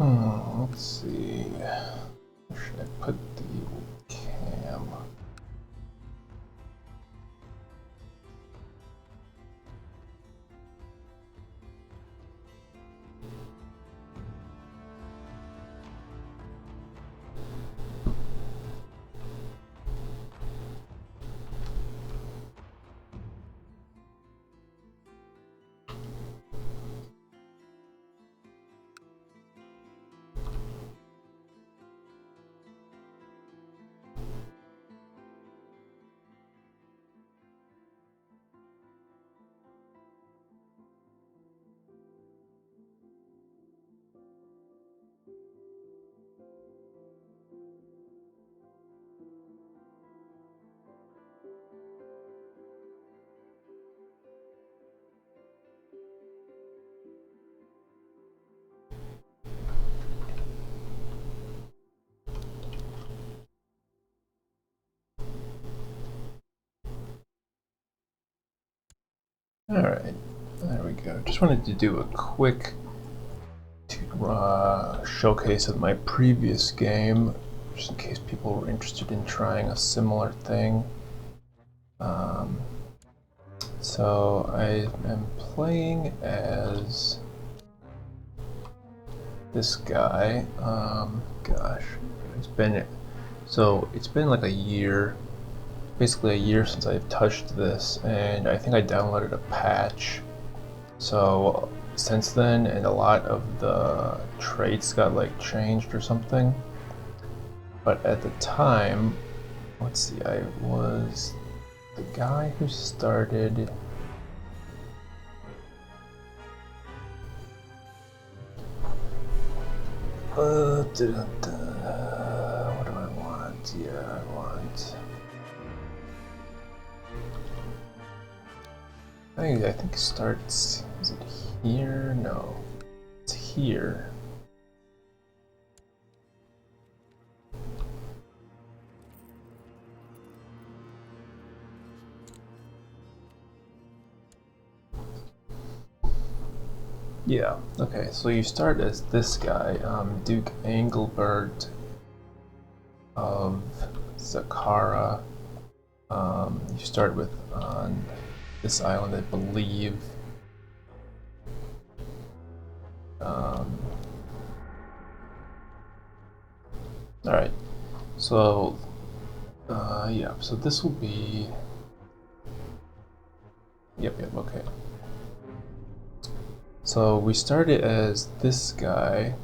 Let's see. Where should I put the cam? Alright, there we go. Just wanted to do a quick showcase of my previous game, just in case people were interested in trying a similar thing. So I am playing as this guy. Gosh, it's been like a year. Basically a year since I've touched this, and I think I downloaded a patch. So since then, and a lot of the traits got like changed or something. But at the time, let's see, I was the guy who started. What do I want? Yeah, I want. I think it starts. Is it here? No, it's here. Yeah. Okay. So you start as this guy, Duke Engelbert of Zakara. You start with on this island, I believe. Alright, so yeah, so this will be, yep, okay. So we started as this guy,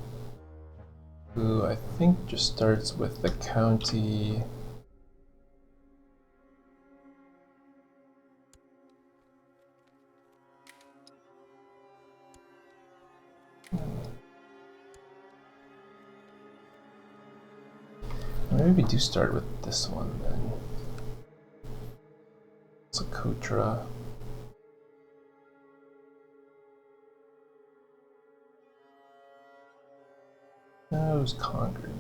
who I think just starts with the county. Maybe we do start with this one then. Socotra. No, it was Concord.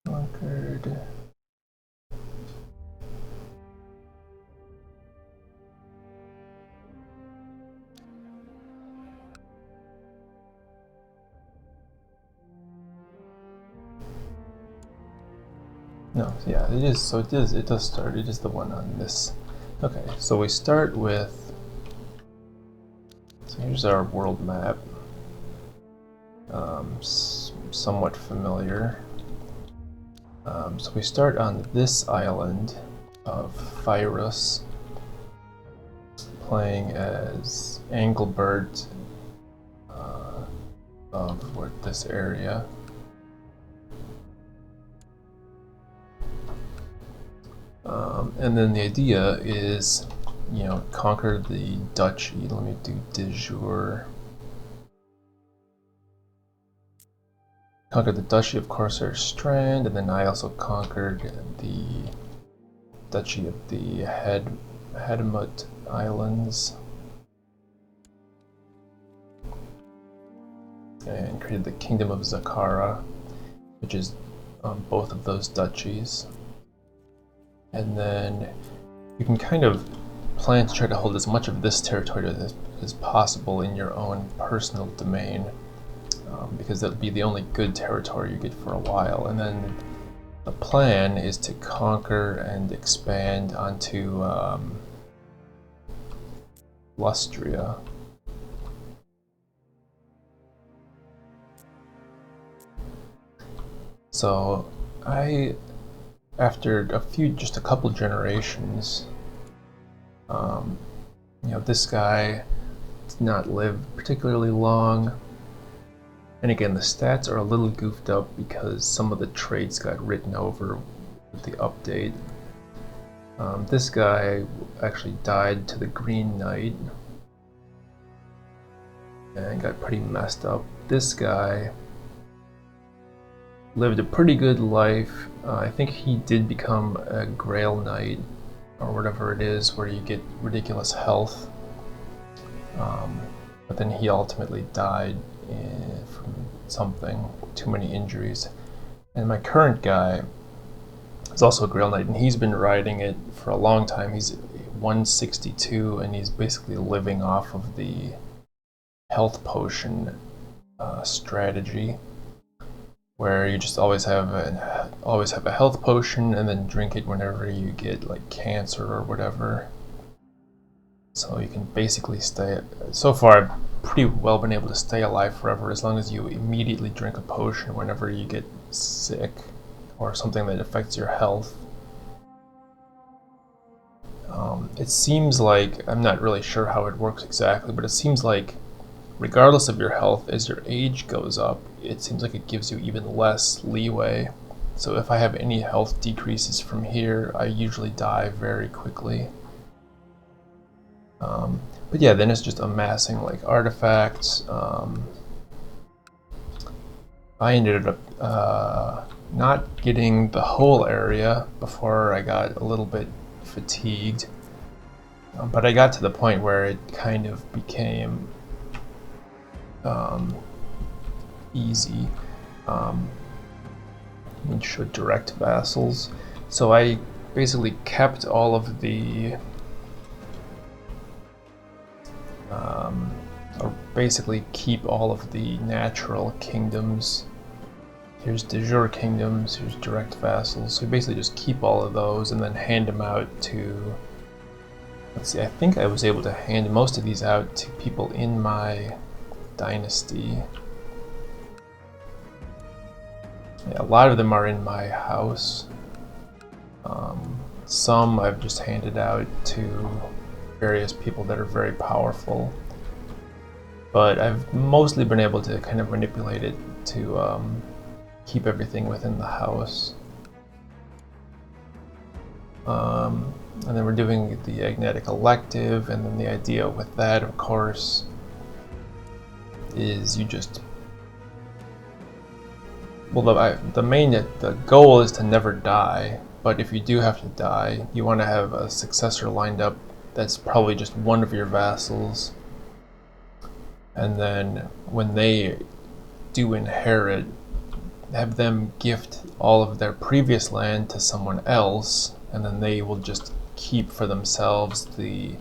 Concord. No, yeah, it is. So it does start. It is the one on this. Okay, so we start with. So here's our world map. Somewhat familiar. So we start on this island of Phyrus, playing as Engelbert of this area. And then the idea is, you know, conquer the duchy. Let me do de jure. Conquered the Duchy of Corsair Strand, and then I also conquered the Duchy of the Hedemut islands. And created the Kingdom of Zakara, which is both of those duchies. And then you can kind of plan to try to hold as much of this territory as possible in your own personal domain, because that'll be the only good territory you get for a while. And then the plan is to conquer and expand onto Lustria. So after just a couple generations, this guy did not live particularly long. And again, the stats are a little goofed up because some of the traits got written over with the update. This guy actually died to the Green Knight and got pretty messed up. This guy lived a pretty good life. I think he did become a Grail Knight, or whatever it is, where you get ridiculous health. But then he ultimately died from something, too many injuries. And my current guy is also a Grail Knight, and he's been riding it for a long time. He's 162, and he's basically living off of the health potion strategy, where you just always have a health potion and then drink it whenever you get like cancer or whatever. So you can basically stay. So far, I've pretty well been able to stay alive forever as long as you immediately drink a potion whenever you get sick or something that affects your health. It seems like, I'm not really sure how it works exactly, but it seems like regardless of your health, as your age goes up, it seems like it gives you even less leeway. So if I have any health decreases from here, I usually die very quickly. But yeah, then it's just amassing like artifacts. I ended up not getting the whole area before I got a little bit fatigued. But I got to the point where it kind of became easy. We show direct vassals. So I basically kept all of the or basically keep all of the natural kingdoms. Here's de jure kingdoms, here's direct vassals. So you basically just keep all of those and then hand them out to, let's see, I think I was able to hand most of these out to people in my dynasty. Yeah, a lot of them are in my house. Some I've just handed out to various people that are very powerful. But I've mostly been able to kind of manipulate it to keep everything within the house. And then we're doing the Agnetic Elective, and then the idea with that, of course, is you just... Well, the goal is to never die, but if you do have to die, you want to have a successor lined up that's probably just one of your vassals. And then when they do inherit, have them gift all of their previous land to someone else, and then they will just keep for themselves the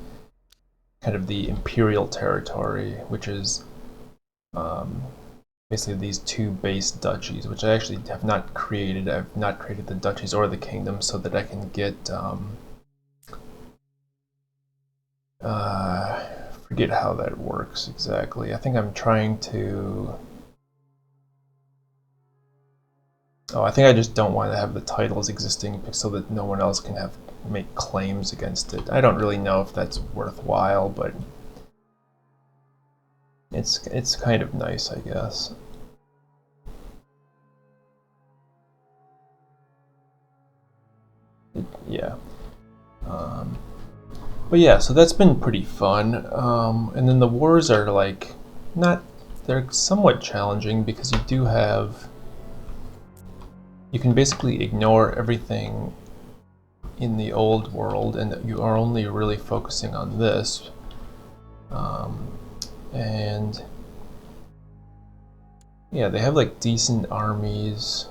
kind of the imperial territory, which is basically these two base duchies, which I actually have not created. I've not created the duchies or the kingdoms so that I can get forget how that works exactly. I think I'm trying to... Oh, I think I just don't want to have the titles existing so that no one else can make claims against it. I don't really know if that's worthwhile, but it's kind of nice, I guess. Yeah. But yeah, so that's been pretty fun. And then the wars are like they're somewhat challenging because you do have... You can basically ignore everything in the old world, and you are only really focusing on this. And yeah, they have like decent armies,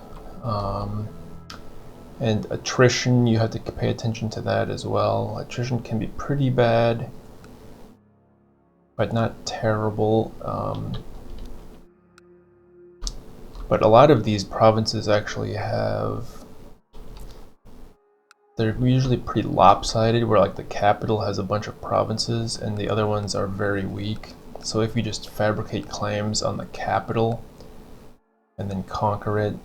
and attrition, you have to pay attention to that as well. Attrition can be pretty bad, but not terrible. But a lot of these provinces actually they're usually pretty lopsided, where like the capital has a bunch of provinces and the other ones are very weak. So if you just fabricate claims on the capital and then conquer it,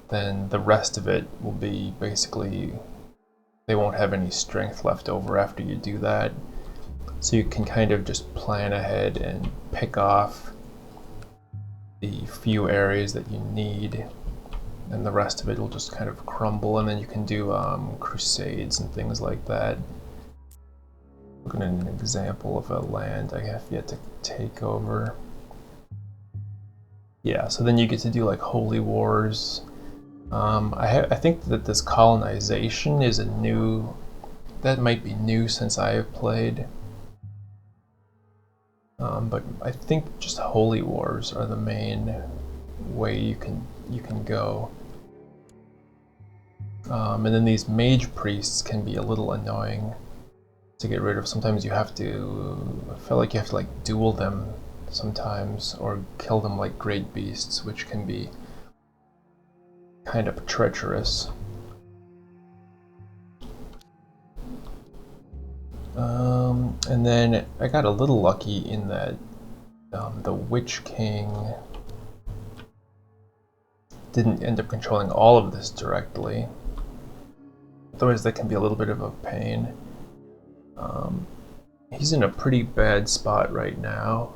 then the rest of it will be basically, they won't have any strength left over after you do that. So you can kind of just plan ahead and pick off the few areas that you need, and the rest of it will just kind of crumble, and then you can do crusades and things like that. Looking at an example of a land I have yet to take over. Yeah, so then you get to do like holy wars. I think that this colonization is that might be new since I have played. But I think just holy wars are the main way you can go. And then these mage priests can be a little annoying to get rid of. Sometimes I feel like you have to like duel them sometimes, or kill them like great beasts, which can be kind of treacherous. And then I got a little lucky in that the Witch King didn't end up controlling all of this directly. Otherwise that can be a little bit of a pain. He's in a pretty bad spot right now.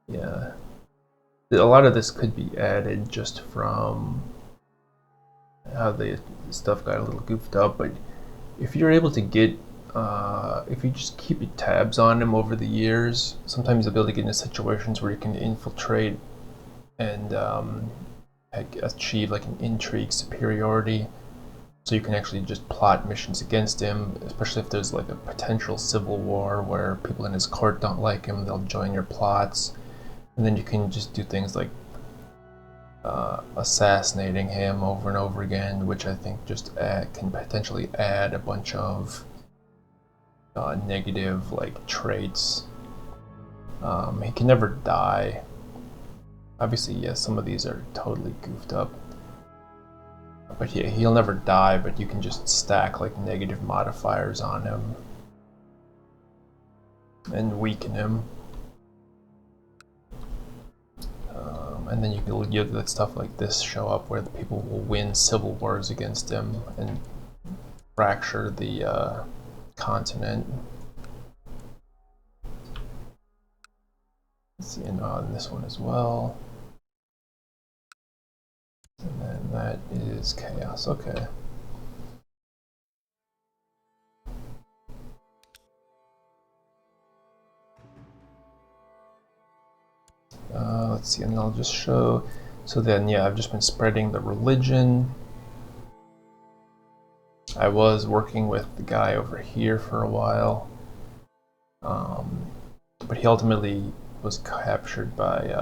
Yeah. A lot of this could be added just from how the stuff got a little goofed up, but if you're able to get, if you just keep tabs on him over the years, sometimes you'll be able to get into situations where you can infiltrate and achieve like an intrigue superiority. So you can actually just plot missions against him, especially if there's like a potential civil war where people in his court don't like him, they'll join your plots. And then you can just do things like assassinating him over and over again, which I think just can potentially add a bunch of negative like traits. He can never die. Obviously, yes, some of these are totally goofed up. But yeah, he'll never die, but you can just stack like negative modifiers on him and weaken him. And then you can let stuff like this show up where the people will win civil wars against him and fracture the continent. Let's see, and on this one as well. And then that is chaos. Okay. Let's see, and I'll just show. So then, yeah, I've just been spreading the religion. I was working with the guy over here for a while, but he ultimately was captured by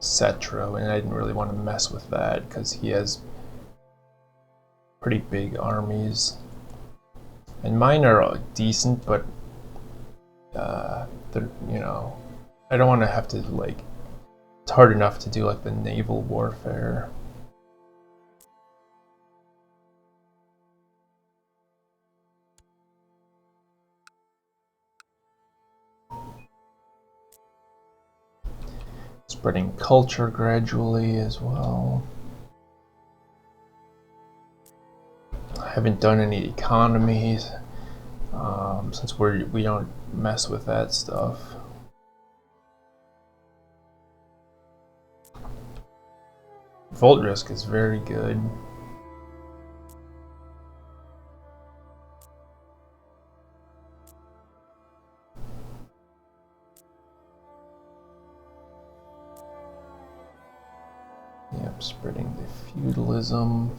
Cetro, and I didn't really want to mess with that because he has pretty big armies, and mine are decent, but they're, I don't want to have to like. It's hard enough to do like the naval warfare. Spreading culture gradually as well. I haven't done any economies since we don't mess with that stuff. Volt risk is very good. Yeah, I'm spreading the feudalism.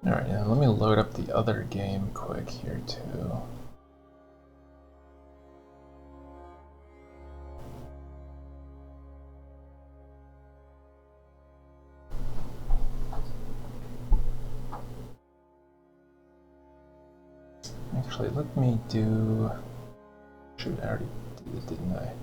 Alright, and let me load up the other game quick here too. Actually, let me do... Shoot, I already did it, didn't I?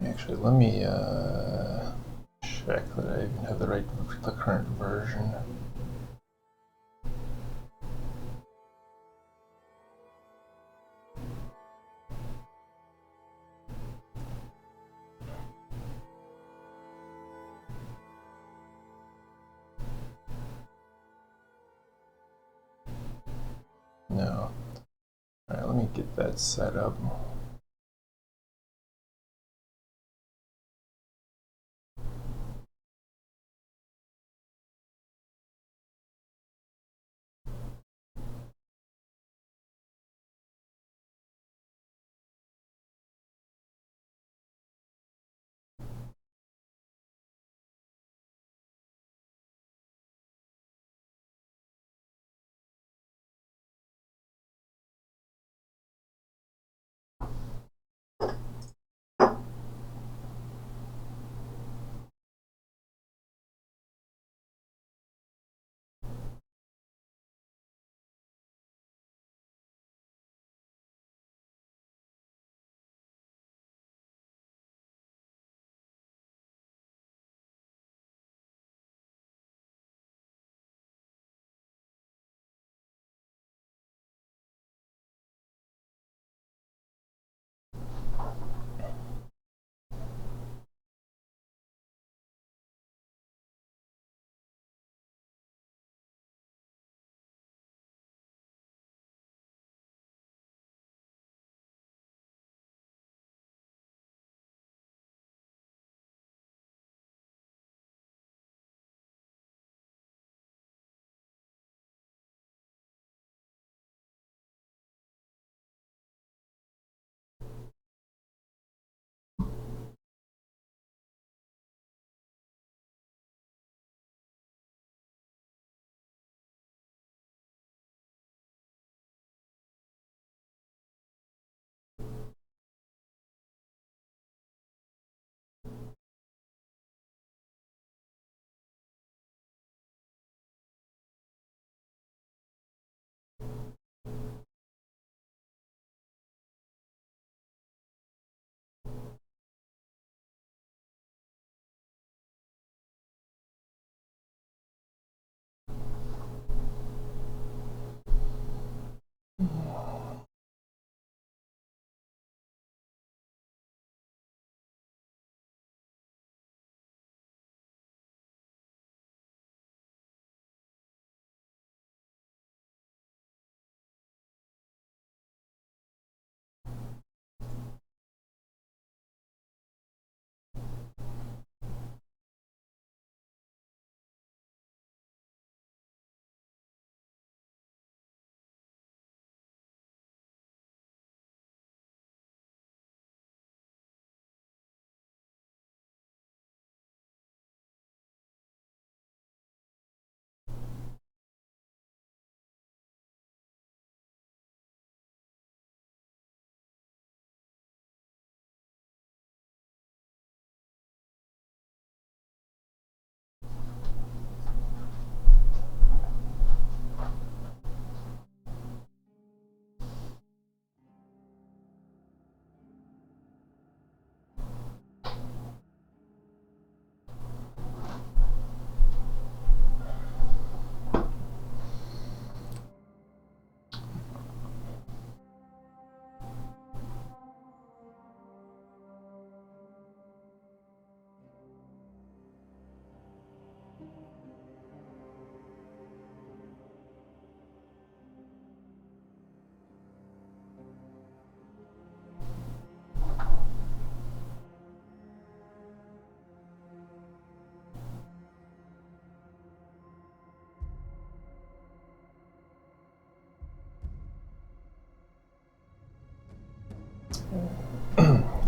Actually, let me check that I even have the current version. No. Alright, let me get that set up.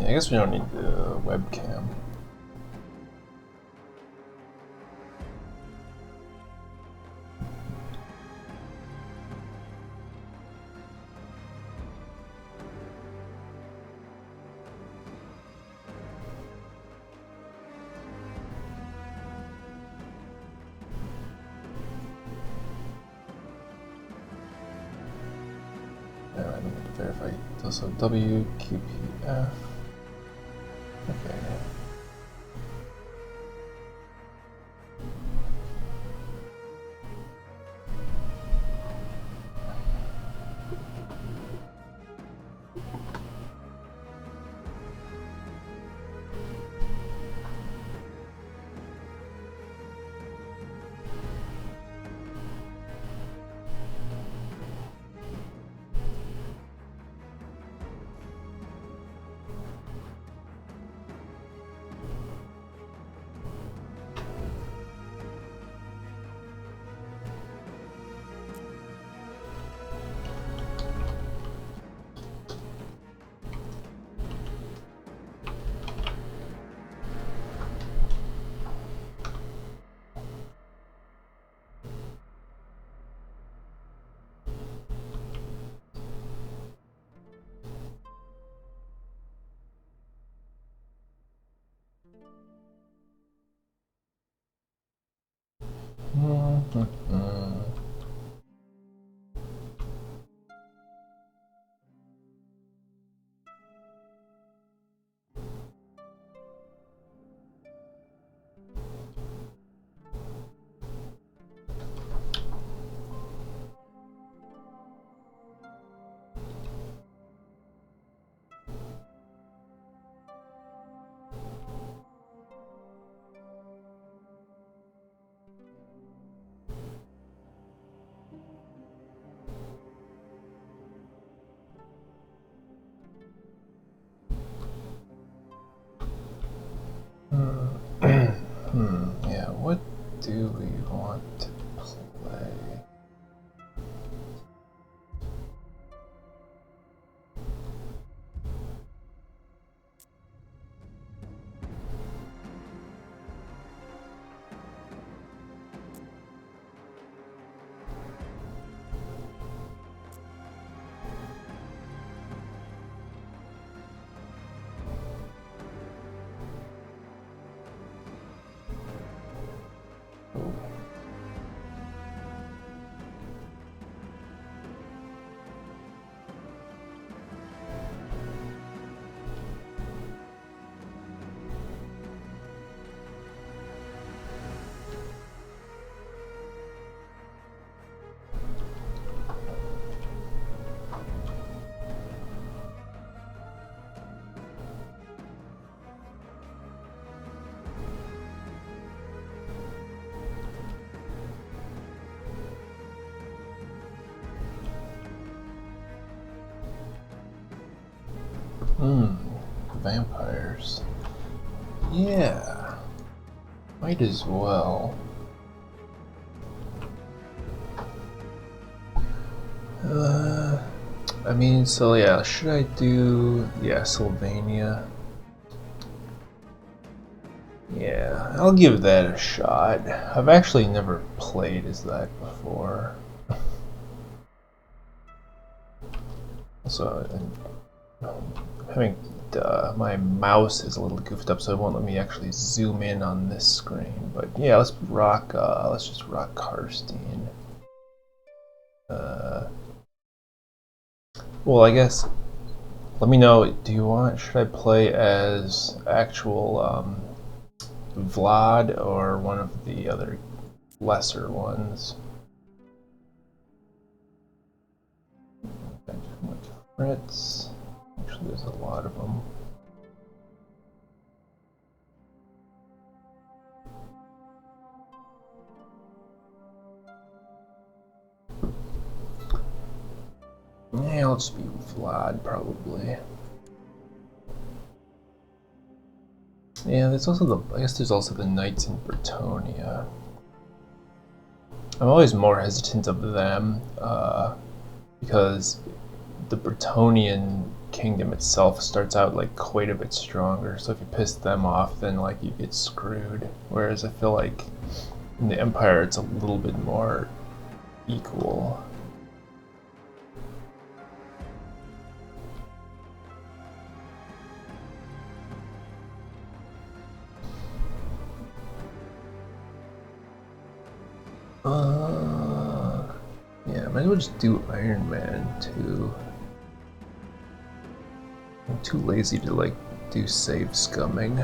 I guess we don't need the webcam. Alright, I don't have to verify. So WQPF. Okay. Yeah, what do we want to play? Vampires. Yeah, might as well. I mean, so yeah, should I do, yeah, Sylvania? Yeah, I'll give that a shot. I've actually never played as that before. So, having my mouse is a little goofed up, so it won't let me actually zoom in on this screen. But yeah, let's just rock Karstein. Well, I guess, let me know, should I play as actual Vlad or one of the other lesser ones? Fritz. Actually, there's a lot of them. Yeah, I'll just be Vlad, probably. Yeah, there's also I guess there's also the Knights in Bretonnia. I'm always more hesitant of them, because the Bretonian kingdom itself starts out like quite a bit stronger. So if you piss them off, then like you get screwed. Whereas I feel like in the Empire, it's a little bit more equal. Yeah, might as well just do Iron Man too. I'm too lazy to like do save scumming.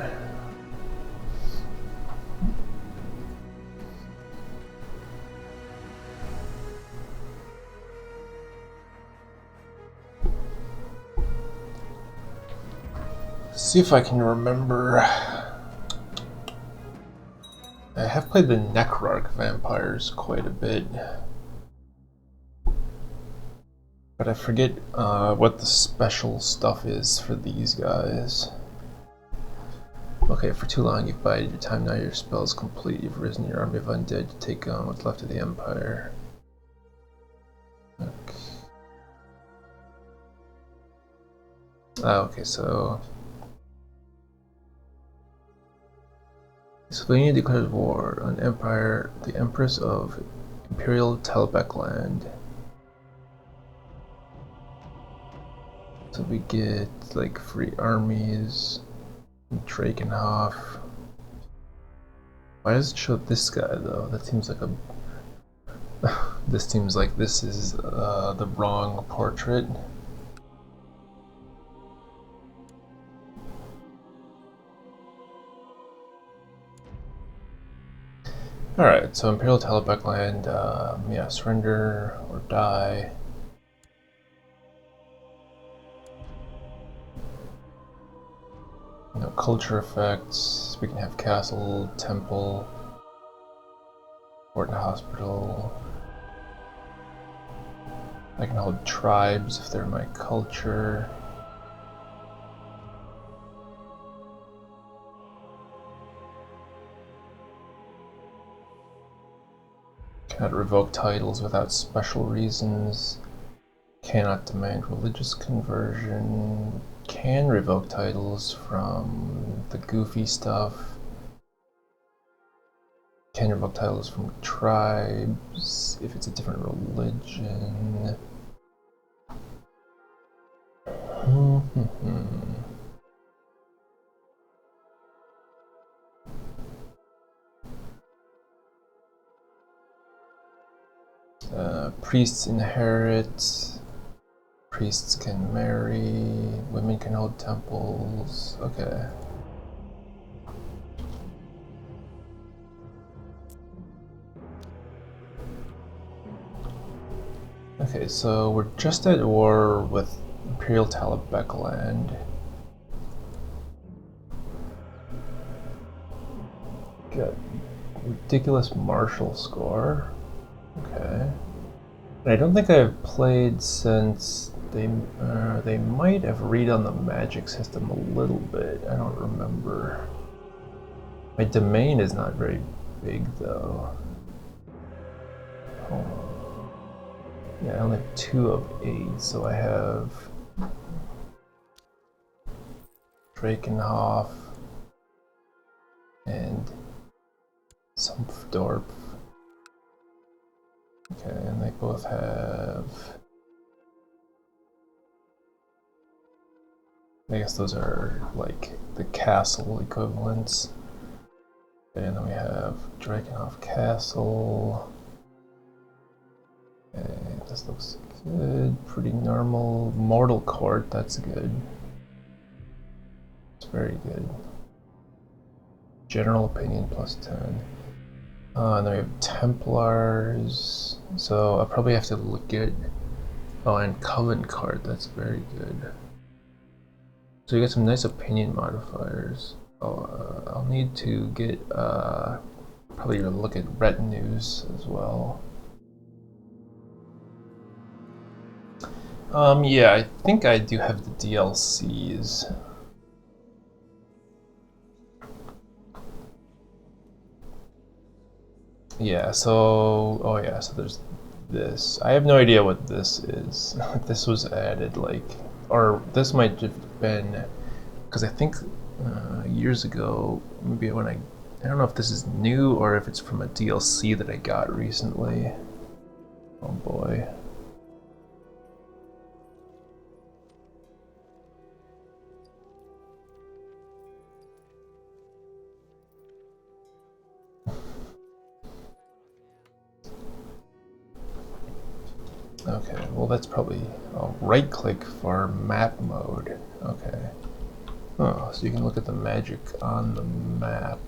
See if I can remember. I have played the Necrarch vampires quite a bit, but I forget what the special stuff is for these guys. Okay, for too long you've bided your time, now your spell is complete. You've risen your army of undead to take on what's left of the Empire. Okay. Okay, so Sylvania declares war on Empire, the Empress of Imperial Talbek land. So we get like free armies, Drakenhof. Why does it show this guy though? That seems like a. This seems like this is the wrong portrait. Alright, so Imperial Talbek land, yeah, surrender or die. No culture effects. We can have castle, temple, fort and hospital. I can hold tribes if they're my culture. Cannot revoke titles without special reasons. Cannot demand religious conversion. Can revoke titles from the goofy stuff. Can revoke titles from tribes if it's a different religion. Priests inherit. Priests can marry. Women can hold temples. Okay. Okay, so we're just at war with Imperial Talbek land. Got ridiculous martial score. Okay. And I don't think I've played since they might have redone the magic system a little bit. I don't remember. My domain is not very big though. Hold on. Yeah, I only have 2 of 8, so I have Drakenhof and Sumpfdorf. Okay, and they both have. I guess those are like the castle equivalents. Okay, and then we have Drakenhof Castle. Okay, this looks good. Pretty normal. Mortal Court, that's good. It's very good. General opinion +10. And then we have Templars. So I'll probably have to look at. Oh, and Coven card, that's very good. So you got some nice opinion modifiers. Oh, I'll need to get probably look at retinues as well. Yeah, I think I do have the DLCs. Yeah, so, oh yeah, so there's this. I have no idea what this is. This was added like or this might have been, because I think years ago, maybe when I don't know if this is new or if it's from a DLC that I got recently. Oh boy. Okay, well that's probably, I'll right click for map mode. Okay. Oh, so you can look at the magic on the map.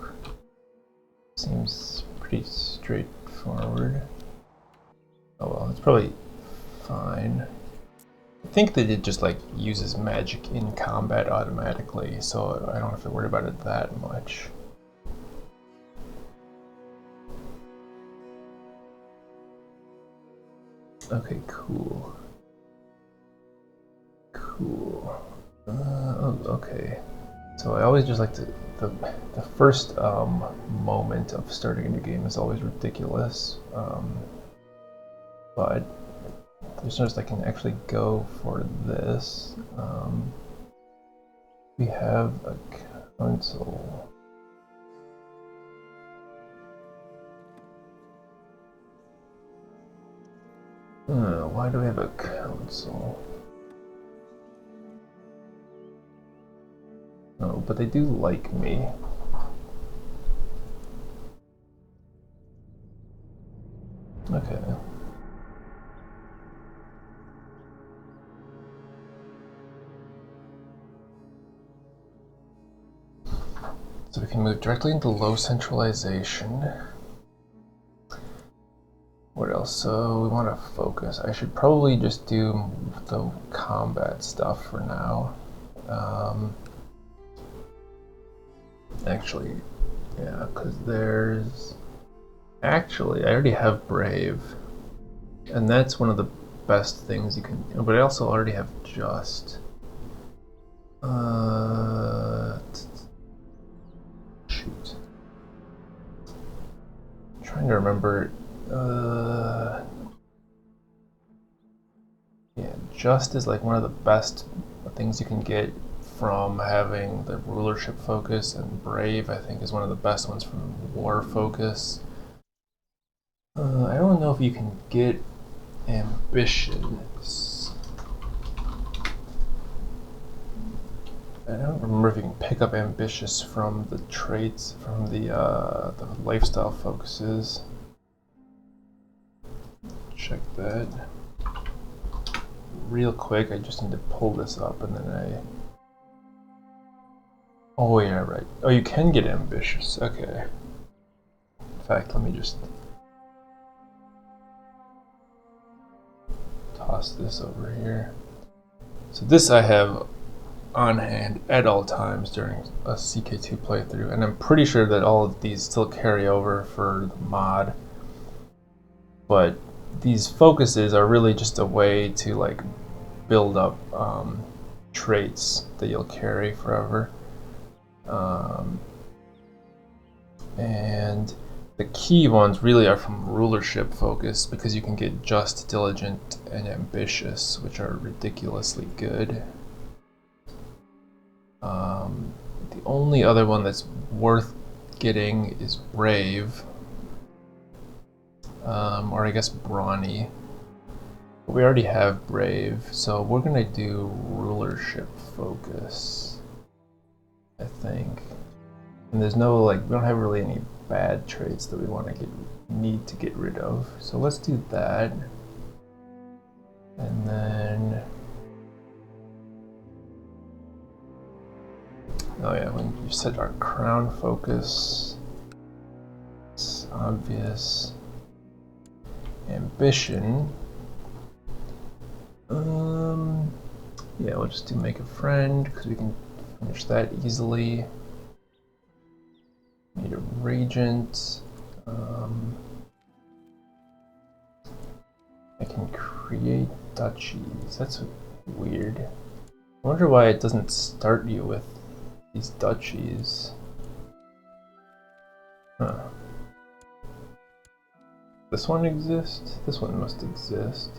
Seems pretty straightforward. Oh well, it's probably fine. I think that it just like uses magic in combat automatically, so I don't have to worry about it that much. Okay, cool. Cool. Oh, okay. So I always just like to, the first moment of starting a new game is always ridiculous, but there's notice I can actually go for this. We have a console. Why do we have a console? Oh, but they do like me. Okay. So we can move directly into low centralization. What else? So we want to focus. I should probably just do the combat stuff for now. Actually, yeah, because there's... Actually, I already have Brave. And that's one of the best things you can... But I also already have Just. Shoot. I'm trying to remember... Yeah, Just is like one of the best things you can get from having the rulership focus, and Brave I think is one of the best ones from war focus. I don't know if you can get ambitions. I don't remember if you can pick up ambitious from the traits, from the lifestyle focuses. Check that. Real quick, I just need to pull this up and then I... Oh yeah, right. Oh, you can get ambitious, okay. In fact, let me just toss this over here. So this I have on hand at all times during a CK2 playthrough, and I'm pretty sure that all of these still carry over for the mod. But these focuses are really just a way to like build up traits that you'll carry forever. And the key ones really are from rulership focus, because you can get Just, Diligent, and Ambitious, which are ridiculously good. The only other one that's worth getting is Brave, or I guess Brawny. But we already have Brave, so we're gonna do rulership focus, I think. And there's no, like, we don't have really any bad traits that we want to need to get rid of. So let's do that. And then, oh yeah, when you set our crown focus, it's obvious. Ambition. Yeah, we'll just do make a friend because we can finish that easily. Need a regent. I can create duchies. That's weird. I wonder why it doesn't start you with these duchies. Huh. This one exists? This one must exist.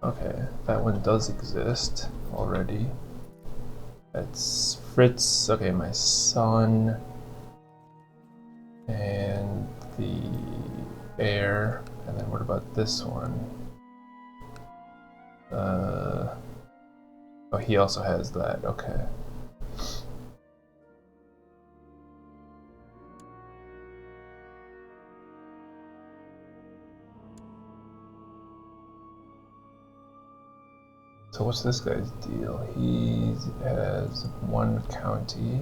Okay, that one does exist. already. That's Fritz, okay, my son, and the heir, and then what about this one? Oh, he also has that, okay. So what's this guy's deal? He has one county.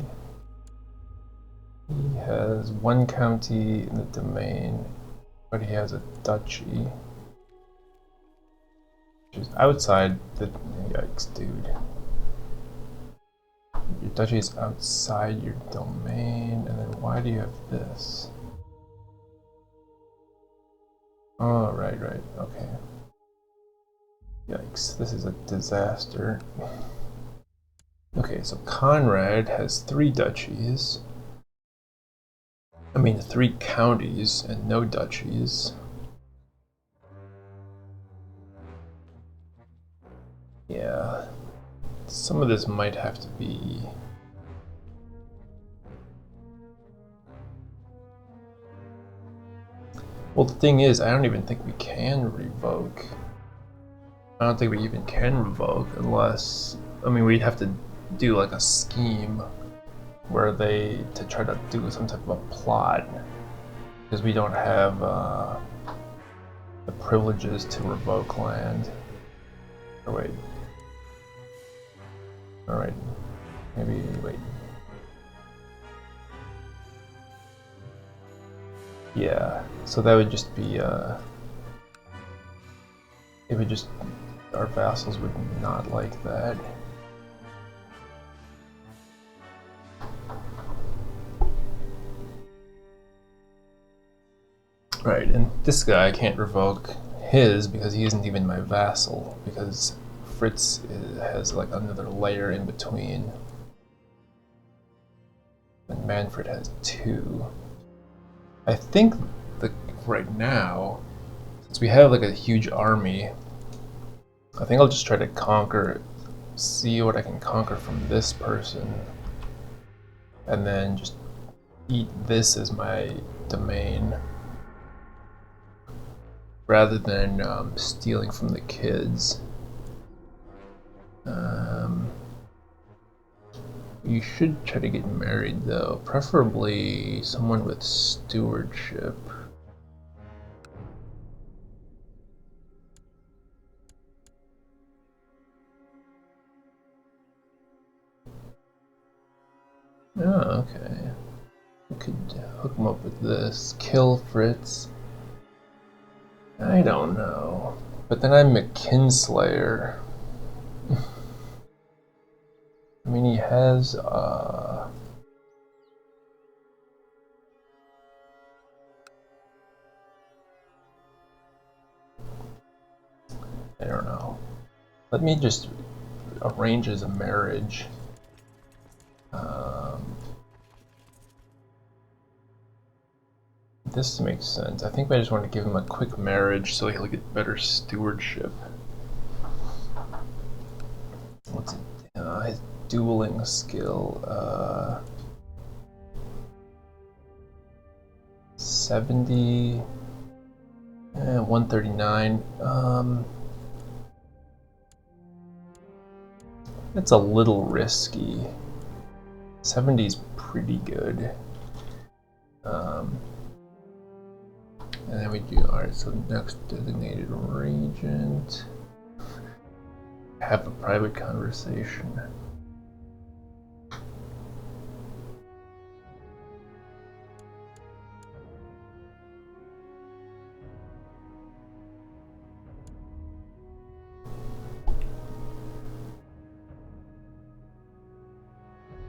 He has one county in the domain, but he has a duchy. Which is outside the... Yikes, dude. Your duchy is outside your domain, and then why do you have this? Oh, right, okay. Yikes, this is a disaster. Okay, so Conrad has 3 duchies. I mean, 3 counties and no duchies. Yeah, some of this might have to be... Well, the thing is, I don't even think we can revoke. I don't think we even can revoke unless... I mean, we'd have to do like a scheme where to try to do some type of a plot, because we don't have the privileges to revoke land. Or wait. Alright. Maybe, wait. Yeah, so that would just be, it would just, our vassals would not like that. Right, and this guy I can't revoke his because he isn't even my vassal, because Fritz has like another layer in between. And Manfred has 2. I think right now, since we have like a huge army, I think I'll just try to see what I can conquer from this person, and then just eat this as my domain, rather than stealing from the kids. You should try to get married though, preferably someone with stewardship. Oh, okay. We could hook him up with this. Kill Fritz. I don't know. But then I'm a kinslayer. I mean, he has, I don't know. Let me just arrange as a marriage. This makes sense. I think I just want to give him a quick marriage so he'll get better stewardship. What's it? His dueling skill. 70. 139. It's a little risky. 70 is pretty good. And then we do, alright, so next designated regent. Have a private conversation.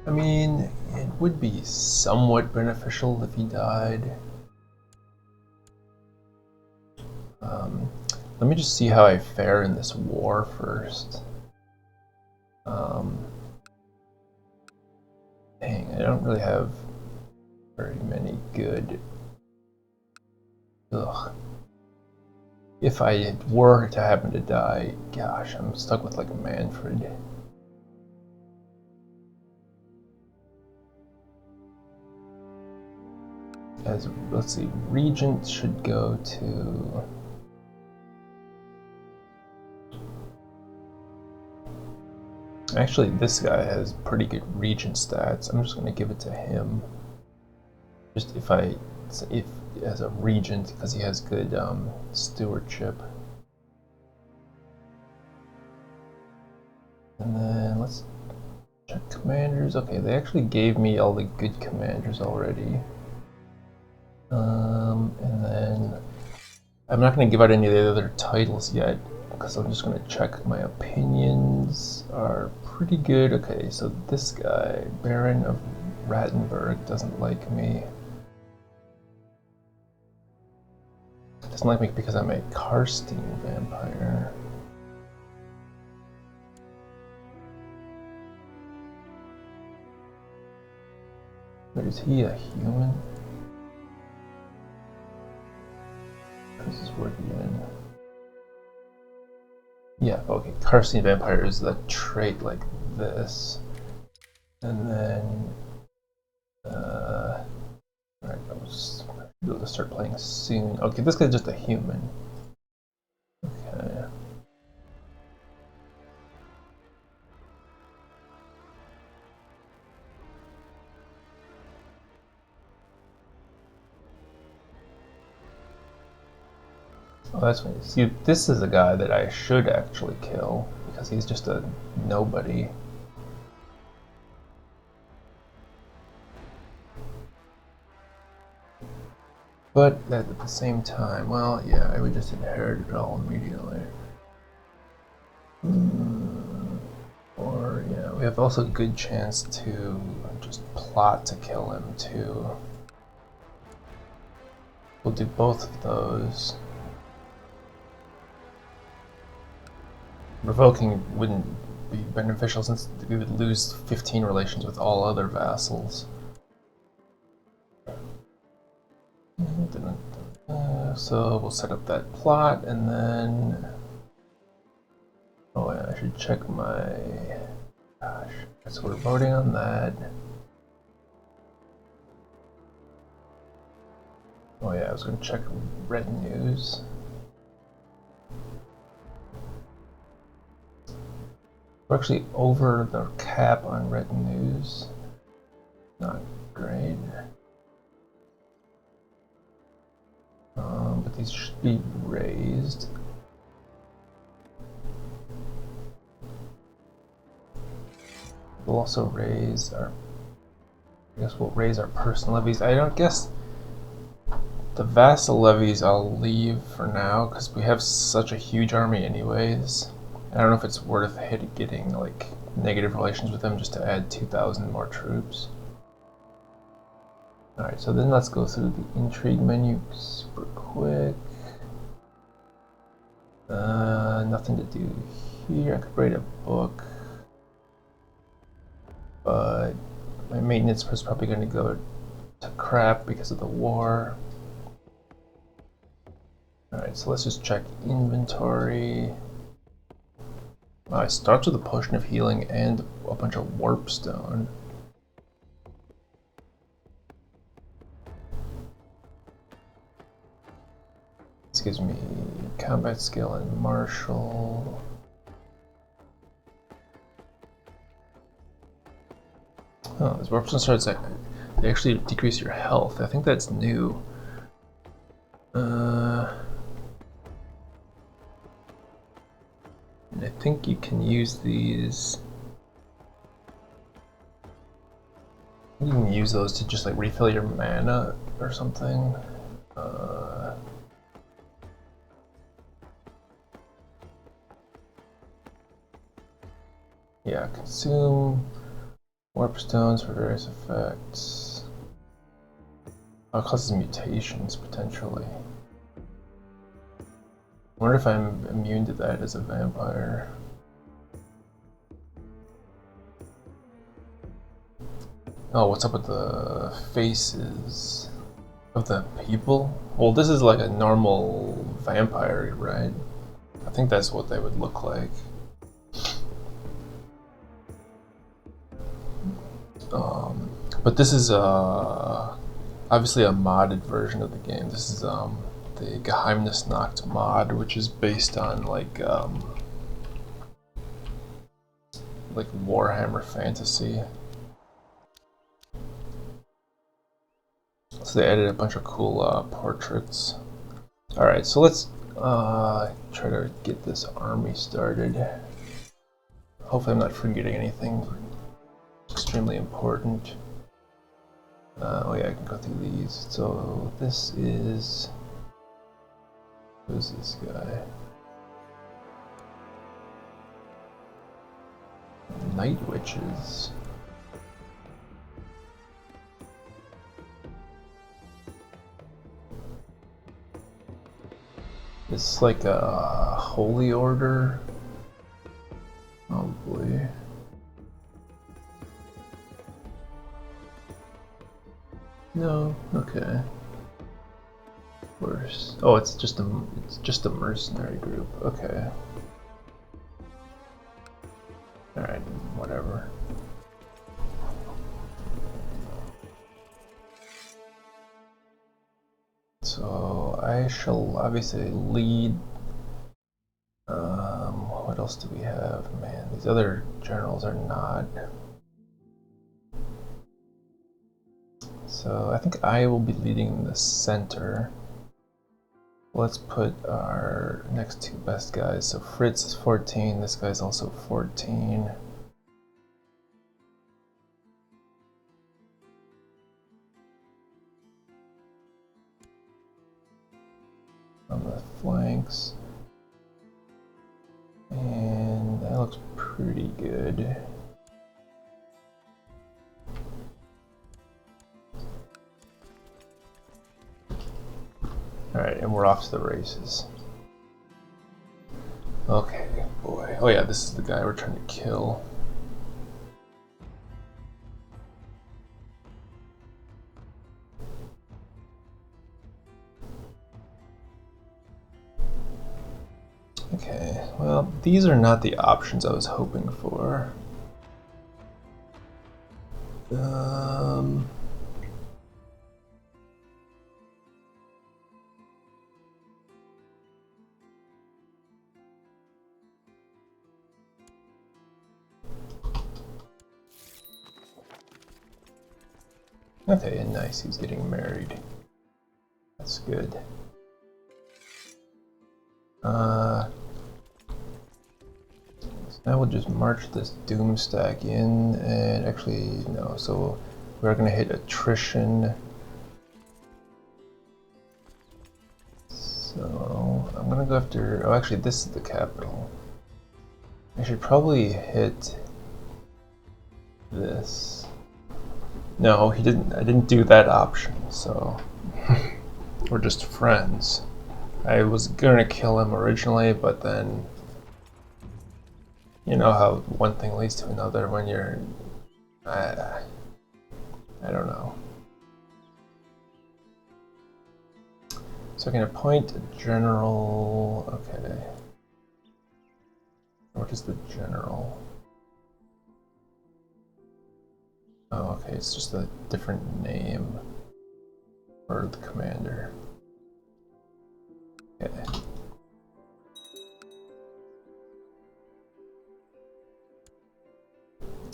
I mean, it would be somewhat beneficial if he died. Let me just see how I fare in this war first. Dang, I don't really have very many good... Ugh. If I were to happen to die, gosh, I'm stuck with like Manfred. as, let's see, Regent should go to... Actually, this guy has pretty good Regent stats. I'm just going to give it to him. Just if as a Regent, because he has good stewardship. And then let's check commanders. Okay, they actually gave me all the good commanders already. And then I'm not going to give out any of the other titles yet, because I'm just going to check my opinions are pretty good. Okay, so this guy, Baron of Rattenberg, doesn't like me. Doesn't like me because I'm a Karstein vampire. But is he a human? This is working in. Yeah, okay. Karstein vampire is the trait like this. And then alright, I was able to start playing soon. Okay, this guy's just a human. Okay. Oh, that's funny. See, this is a guy that I should actually kill, because he's just a nobody. But at the same time, well, yeah, I would just inherit it all immediately. Or, yeah, we have also a good chance to just plot to kill him, too. We'll do both of those. Revoking wouldn't be beneficial since we would lose 15 relations with all other vassals. So we'll set up that plot, and then... Oh yeah, I should check my... Gosh, so we're voting on that. Oh yeah, I was going to check retinues. We're actually over the cap on retinues. Not great. But these should be raised. We'll also raise our... I guess we'll raise our personal levies. I don't guess... The vassal levies I'll leave for now, because we have such a huge army anyways. I don't know if it's worth getting like negative relations with them just to add 2,000 more troops. Alright, so then let's go through the intrigue menu super quick. Nothing to do here. I could write a book, but my maintenance was probably going to go to crap because of the war. Alright, so let's just check inventory. Wow, it starts with a potion of healing and a bunch of warp stone. This gives me combat skill and martial. Oh, this warp stone starts at, they actually decrease your health. I think that's new. And I think you can use these. You can use those to just like refill your mana or something. Yeah, consume warp stones for various effects. Oh, it causes mutations potentially. I wonder if I'm immune to that as a vampire. Oh, what's up with the faces of the people? Well, this is like a normal vampire, right? I think that's what they would look like. But this is I obviously a modded version of the game. This is the Geheimnisnacht mod, which is based on like Warhammer Fantasy. So they added a bunch of cool portraits. Alright, so let's try to get this army started. Hopefully I'm not forgetting anything extremely important. Oh yeah, I can go through these. So this is... who's this guy? Night Witches. It's like a holy order. Probably. No, okay. Worse. Oh, it's just a mercenary group. Okay. Alright, whatever. So I shall obviously lead. What else do we have? Man, these other generals are not. So I think I will be leading in the center. Let's put our next two best guys. So Fritz is 14, this guy's also 14. On the flanks. And that looks pretty good. Alright, and we're off to the races. Okay, boy. Oh yeah, this is the guy we're trying to kill. Okay, well, these are not the options I was hoping for. Okay, nice, he's getting married. That's good. So now we'll just march this doom stack in, and actually, no, so we're gonna hit attrition. So I'm gonna go after, oh actually this is the capital. I should probably hit this. No, I didn't do that option, so we're just friends. I was gonna kill him originally, but then you know how one thing leads to another when you're I don't know. So I can appoint a general. Okay. What is the general? Oh, okay, it's just a different name for the commander. Okay.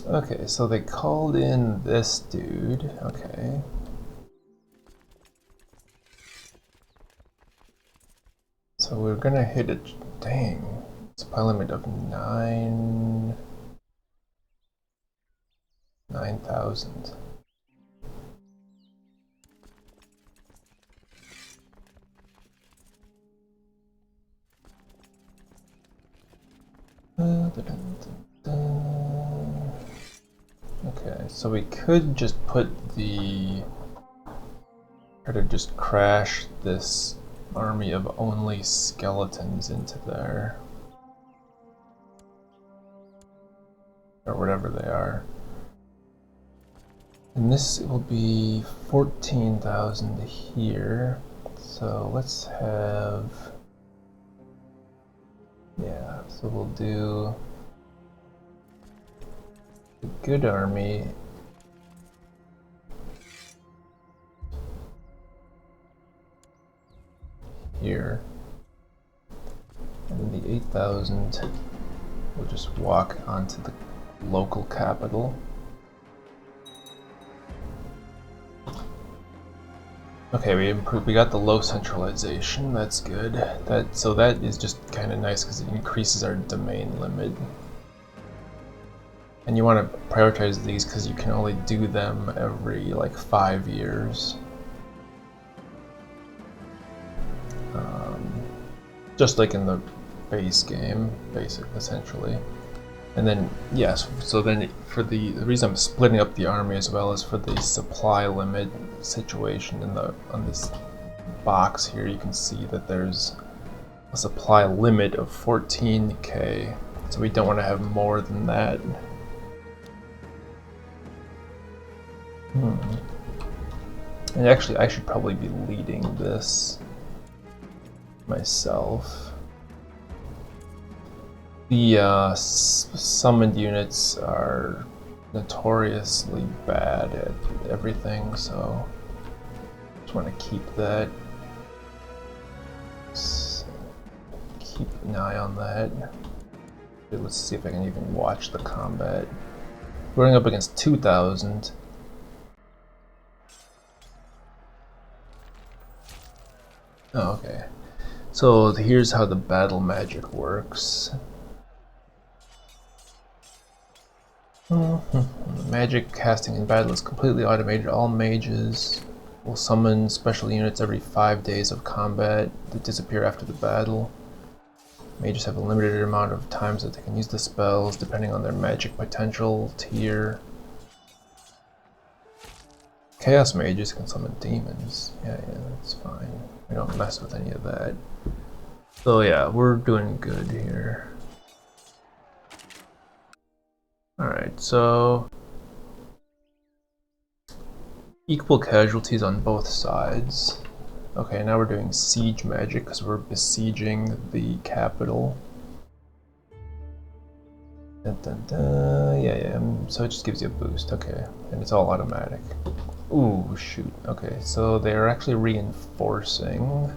Okay, so they called in this dude. Okay. So we're gonna hit it. Dang. Supply limit of 9,000. Okay, so we could just put try to just crash this army of only skeletons into there. Or whatever they are. And this will be 14,000 here. So let's have... yeah, so we'll do a good army. here. And then the 8,000 will just walk onto the local capital. Okay, we got the low centralization. That's good. So that is just kind of nice because it increases our domain limit. And you want to prioritize these because you can only do them every like 5 years. Just like in the base game, essentially. And then, yes, so then for the reason I'm splitting up the army as well as for the supply limit situation on this box here, you can see that there's a supply limit of 14k, so we don't want to have more than that. And actually, I should probably be leading this myself. The summoned units are notoriously bad at everything, so just want to keep that. Keep an eye on that. Let's see if I can even watch the combat. We're going up against 2,000. Oh, okay. So here's how the battle magic works. Magic casting in battle is completely automated. All mages will summon special units every 5 days of combat that disappear after the battle. Mages have a limited amount of times that they can use the spells depending on their magic potential tier. Chaos mages can summon demons. Yeah, that's fine. We don't mess with any of that. So yeah, we're doing good here. Alright, so equal casualties on both sides. Okay, now we're doing siege magic because we're besieging the capital. Dun, dun, dun. Yeah, so it just gives you a boost, okay. And it's all automatic. Ooh, shoot. Okay, so they're actually reinforcing.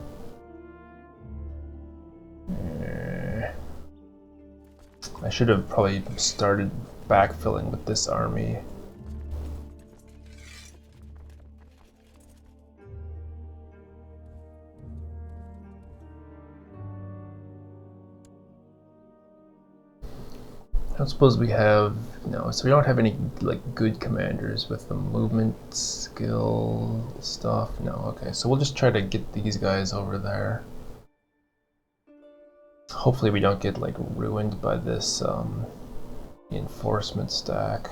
I should have probably started backfilling with this army. I don't suppose we have, no, so we don't have any like good commanders with the movement skill stuff. No, okay, so we'll just try to get these guys over there. Hopefully we don't get like ruined by this reinforcement stack.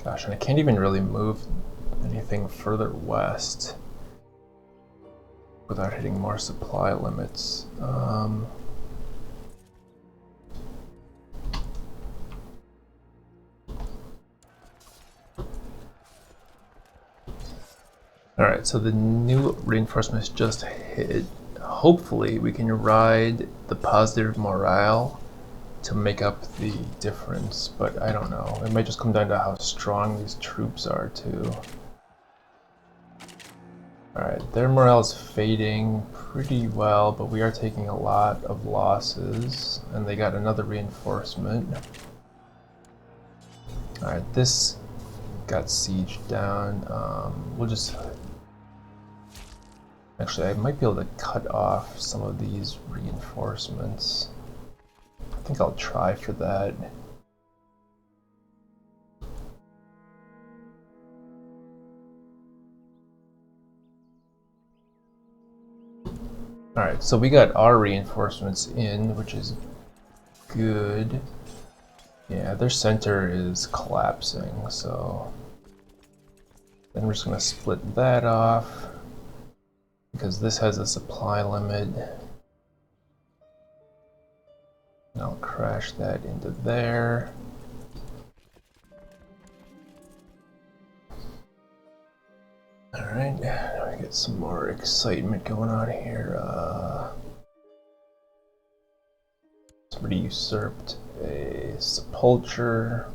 Gosh, and I can't even really move anything further west without hitting more supply limits. Alright, so the new reinforcements just hit. Hopefully we can ride the positive morale to make up the difference, but I don't know. It might just come down to how strong these troops are too. Alright, their morale is fading pretty well, but we are taking a lot of losses, and they got another reinforcement. Alright, this got sieged down. We'll just... Actually, I might be able to cut off some of these reinforcements. I think I'll try for that. Alright, so we got our reinforcements in, which is good. Yeah, their center is collapsing, so... Then we're just going to split that off, because this has a supply limit. And I'll crash that into there. Alright, now we get some more excitement going on here. Somebody usurped a sepulcher.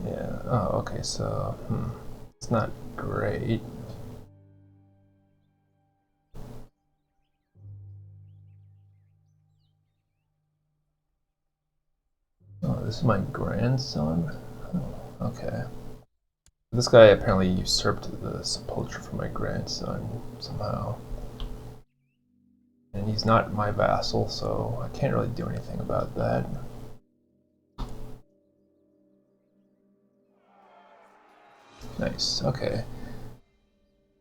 Yeah, oh, okay, so, it's not great. Oh, this is my grandson? Oh, okay. This guy apparently usurped the sepulcher for my grandson somehow. And he's not my vassal, so I can't really do anything about that. Nice, okay.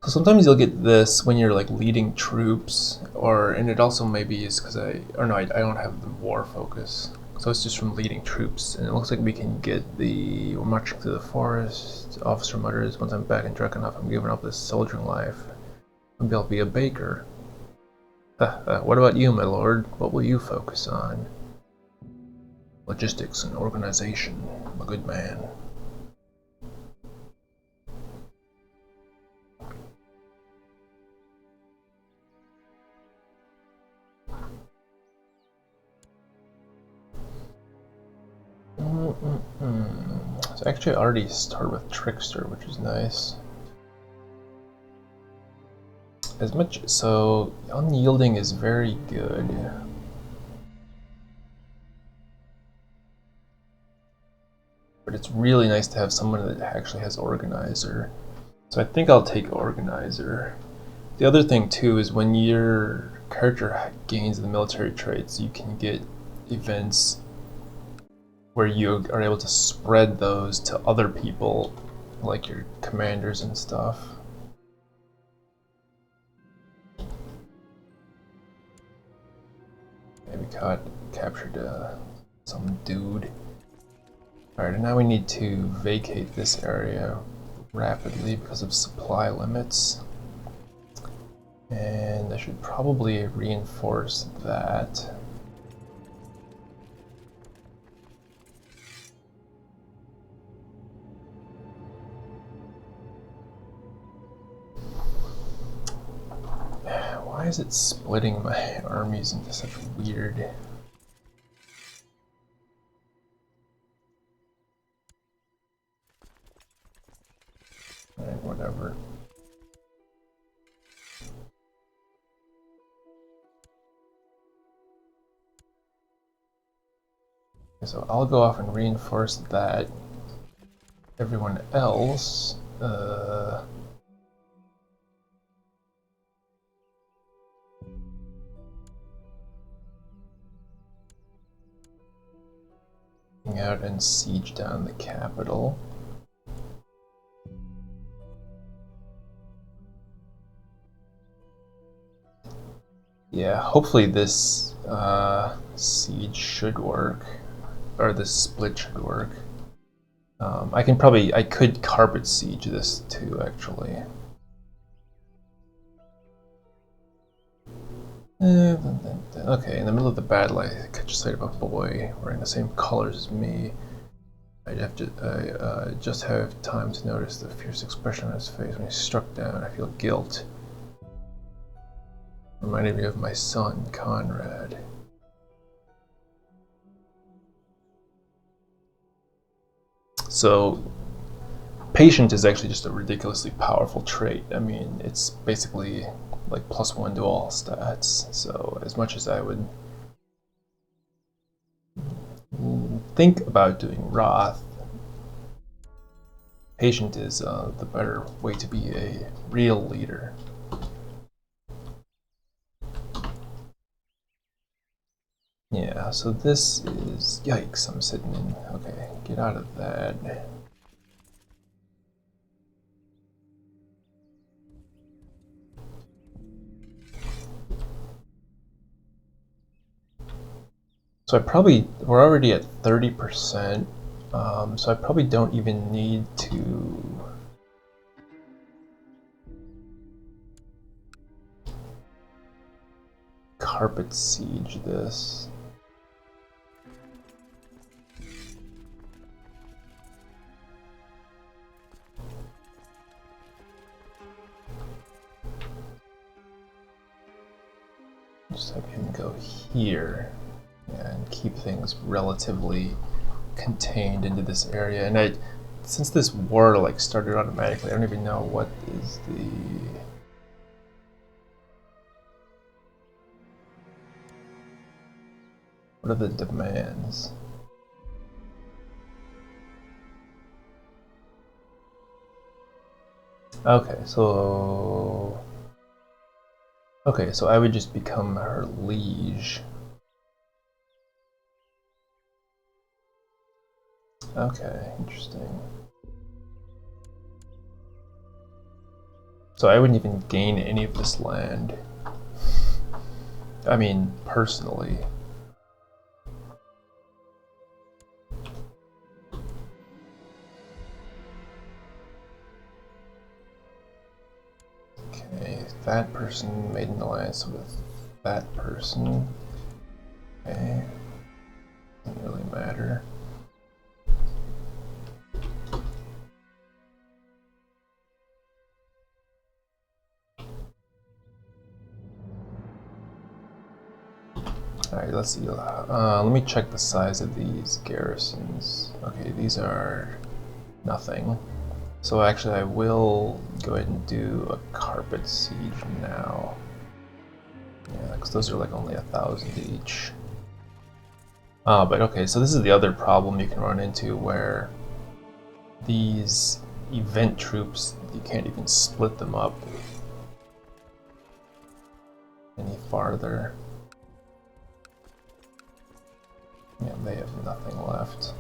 So sometimes you'll get this when you're like leading troops, and it also maybe is because I don't have the war focus. So it's just from leading troops, and it looks like we can get we're marching through the forest. Officer mutters, once I'm back in Drakenhof, I'm giving up this soldiering life. Maybe I'll be a baker. What about you, my lord? What will you focus on? Logistics and organization. I'm a good man. So actually I already started with Trickster, which is nice. So unyielding is very good. But it's really nice to have someone that actually has Organizer. So I think I'll take Organizer. The other thing too is when your character gains the military traits, you can get events where you are able to spread those to other people, like your commanders and stuff. Maybe captured some dude. Alright, and now we need to vacate this area rapidly because of supply limits. And I should probably reinforce that. Why is it splitting my armies into such weird... Alright, whatever. So I'll go off and reinforce that. Everyone else, out and siege down the capital. Yeah, hopefully this siege should work, or this split should work. I could carpet siege this too, actually. Okay, in the middle of the battle, I catch sight of a boy wearing the same colors as me. I just have time to notice the fierce expression on his face when he's struck down. I feel guilt. Reminded me of my son, Conrad. So, patient is actually just a ridiculously powerful trait. I mean, it's basically like +1 to all stats. So, as much as I would think about doing Wrath, patient is the better way to be a real leader. Yeah, so this is... Yikes, I'm sitting in... Okay, get out of that. So we're already at 30%, so I probably don't even need to... carpet siege this. Just have him go here and keep things relatively contained into this area. And since this war like started automatically, I don't even know what is the... What are the demands? Okay, so I would just become her liege. Okay, interesting. So I wouldn't even gain any of this land. I mean, personally. Okay, that person made an alliance with that person. Okay, doesn't really matter. Alright, let's see. Let me check the size of these garrisons. Okay, these are nothing. So actually I will go ahead and do a carpet siege now. Yeah, because those are like only 1,000 each. But okay, so this is the other problem you can run into where these event troops, you can't even split them up any farther. Yeah, they have nothing left.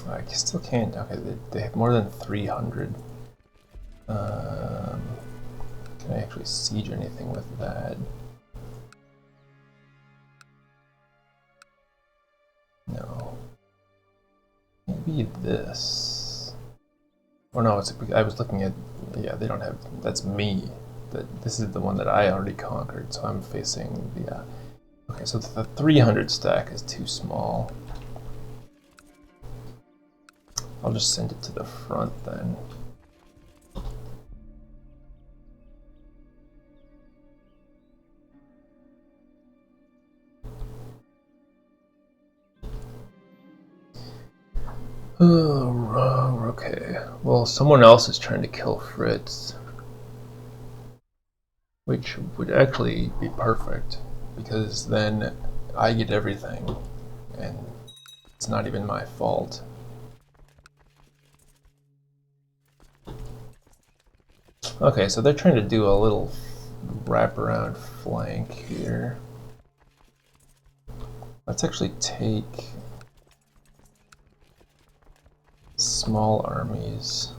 I still can't. Okay, they have more than 300. Can I actually siege anything with that? No. Maybe this. Oh no, I was looking at. Yeah, they don't have. That's me. This is the one that I already conquered, so I'm facing the. Okay, so the 300 stack is too small. I'll just send it to the front then. Oh, okay. Well, someone else is trying to kill Fritz, which would actually be perfect, because then I get everything, and it's not even my fault. Okay, so they're trying to do a little wraparound flank here. Let's actually take small armies.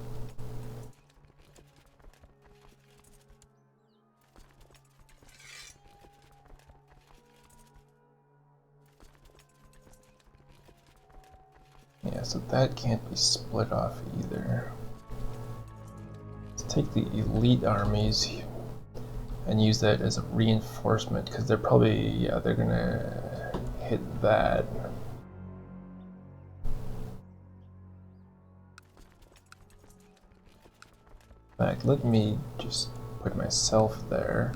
Yeah, so that can't be split off either. Let's take the elite armies and use that as a reinforcement, because they're probably, yeah, they're gonna hit that. In fact, let me just put myself there.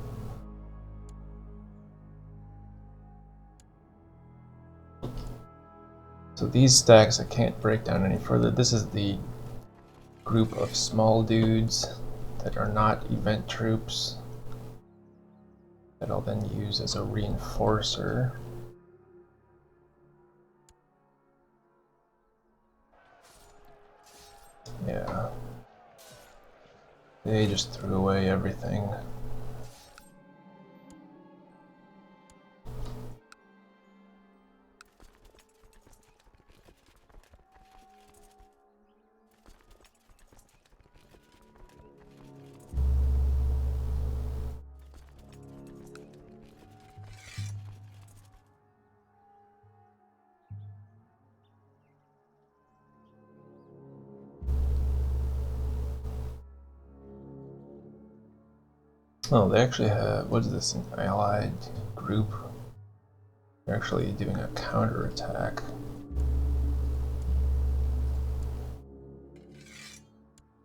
So these stacks I can't break down any further. This is the group of small dudes that are not event troops that I'll then use as a reinforcer. Yeah. They just threw away everything. Oh, they actually have, what is this, an allied group? They're actually doing a counterattack.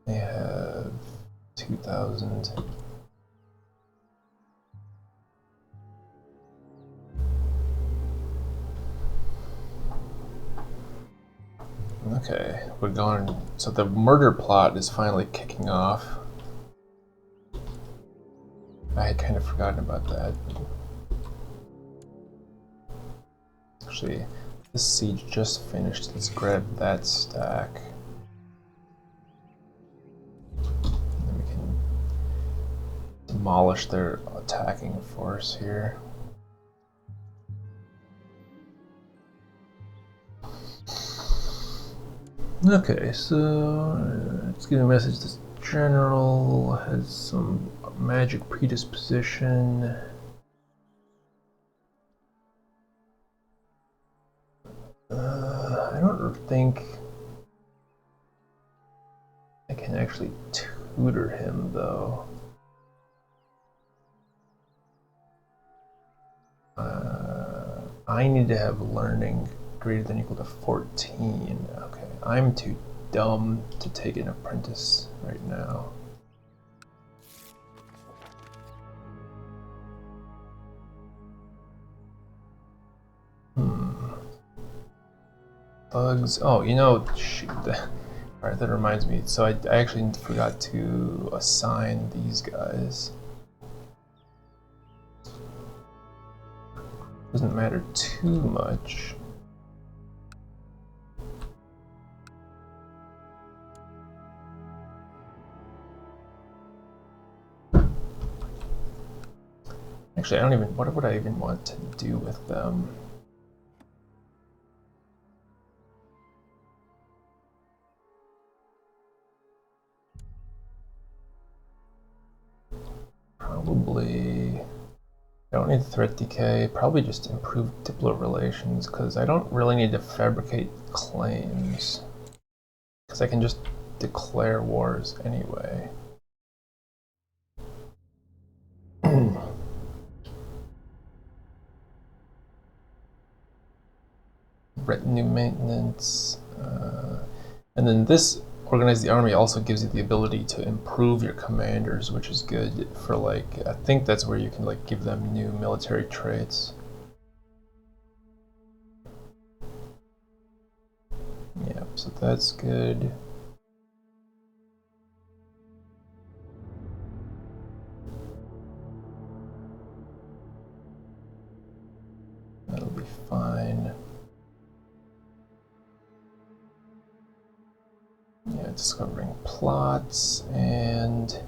They have 2,000. we're going. So the murder plot is finally kicking off. I had kind of forgotten about that. Actually, this siege just finished. Let's grab that stack. Then we can demolish their attacking force here. Okay, so let's give a message. This general has some magic predisposition. I don't think I can actually tutor him though. I need to have learning greater than or equal to 14. Okay, I'm too dumb to take an apprentice right now. Thugs. Oh, you know, shoot. Alright, that reminds me. So I actually forgot to assign these guys. Doesn't matter too much. Actually, I don't even. What would I even want to do with them? Probably. I don't need threat decay. Probably just improve diplo relations because I don't really need to fabricate claims because I can just declare wars anyway. Retinue maintenance, and then this organize the army also gives you the ability to improve your commanders, which is good for like, I think that's where you can like give them new military traits. Yeah, so that's good. That'll be fine. Yeah, discovering plots and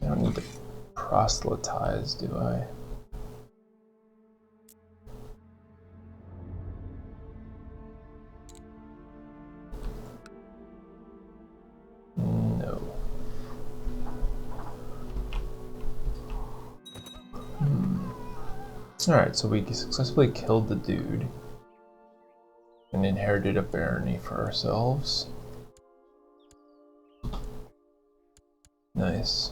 I don't need to proselytize, do I? No. Alright, so we successfully killed the dude and inherited a barony for ourselves. Nice.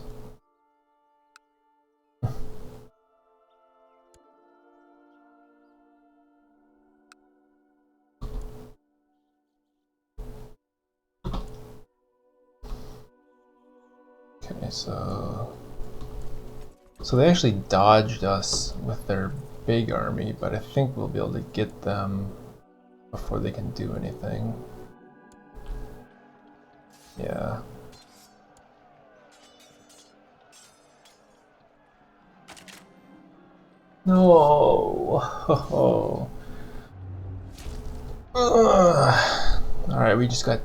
Okay, so they actually dodged us with their big army, but I think we'll be able to get them before they can do anything. Yeah. No. Oh. Alright, we just got.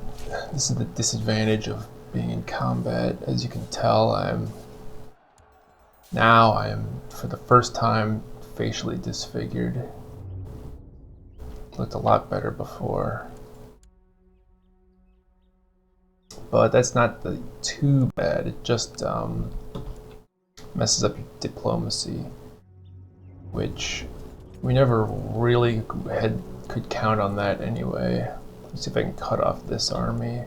This is the disadvantage of being in combat. As you can tell, I am for the first time facially disfigured. Looked a lot better before. But that's not too bad. It just messes up your diplomacy, which we never really could count on that anyway. Let's see if I can cut off this army.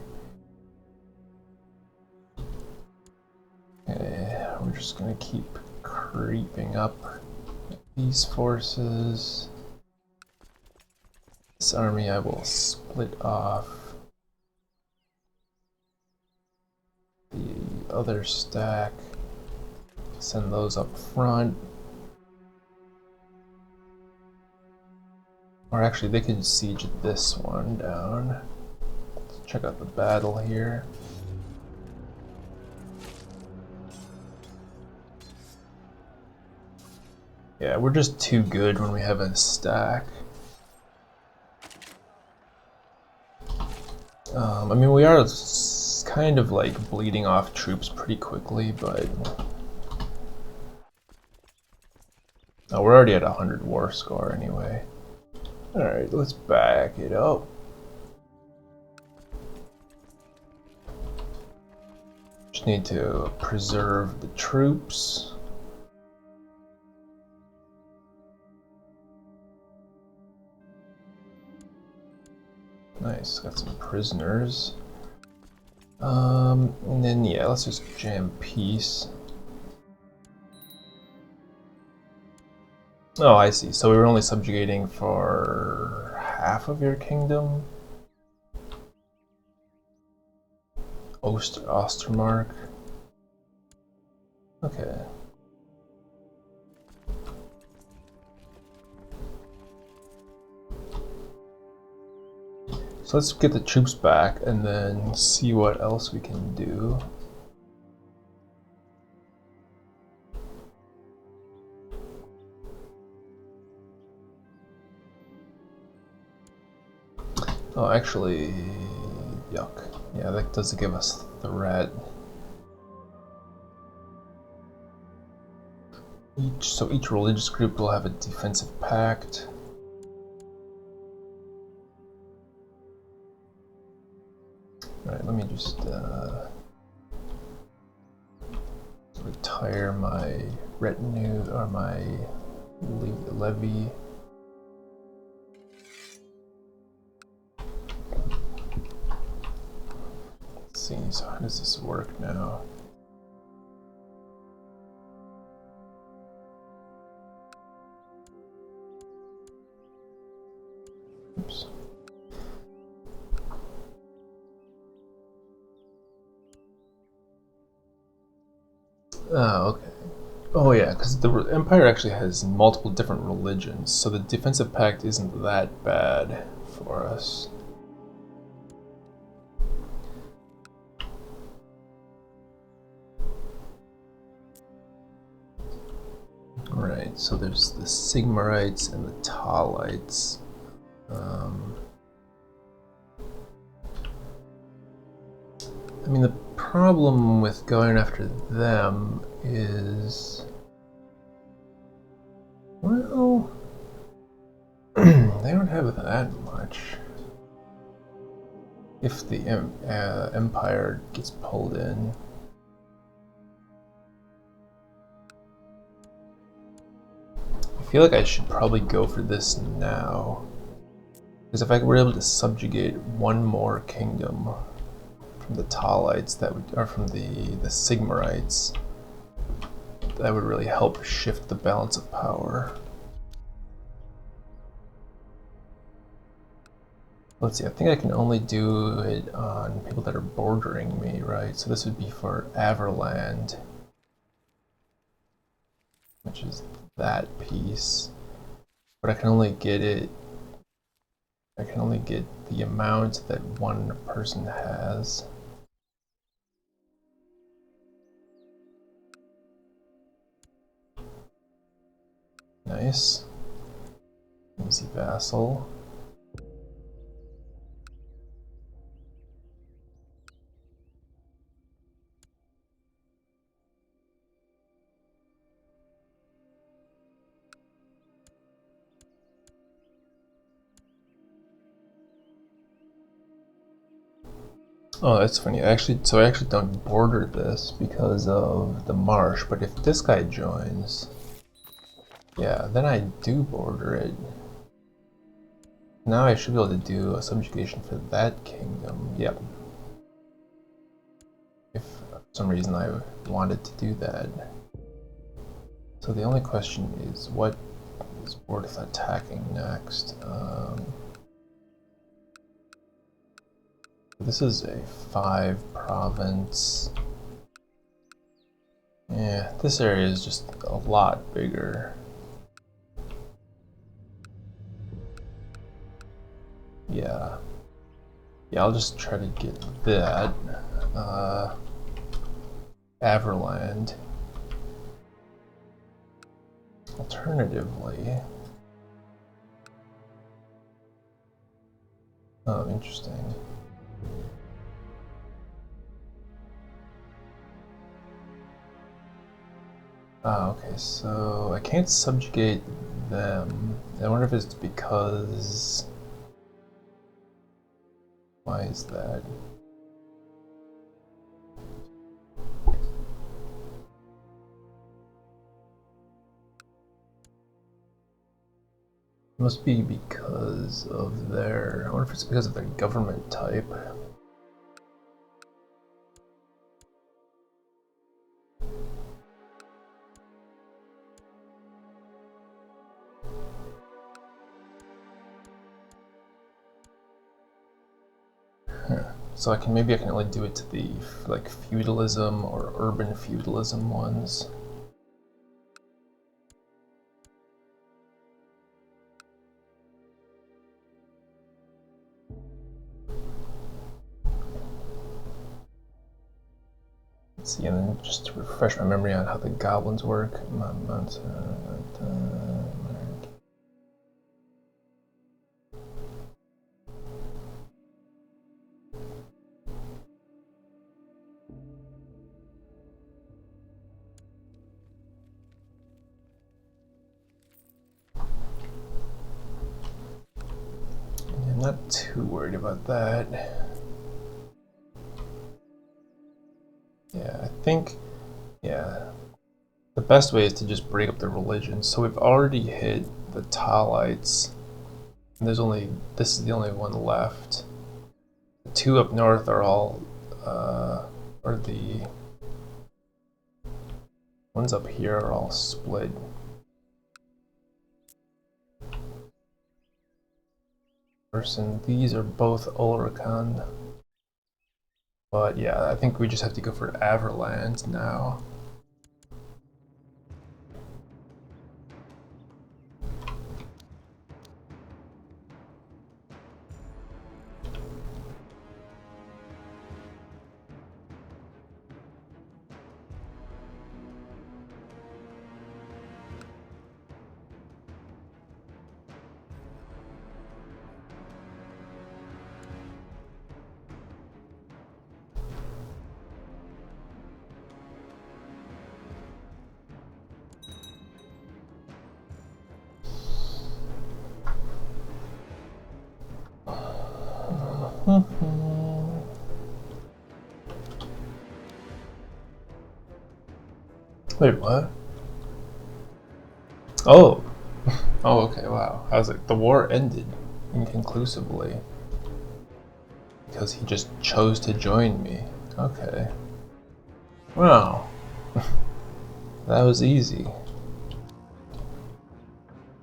Okay, we're just gonna keep creeping up these forces. This army I will split off. The other stack, send those up front. Or actually, they could siege this one down. Let's check out the battle here. Yeah, we're just too good when we have a stack. I mean, we are kind of like bleeding off troops pretty quickly, but oh, we're already at 100 war score anyway. Alright, let's back it up. Just need to preserve the troops. Nice, got some prisoners. And then yeah, let's just jam peace. Oh, I see. So we were only subjugating for half of your kingdom? Ostermark. Okay. So let's get the troops back and then see what else we can do. Oh, actually, yuck. Yeah, that does give us threat. So each religious group will have a defensive pact. Alright, let me just retire my retinue, or my levy. Let's see, so how does this work now? Oops. Oh, okay. Oh yeah, because the Empire actually has multiple different religions, so the defensive pact isn't that bad for us. Right, so there's the Sigmarites and the Talites. I mean, the problem with going after them is, well, they don't have that much. If the Empire gets pulled in. I feel like I should probably go for this now. Because if I were able to subjugate one more kingdom from the Talites, that would, or from the Sigmarites, that would really help shift the balance of power. Let's see, I think I can only do it on people that are bordering me, right? So this would be for Averland, which is that piece. But I can only get it, I can only get the amount that one person has. Nice. Easy vassal. Oh, that's funny. I actually don't border this because of the marsh, but if this guy joins, yeah, then I do border it. Now I should be able to do a subjugation for that kingdom. Yep. If for some reason I wanted to do that. So the only question is, what is worth attacking next? This is a 5 province. Yeah, this area is just a lot bigger. Yeah. Yeah, I'll just try to get that. Everland. Alternatively... Oh, interesting. Ah, okay, so I can't subjugate them. I wonder if it's because... Why is that? It must be because of their... I wonder if it's because of their government type. So maybe I can only do it to the like feudalism or urban feudalism ones. Let's see, and then just to refresh my memory on how the goblins work. I'm not too worried about that. Yeah, I think, yeah, the best way is to just break up the religions. So we've already hit the Talites, and this is the only one left. The two up north are all, or the ones up here are all split. And these are both Ulricon. But yeah, I think we just have to go for Everland now. Wait, what? Oh. Oh, okay, wow. I was like, the war ended inconclusively because he just chose to join me. Okay. Wow. That was easy.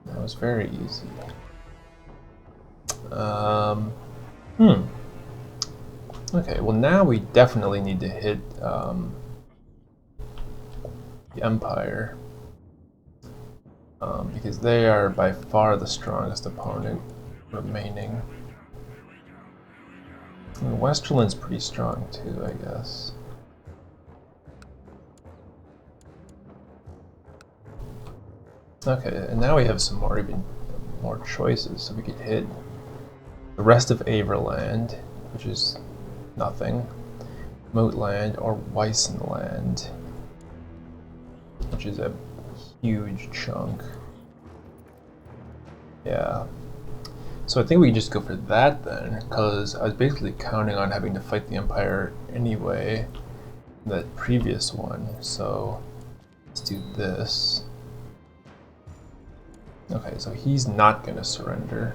That was very easy. Okay, well now we definitely need to hit the Empire. Because they are by far the strongest opponent remaining. And Westerland's pretty strong too, I guess. Okay, and now we have some more choices, so we could hit the rest of Averland, which is nothing, Moatland, or Weissenland, which is a huge chunk. Yeah. So I think we can just go for that then, because I was basically counting on having to fight the Empire anyway, that previous one, so let's do this. Okay, so he's not going to surrender.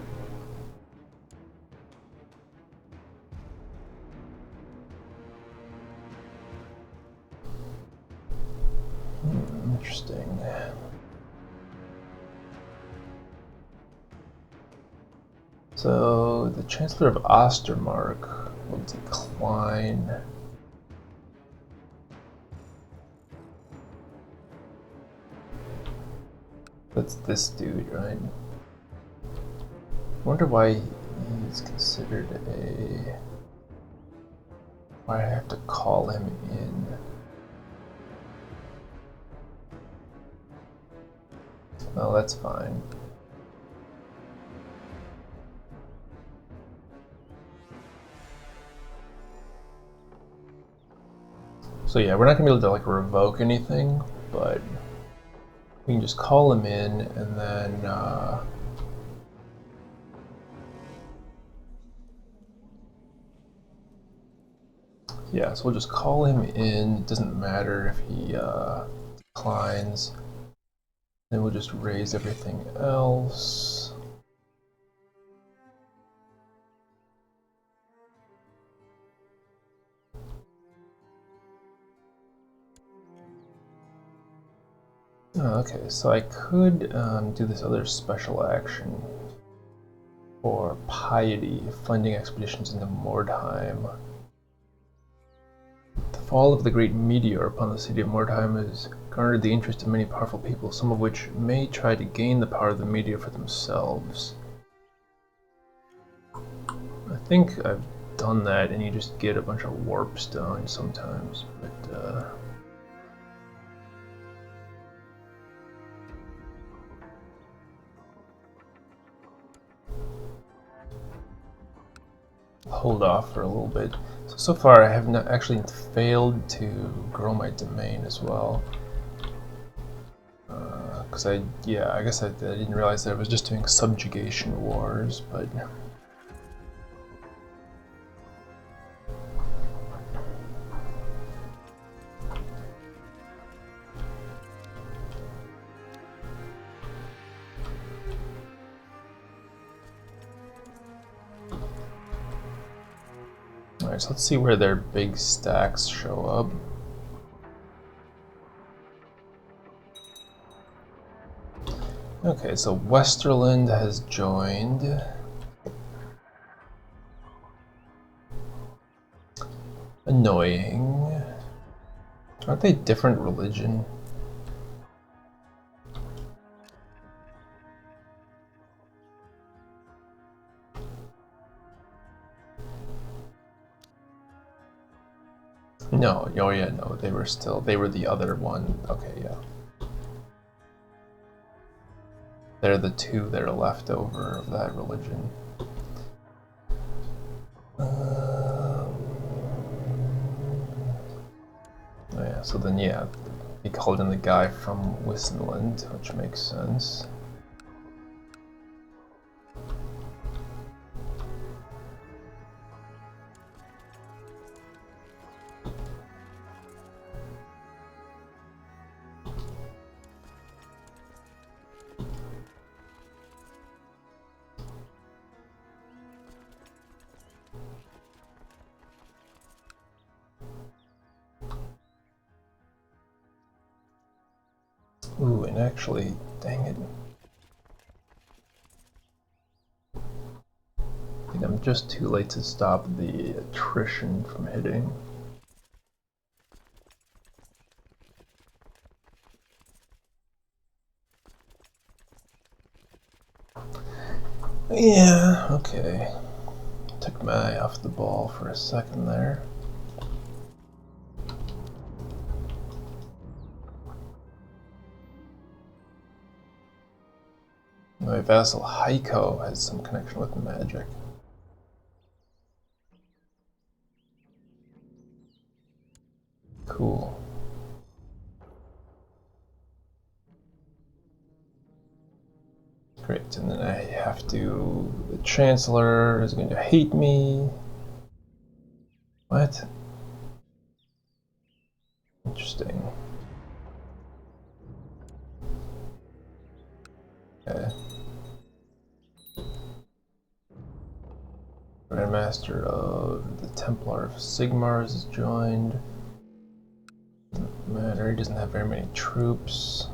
Interesting. So the Chancellor of Ostermark will decline. That's this dude, right? I wonder why it's considered a... Why do I have to call him in? Oh, that's fine. So yeah, we're not gonna be able to like revoke anything, but we can just call him in and then yeah, so we'll just call him in. It doesn't matter if he declines. Then we'll just raise everything else. Oh, okay, so I could do this other special action for piety, funding expeditions into Mordheim. The fall of the great meteor upon the city of Mordheim has garnered the interest of many powerful people, some of which may try to gain the power of the meteor for themselves. I think I've done that, and you just get a bunch of warp stones sometimes, but hold off for a little bit. So far I have not actually failed to grow my domain as well. Because I guess I didn't realize that I was just doing subjugation wars, but... Alright, so let's see where their big stacks show up. Okay, so Westerland has joined. Annoying. Aren't they different religion? No, oh yeah, no, they were the other one. Okay, yeah. They're the two that are left over of that religion. Oh yeah, so then yeah, he called in the guy from Wissenland, which makes sense. Ooh, and actually, dang it. I think I'm just too late to stop the attrition from hitting. Yeah, okay. Took my eye off the ball for a second there. My vassal Heiko has some connection with magic. Cool. Great, and then I have to... The Chancellor is going to hate me. What? Interesting. Okay. Grandmaster of the Templar of Sigmars is joined. Doesn't matter, he doesn't have very many troops.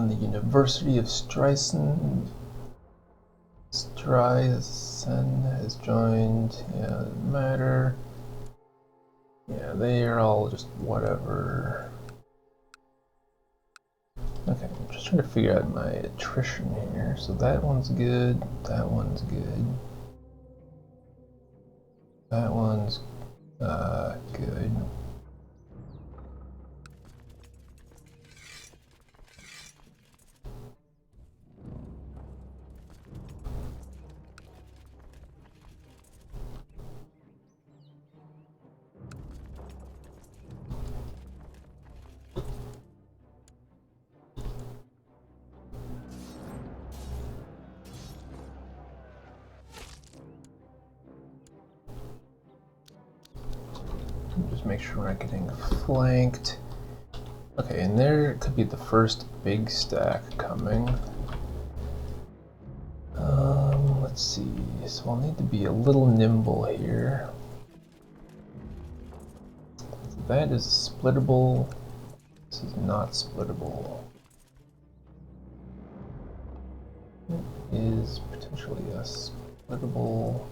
the University of Streisand has joined. Yeah, doesn't matter. Yeah, they are all just whatever. Okay, I'm just trying to figure out my attrition here. So that one's good, that one's good. That one's good. Just make sure we're not getting flanked. Okay, and there could be the first big stack coming. Let's see. So I'll need to be a little nimble here. That is splittable. This is not splittable. It is potentially a splittable.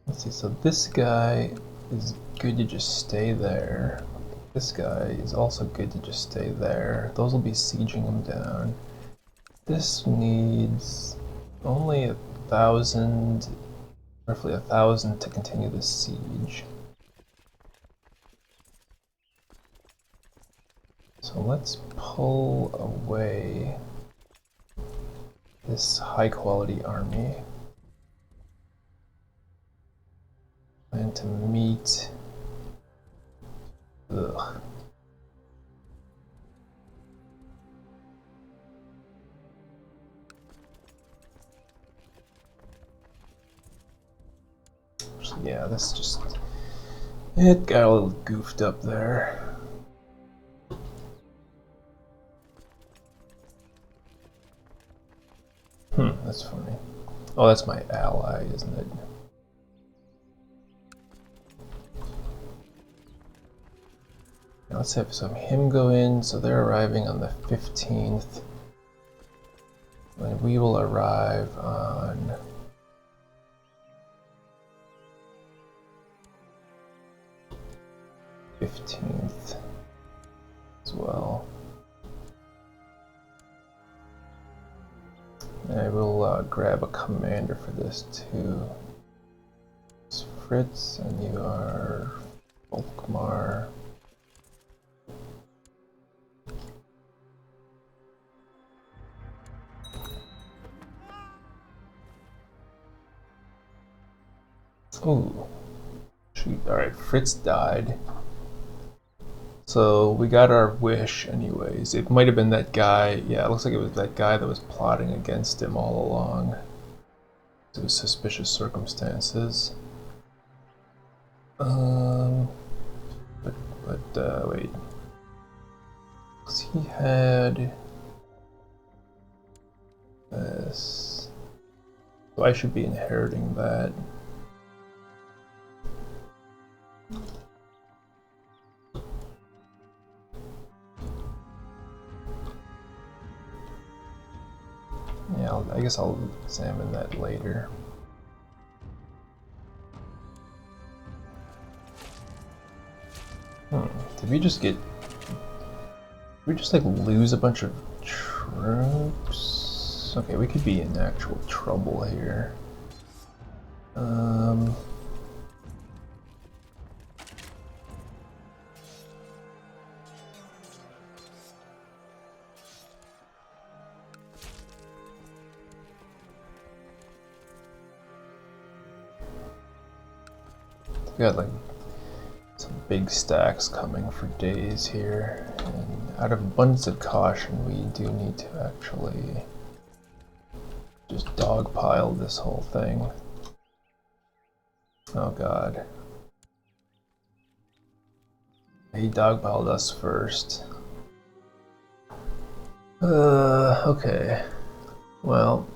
Let's see, so this guy is good to just stay there. This guy is also good to just stay there. Those will be sieging him down. This needs only 1,000, roughly 1,000 to continue the siege. So let's pull away this high quality army. And to meet. Ugh. Yeah, this just. It got a little goofed up there. That's funny. Oh, that's my ally, isn't it? Now let's have some him go in, so they're arriving on the 15th. And we will arrive on the 15th as well. I will grab a commander for this too. It's Fritz, and you are Volkmar. Ooh, shoot! All right, Fritz died. So we got our wish anyways. It might have been that guy. Yeah, it looks like it was that guy that was plotting against him all along. It was suspicious circumstances. Wait. Because he had this. So I should be inheriting that. Yeah, I guess I'll examine that later. Did we just get... Did we just like lose a bunch of troops? Okay, we could be in actual trouble here. We got like some big stacks coming for days here, and out of abundance of caution we do need to actually just dogpile this whole thing. Oh god. He dogpiled us first. Okay. Well,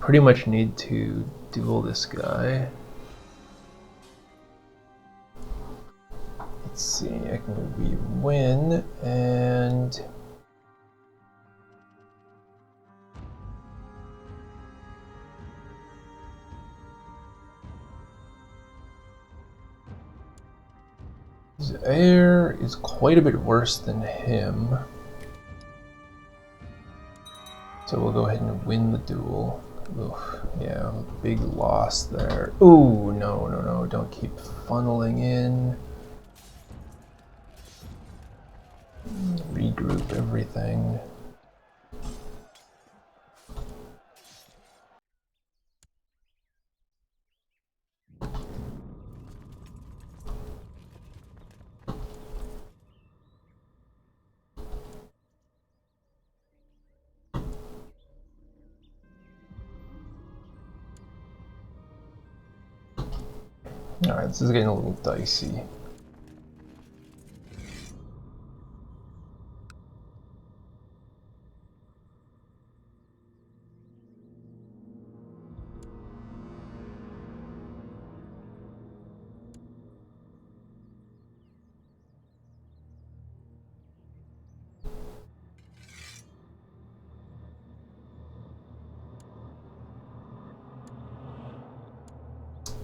pretty much need to duel this guy. Let's see, we win, and his heir is quite a bit worse than him. So we'll go ahead and win the duel. Oof, yeah, big loss there. Ooh, no, don't keep funneling in. Regroup everything. Alright, this is getting a little dicey.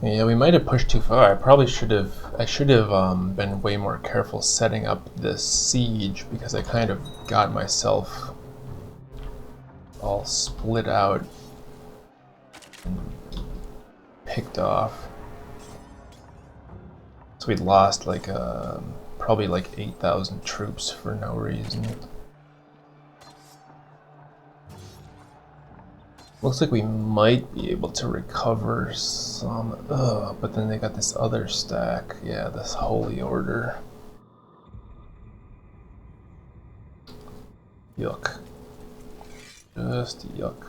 Yeah, we might have pushed too far. I should have been way more careful setting up this siege, because I kind of got myself all split out and picked off. So we lost like probably like 8,000 troops for no reason. Looks like we might be able to recover some, but then they got this other stack. Yeah, this Holy Order. Yuck. Just yuck.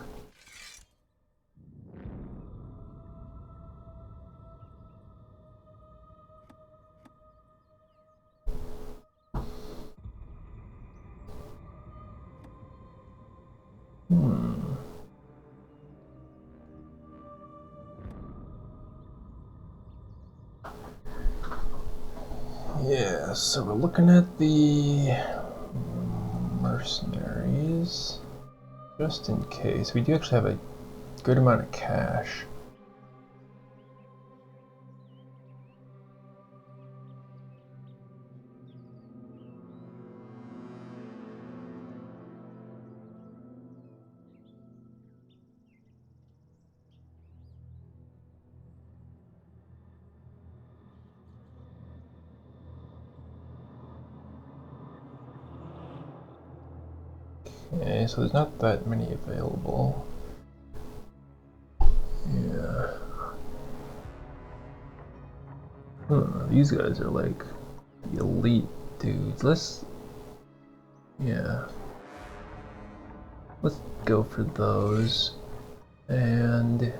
Yeah, so we're looking at the mercenaries. Just in case. We do actually have a good amount of cash. Okay, so there's not that many available. Yeah. These guys are like the elite dudes. Yeah. Let's go for those. And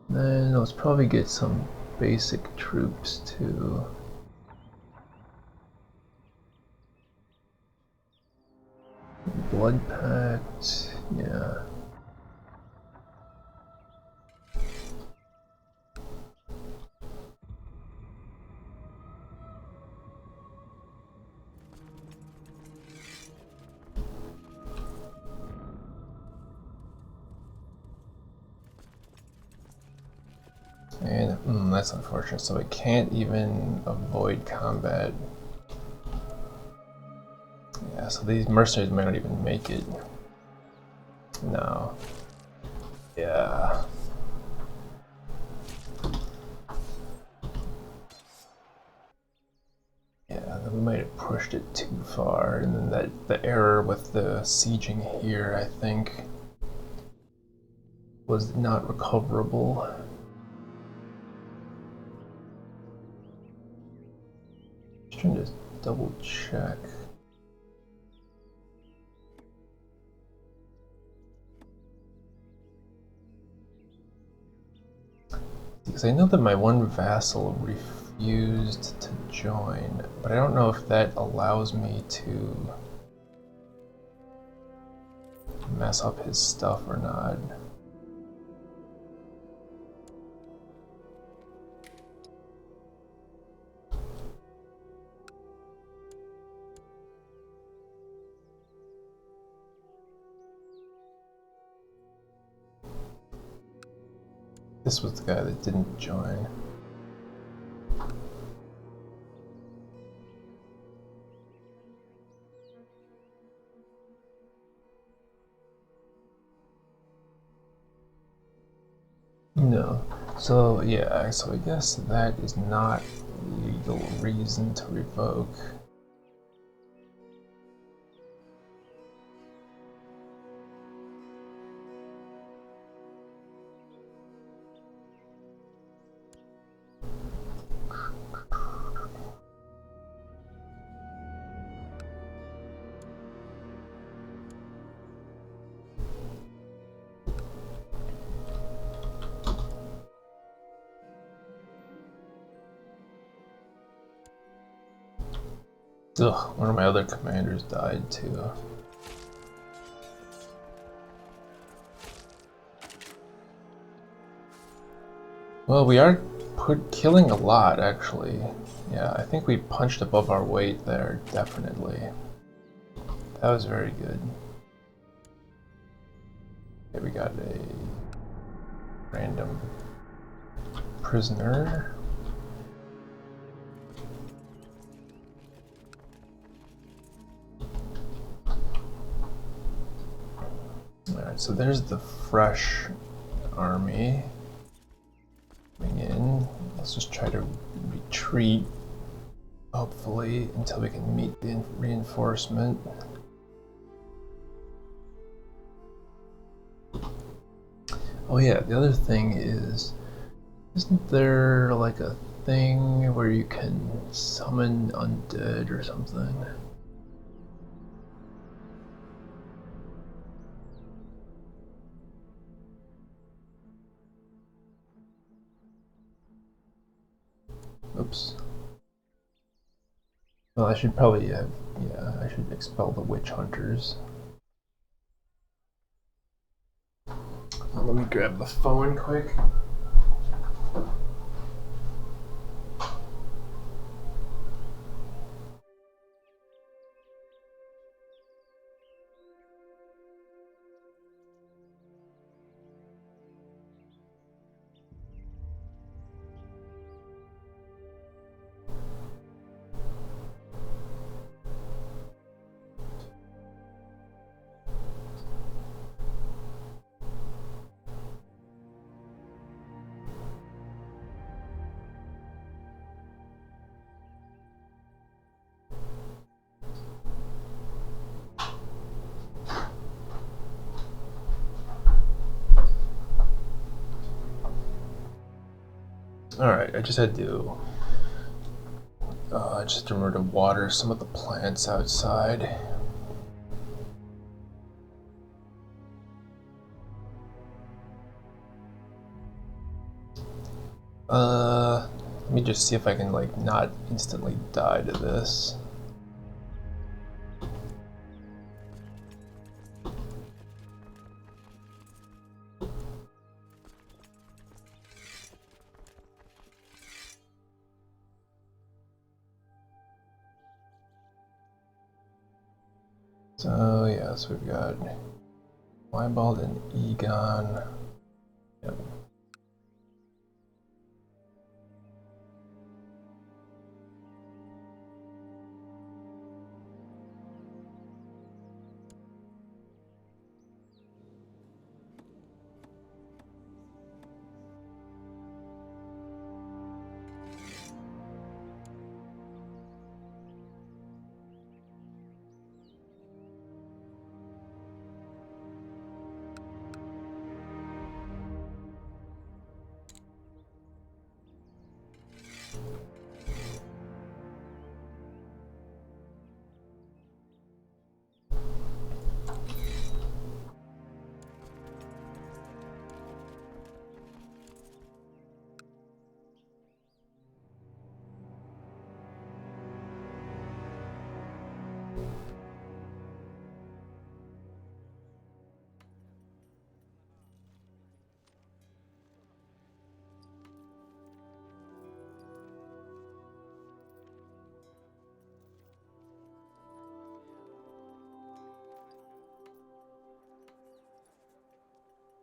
then let's probably get some basic troops too. Blood Pact, yeah. And that's unfortunate, so I can't even avoid combat. Yeah, so these mercenaries might not even make it. No. Yeah. Yeah, then we might have pushed it too far, and then the error with the sieging here, I think, was not recoverable. Just trying to double check. Because I know that my one vassal refused to join, but I don't know if that allows me to mess up his stuff or not. This was the guy that didn't join. No. So yeah, so I guess that is not legal reason to revoke. Ugh, one of my other commanders died too. Well, we are killing a lot, actually. Yeah, I think we punched above our weight there, definitely. That was very good. Okay, we got a random prisoner. Alright, so there's the fresh army coming in. Let's just try to retreat, hopefully, until we can meet the reinforcement. Oh yeah, the other thing is, isn't there like a thing where you can summon undead or something? Oops. Well, I should probably have, yeah, I should expel the witch hunters. Let me grab the phone quick. Alright, I just had to remember to water some of the plants outside. Let me just see if I can like not instantly die to this. So yeah, so we've got Wybald and Egon. Yep.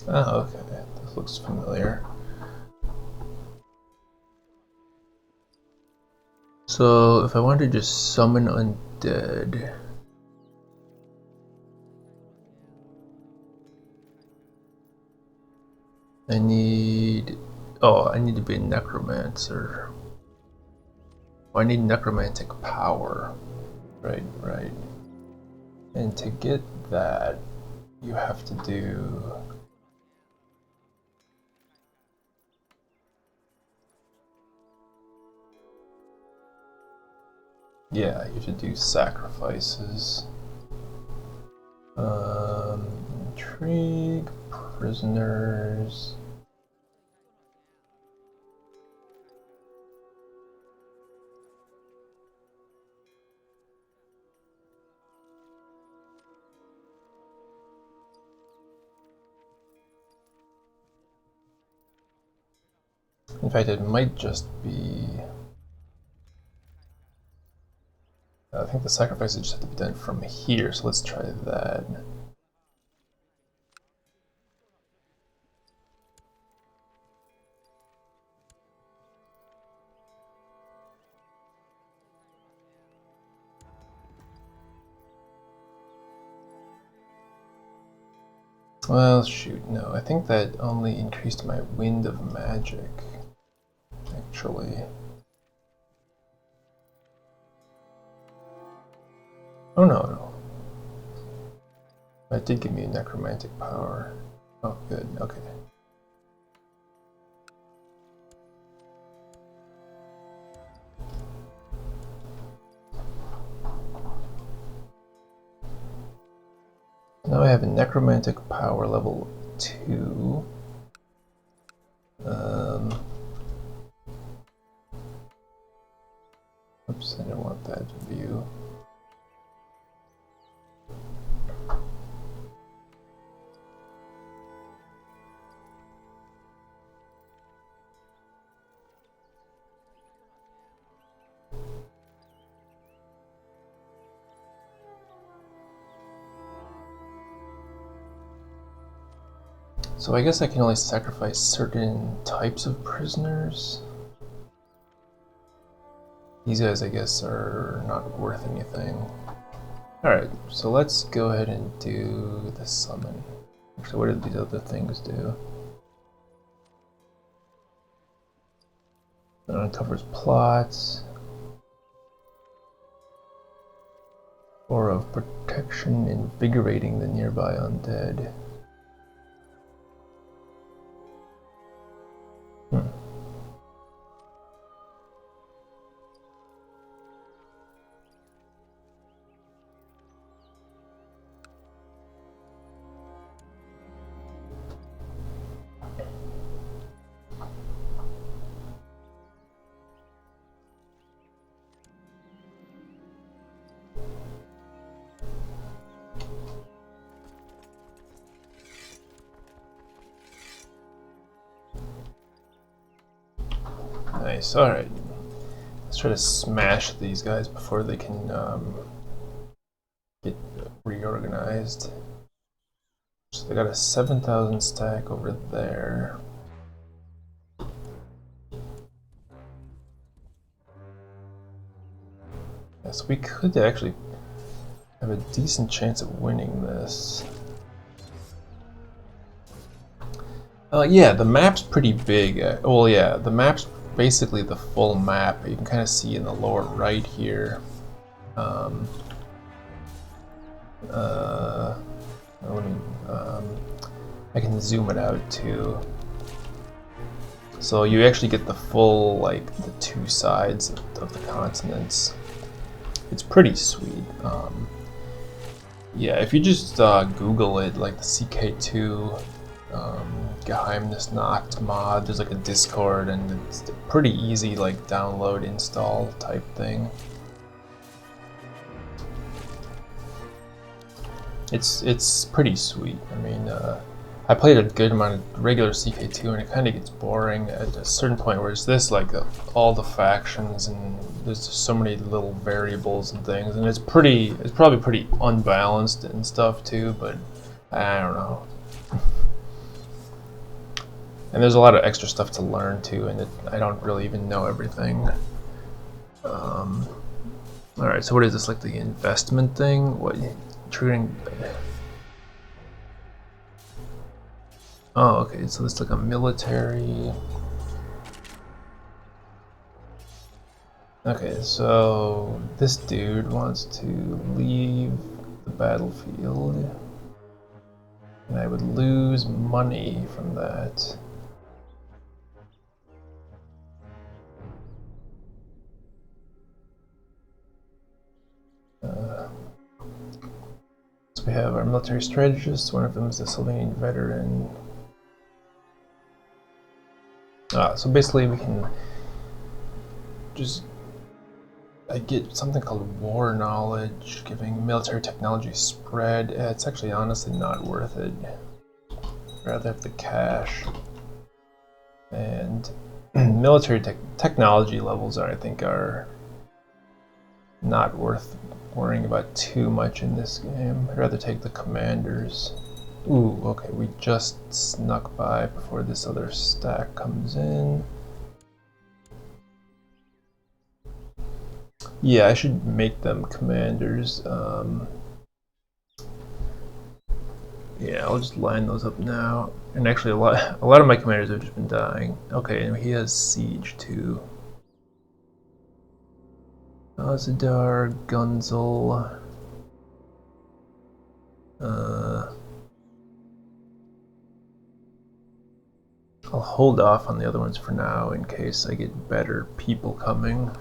Oh, okay. This looks familiar. So, if I wanted to just summon undead... I need... Oh, I need to be a necromancer. Oh, I need necromantic power. Right, right. And to get that, you have to do... Yeah, you have to do sacrifices. Intrigue, prisoners... In fact, it might just be... I think the sacrifices just have to be done from here, so let's try that. Well, shoot, no. I think that only increased my wind of magic, actually. Oh, no, no. That did give me a necromantic power. Oh, good, okay. Now I have a necromantic power level 2. Oops, I didn't want that view. So I guess I can only sacrifice certain types of prisoners. These guys, I guess, are not worth anything. Alright, so let's go ahead and do the summon. Actually, what did these other things do? It uncovers plots. Aura of protection, invigorating the nearby undead. Nice, alright. Let's try to smash these guys before they can get reorganized. So they got a 7,000 stack over there. Yes, we could actually have a decent chance of winning this. Yeah, the map's pretty big. Well, yeah, the map's basically the full map. You can kind of see in the lower right here. I can zoom it out too. So you actually get the full, like, the two sides of the continents. It's pretty sweet. Yeah, if you just Google it, like the CK2 Geheimnisnacht mod, there's like a Discord, and it's a pretty easy, like, download, install type thing. It's pretty sweet. I mean, I played a good amount of regular CK2, and it kind of gets boring at a certain point. Whereas this, like, all the factions, and there's just so many little variables and things, and it's probably pretty unbalanced and stuff too. But I don't know. And there's a lot of extra stuff to learn too, and I don't really even know everything. Alright, so what is this, like the investment thing? What, treating... Oh, okay, so this is like a military... Okay, so this dude wants to leave the battlefield, and I would lose money from that. So we have our military strategist, one of them is a Sylvanian veteran. So basically we can just, I get something called war knowledge, giving military technology spread. It's actually honestly not worth it. I'd rather have the cash. And military technology levels I think are not worth worrying about too much in this game. I'd rather take the commanders. Ooh, okay, we just snuck by before this other stack comes in. Yeah, I should make them commanders. Yeah, I'll just line those up now. And actually, a lot of my commanders have just been dying. Okay, and he has siege too. Azadar, Gunzel. I'll hold off on the other ones for now in case I get better people coming.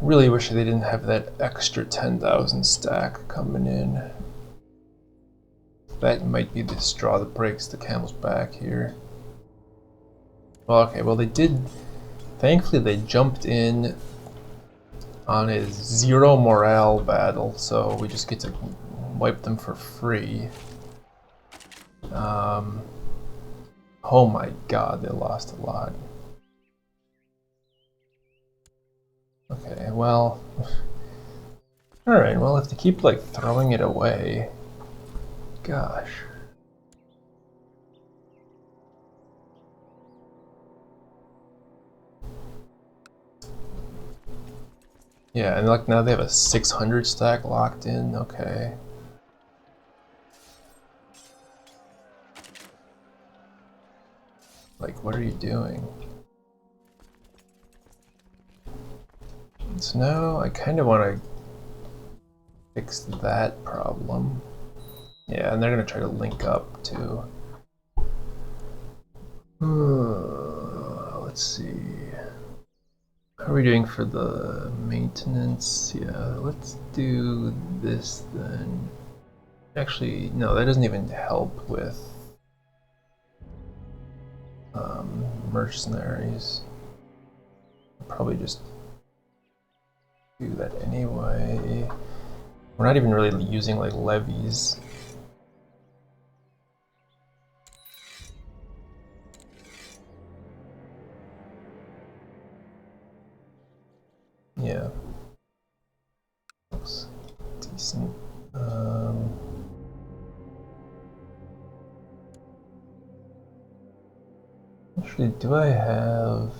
Really wish they didn't have that extra 10,000 stack coming in. That might be the straw that breaks the camel's back here. Well, okay, well they did, thankfully they jumped in on a 0 morale battle, so we just get to wipe them for free. Oh my god, they lost a lot. Okay, well... Alright, well if they keep like throwing it away... Gosh. Yeah, and like now they have a 600 stack locked in, okay. Like, what are you doing? So now I kind of want to fix that problem. Yeah, and they're going to try to link up too. Let's see. How are we doing for the maintenance? Yeah, let's do this then. Actually, no, that doesn't even help with mercenaries. I'll probably just do that anyway. We're not even really using like levies. Yeah. Looks decent. Actually, do I have...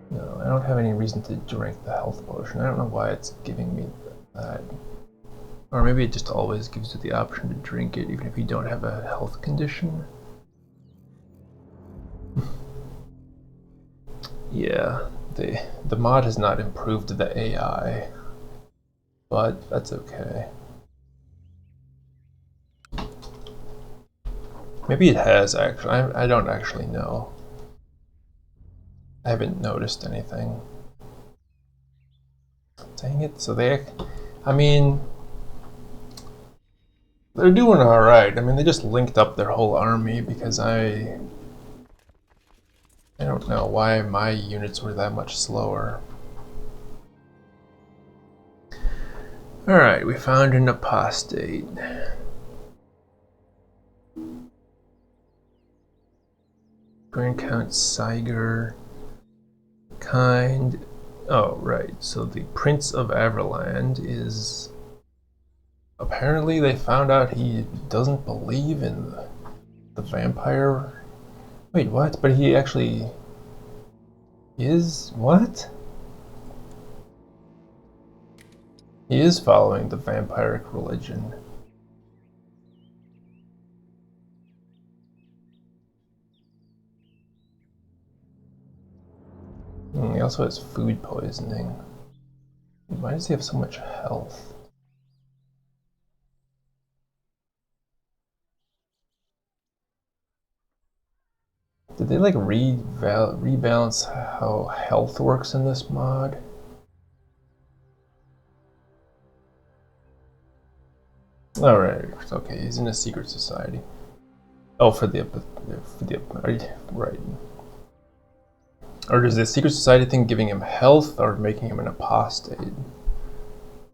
No, I don't have any reason to drink the health potion. I don't know why it's giving me that. Or maybe it just always gives you the option to drink it even if you don't have a health condition. Yeah, the mod has not improved the AI, but that's okay. Maybe it has actually. I don't actually know. I haven't noticed anything. Dang it, so they... I mean... They're doing alright. I mean, they just linked up their whole army because I don't know why my units were that much slower. Alright, we found an apostate. Grand Count Siger. Kind. Oh, right. So the Prince of Everland is... Apparently they found out he doesn't believe in the vampire... Wait, what? But he actually... is... what? He is following the vampiric religion. He also has food poisoning. Why does he have so much health? Did they like rebalance how health works in this mod? All right, okay, he's in a secret society. Oh, for the right. Or is the secret society thing giving him health or making him an apostate?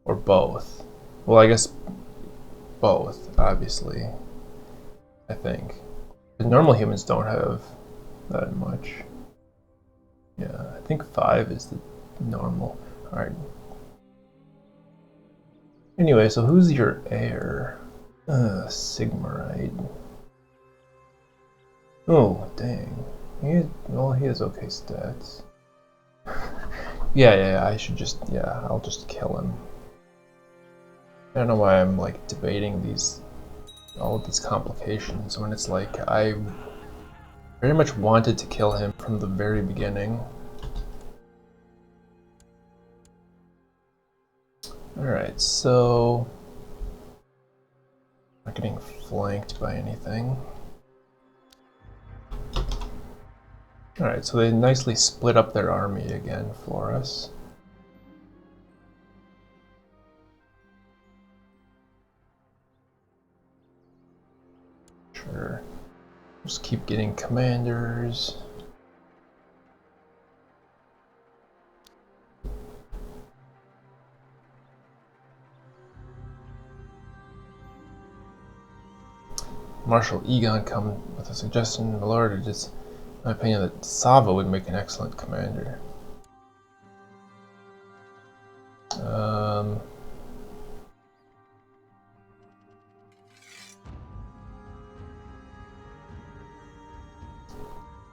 Or both? Well, I guess both, obviously. I think. But normal humans don't have that much. Yeah, I think 5 is the normal. Alright. Anyway, so who's your heir? Sigma, right? Oh, dang. He has okay stats. Yeah, I should just, I'll just kill him. I don't know why I'm like debating all of these complications when it's like I very much wanted to kill him from the very beginning. Alright, so... not getting flanked by anything. Alright, so they nicely split up their army again for us. Sure. Just keep getting commanders. Marshal Egon come with a suggestion, my lord. It is my opinion that Sava would make an excellent commander.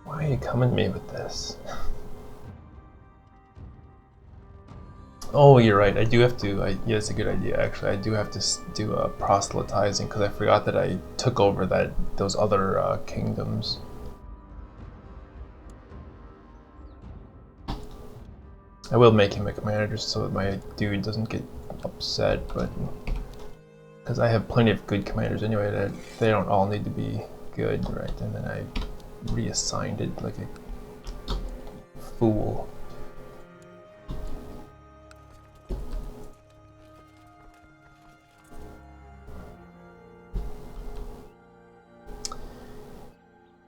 Why are you coming to me with this? Oh, you're right. I do have to. Yeah, it's a good idea. Actually, I do have to do proselytizing because I forgot that I took over those other kingdoms. I will make him a commander just so that my dude doesn't get upset, but because I have plenty of good commanders anyway, that they don't all need to be good, right? And then I reassigned it like a fool.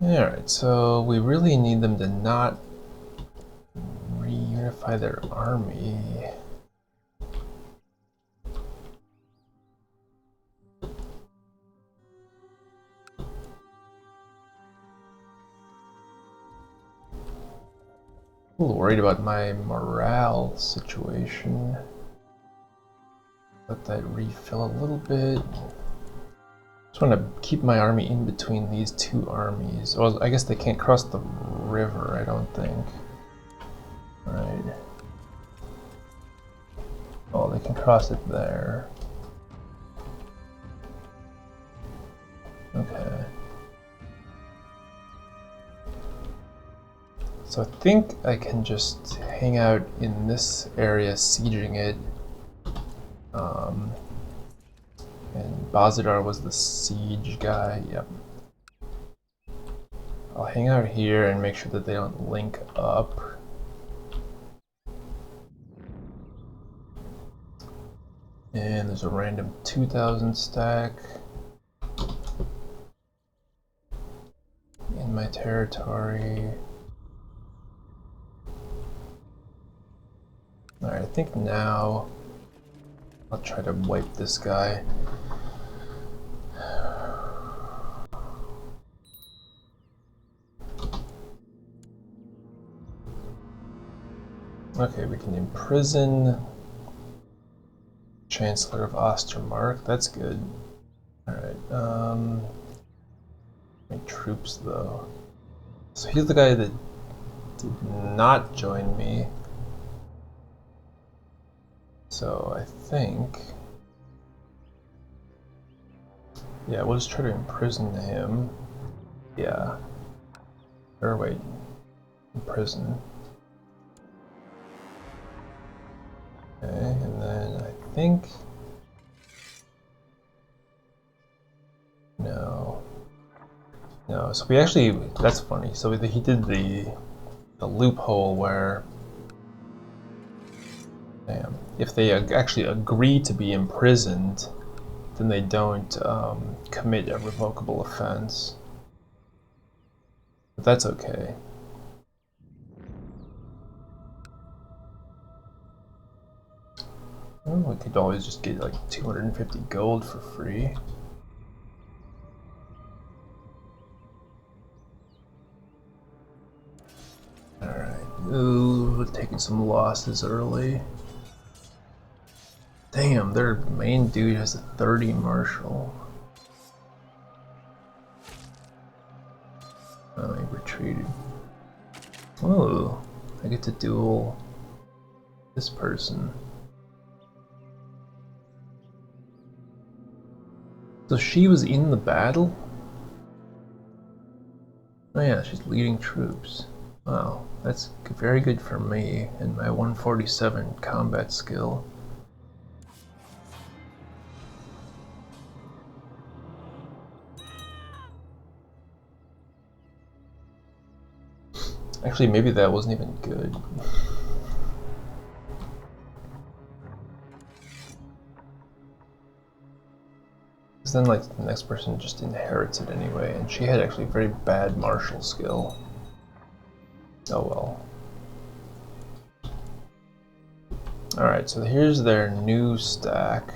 Alright, so we really need them to not reunify their army. A little worried about my morale situation. Let that refill a little bit. Just want to keep my army in between these two armies. Well, I guess they can't cross the river, I don't think. Right. Oh, they can cross it there. Okay. So I think I can just hang out in this area, sieging it. And Bazadar was the siege guy, yep. I'll hang out here and make sure that they don't link up. And there's a random 2,000 stack in my territory. Alright, I think now I'll try to wipe this guy. Okay, we can imprison Chancellor of Ostermark. That's good. Alright, my troops though. So he's the guy that did not join me. So I think... yeah, we'll just try to imprison him. Yeah. Or wait. Imprison. Okay, and then I think... no. No, so we actually... that's funny. So he did the loophole where... damn. If they actually agree to be imprisoned, then they don't commit a revocable offense. But that's okay. Well, we could always just get like 250 gold for free. Alright. Ooh, taking some losses early. Damn, their main dude has a 30 martial. Oh, he retreated. Oh, I get to duel this person. So she was in the battle? Oh yeah, she's leading troops. Wow, that's very good for me and my 147 combat skill. Actually, maybe that wasn't even good. Because then, like, the next person just inherits it anyway, and she had actually very bad martial skill. Oh well. Alright, so here's their new stack.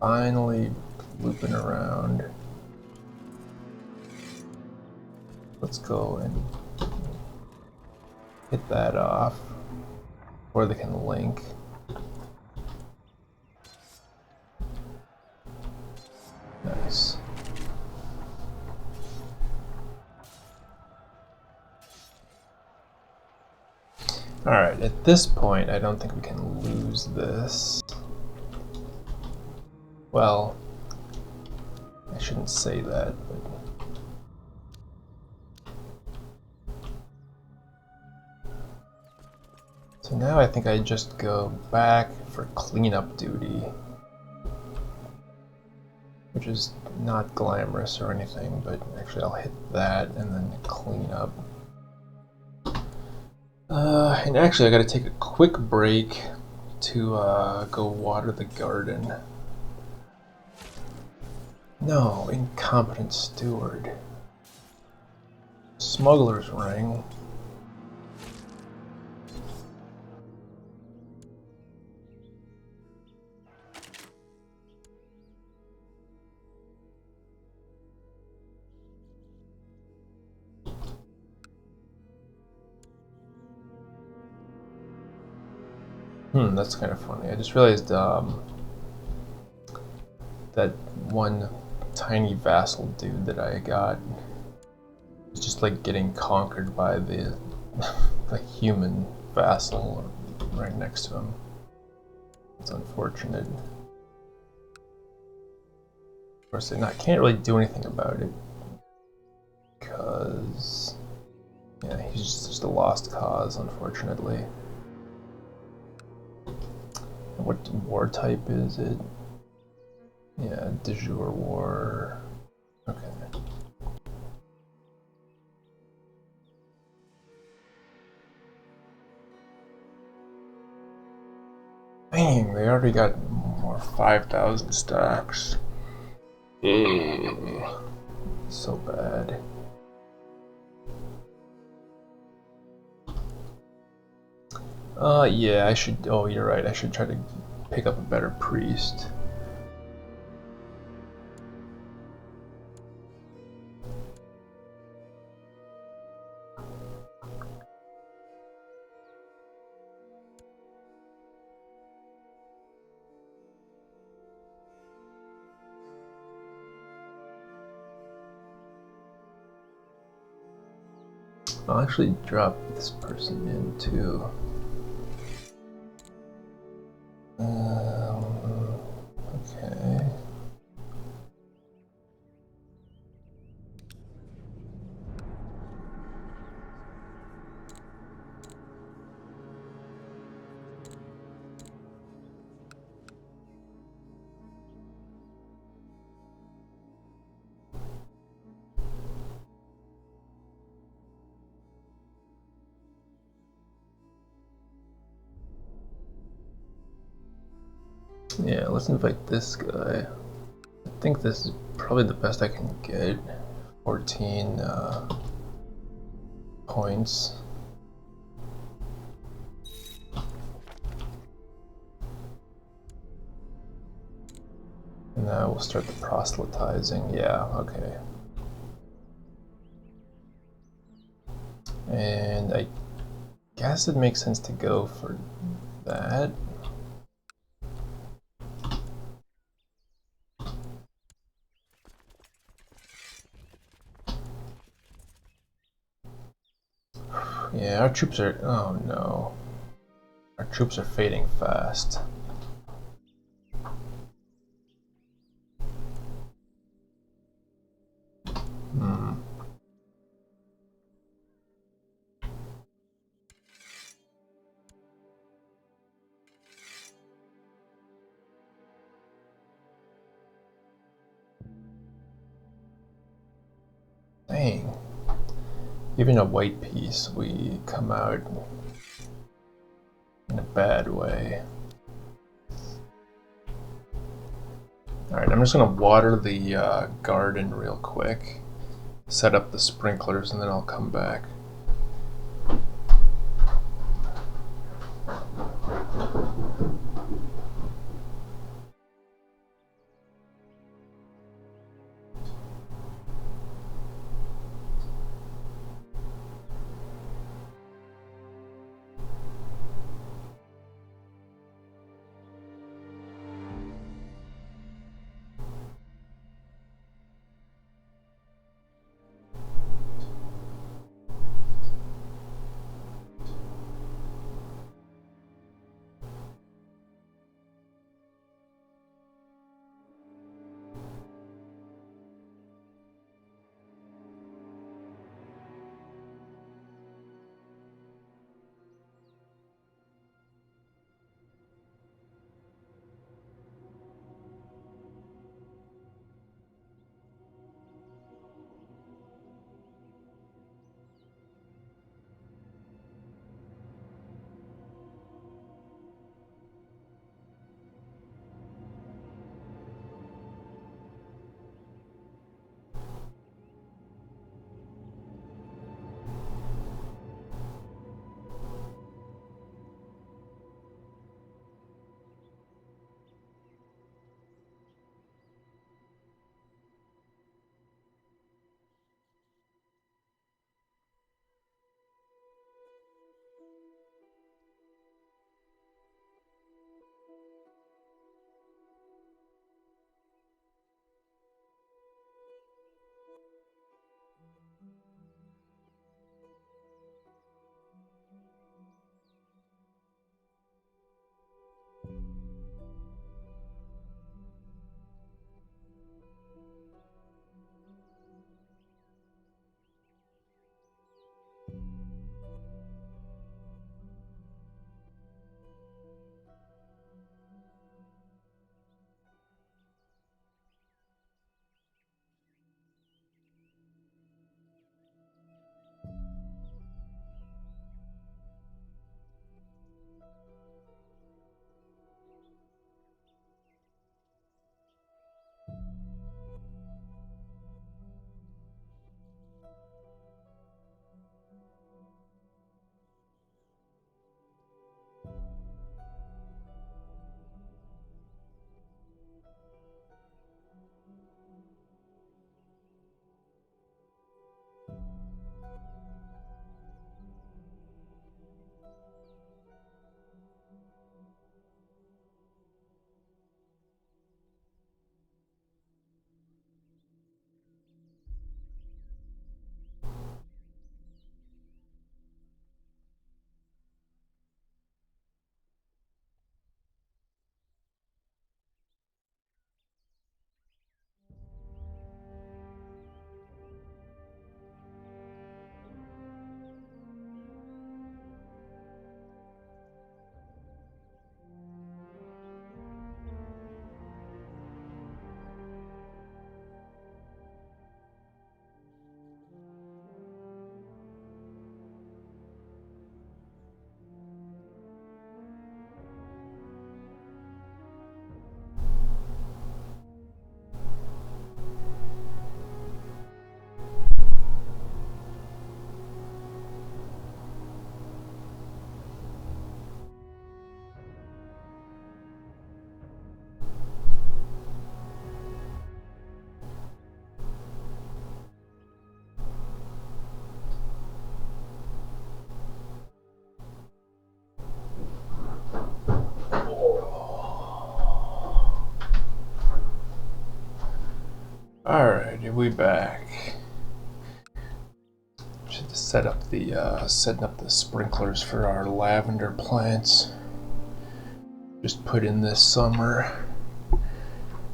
Finally looping around. Let's go and hit that off, or they can link. Nice. Alright, at this point, I don't think we can lose this. Well, I shouldn't say that, but... so now I think I just go back for cleanup duty. Which is not glamorous or anything, but actually I'll hit that and then clean up. And actually I gotta take a quick break to go water the garden. No, incompetent steward. Smuggler's ring. That's kind of funny. I just realized that one tiny vassal dude that I got is just like getting conquered by the human vassal right next to him. It's unfortunate. Of course, I can't really do anything about it because yeah, he's just a lost cause, unfortunately. What war type is it? Yeah, de jure war. Okay. Dang, they already got more 5,000 stacks. So bad. Yeah, I should. Oh, you're right. I should try to pick up a better priest. I'll actually drop this person in too. Okay. Yeah, let's invite this guy. I think this is probably the best I can get. 14 points. And now we'll start the proselytizing. Yeah, okay. And I guess it makes sense to go for that. Yeah, our troops are... oh no. Our troops are fading fast. Dang. Even a white piece, we come out in a bad way. Alright, I'm just gonna water the garden real quick, set up the sprinklers, and then I'll come back. Alright, we back. Should set up the setting up the sprinklers for our lavender plants. Just put in this summer,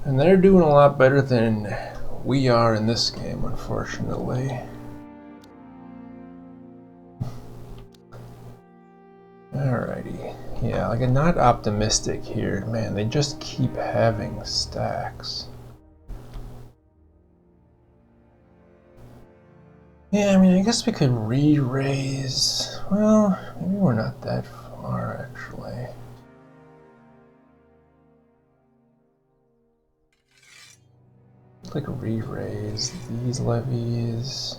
and they're doing a lot better than we are in this game, unfortunately. Alrighty. Yeah, like I'm not optimistic here. Man, they just keep having stacks. Yeah, I mean, I guess we could re-raise. Well, maybe we're not that far, actually. Like re-raise these levies.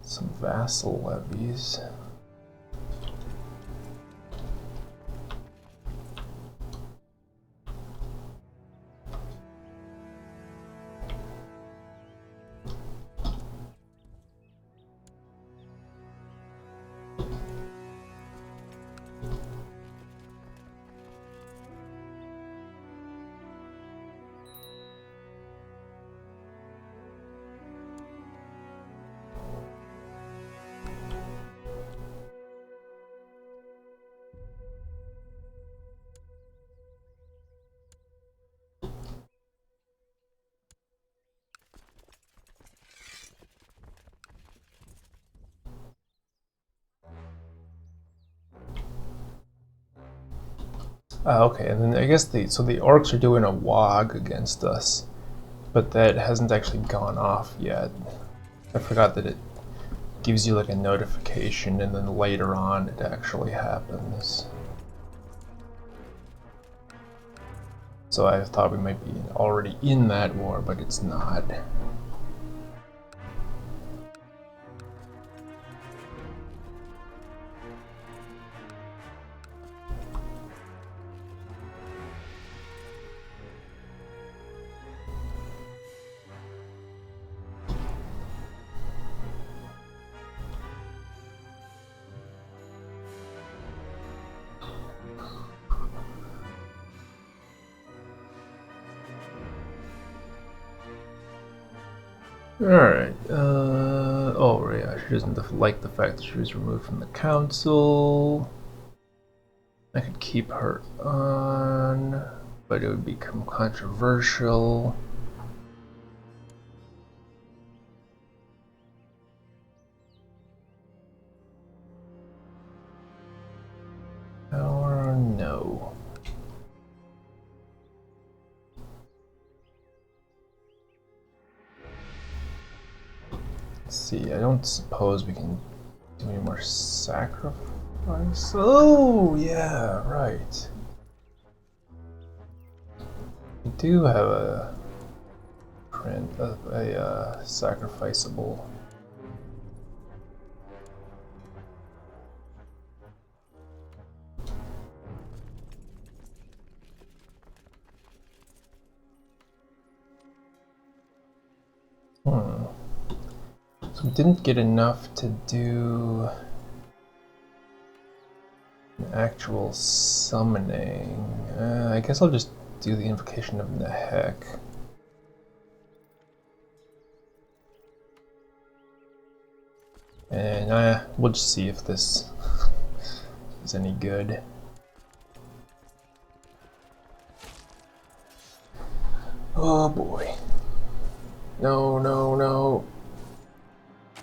Some vassal levies. Okay, and then I guess the orcs are doing a wog against us, but that hasn't actually gone off yet. I forgot that it gives you like a notification, and then later on it actually happens. So I thought we might be already in that war, but it's not. Alright, oh yeah, she doesn't like the fact that she was removed from the council. I could keep her on, but it would become controversial. Or no. Let's see, I don't suppose we can do any more sacrifice. Oh, yeah, right. We do have a sacrificable. So we didn't get enough to do an actual summoning. I guess I'll just do the invocation of the heck. And we'll just see if this is any good. Oh boy. No, no, no.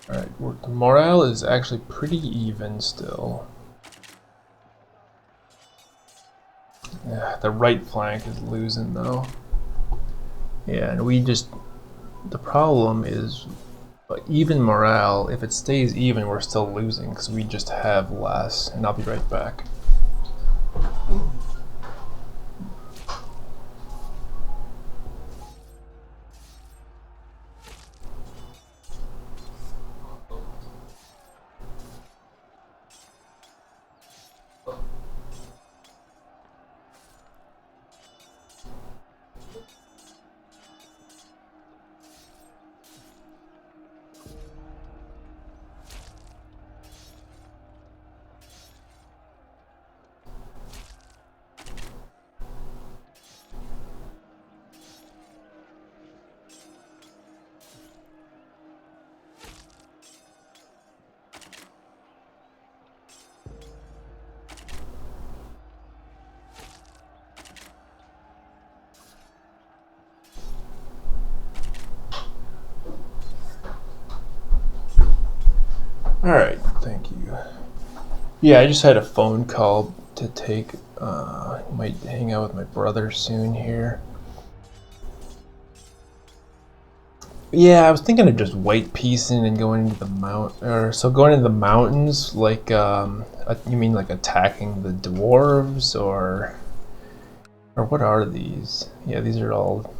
Alright, the morale is actually pretty even still. Yeah, the right flank is losing though. Yeah, and the problem is even morale. If it stays even, we're still losing because we just have less. And I'll be right back. Alright, thank you. Yeah, I just had a phone call to take. Might hang out with my brother soon here. Yeah, I was thinking of just white piecing and going into the going into the mountains, like, you mean like attacking the dwarves, or what are these? Yeah, these are all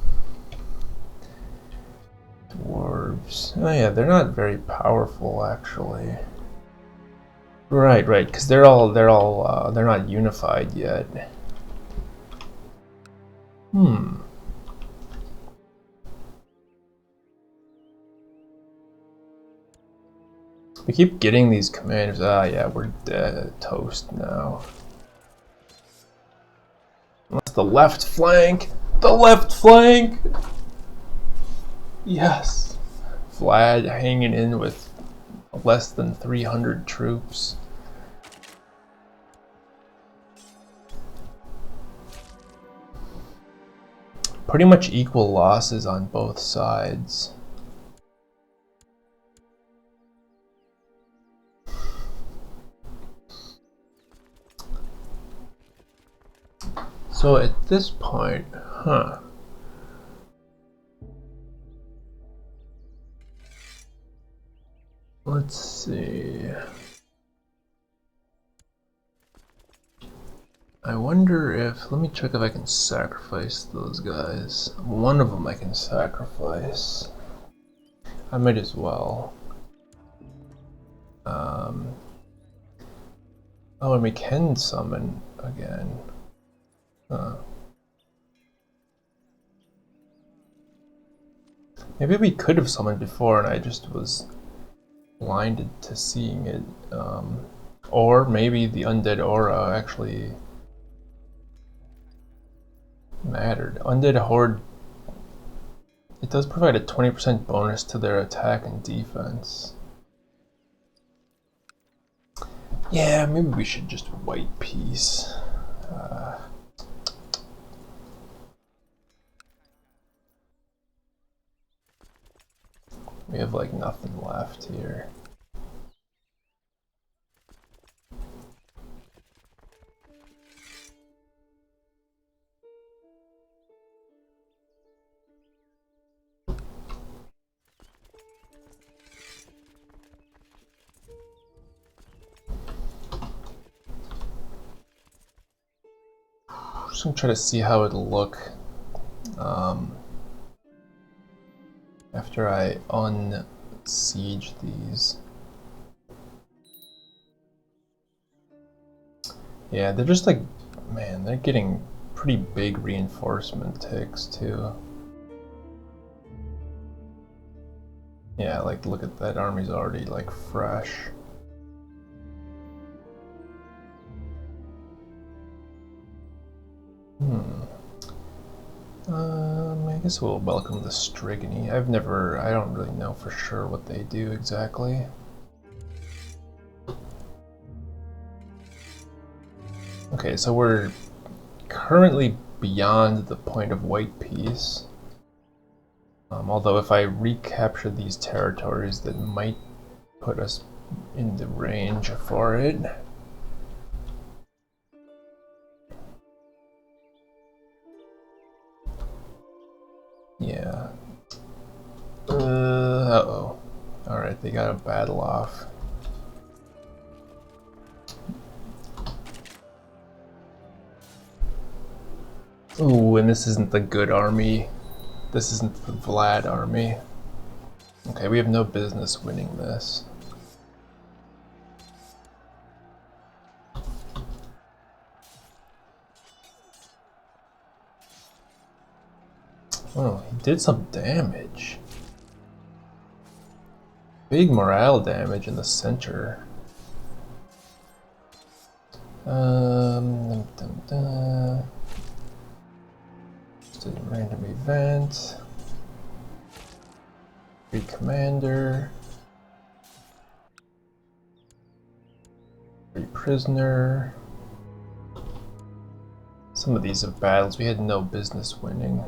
dwarves. Oh yeah, they're not very powerful, actually. Right, because they're not unified yet. We keep getting these commanders. Ah, yeah, we're dead. Toast now. Unless the left flank! The left flank! Yes! Vlad hanging in with less than 300 troops. Pretty much equal losses on both sides. So at this point, let's see. I wonder if, let me check if I can sacrifice those guys. One of them I can sacrifice. I might as well. Oh, and we can summon again. Maybe we could have summoned before and I just was blinded to seeing it. Or maybe the undead aura actually mattered. Undead horde, it does provide a 20% bonus to their attack and defense. Yeah, maybe we should just white piece. We have like nothing left here. Just gonna try to see how it'll look after I unsiege these. Yeah, they're just like, man, they're getting pretty big reinforcement ticks too. Yeah, like look at that, army's already like fresh. I guess we'll welcome the Strigony. I don't really know for sure what they do exactly. Okay, so we're currently beyond the point of white peace. Although if I recapture these territories, that might put us in the range for it. Yeah. Uh-oh. Alright, they got a battle off. Ooh, and this isn't the good army. This isn't the Vlad army. Okay, we have no business winning this. Oh, he did some damage. Big morale damage in the center. Just a random event. Free commander. Free prisoner. Some of these are battles we had no business winning.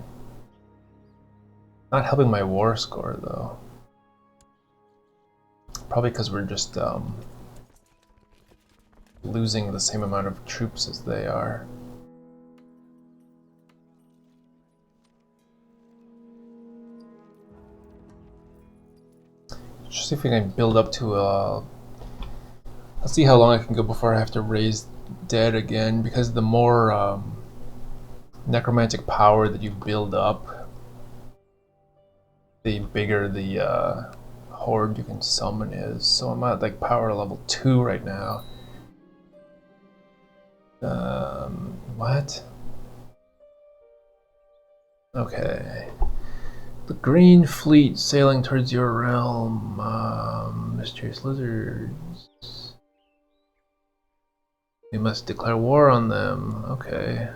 Not helping my war score though. Probably because we're just losing the same amount of troops as they are. Just see if we can build up to a... Let's see how long I can go before I have to raise dead again, because the more necromantic power that you build up, the bigger the horde you can summon is. So I'm at like power level 2 right now. What? Okay. The Green Fleet sailing towards your realm. Mysterious lizards. We must declare war on them. Okay.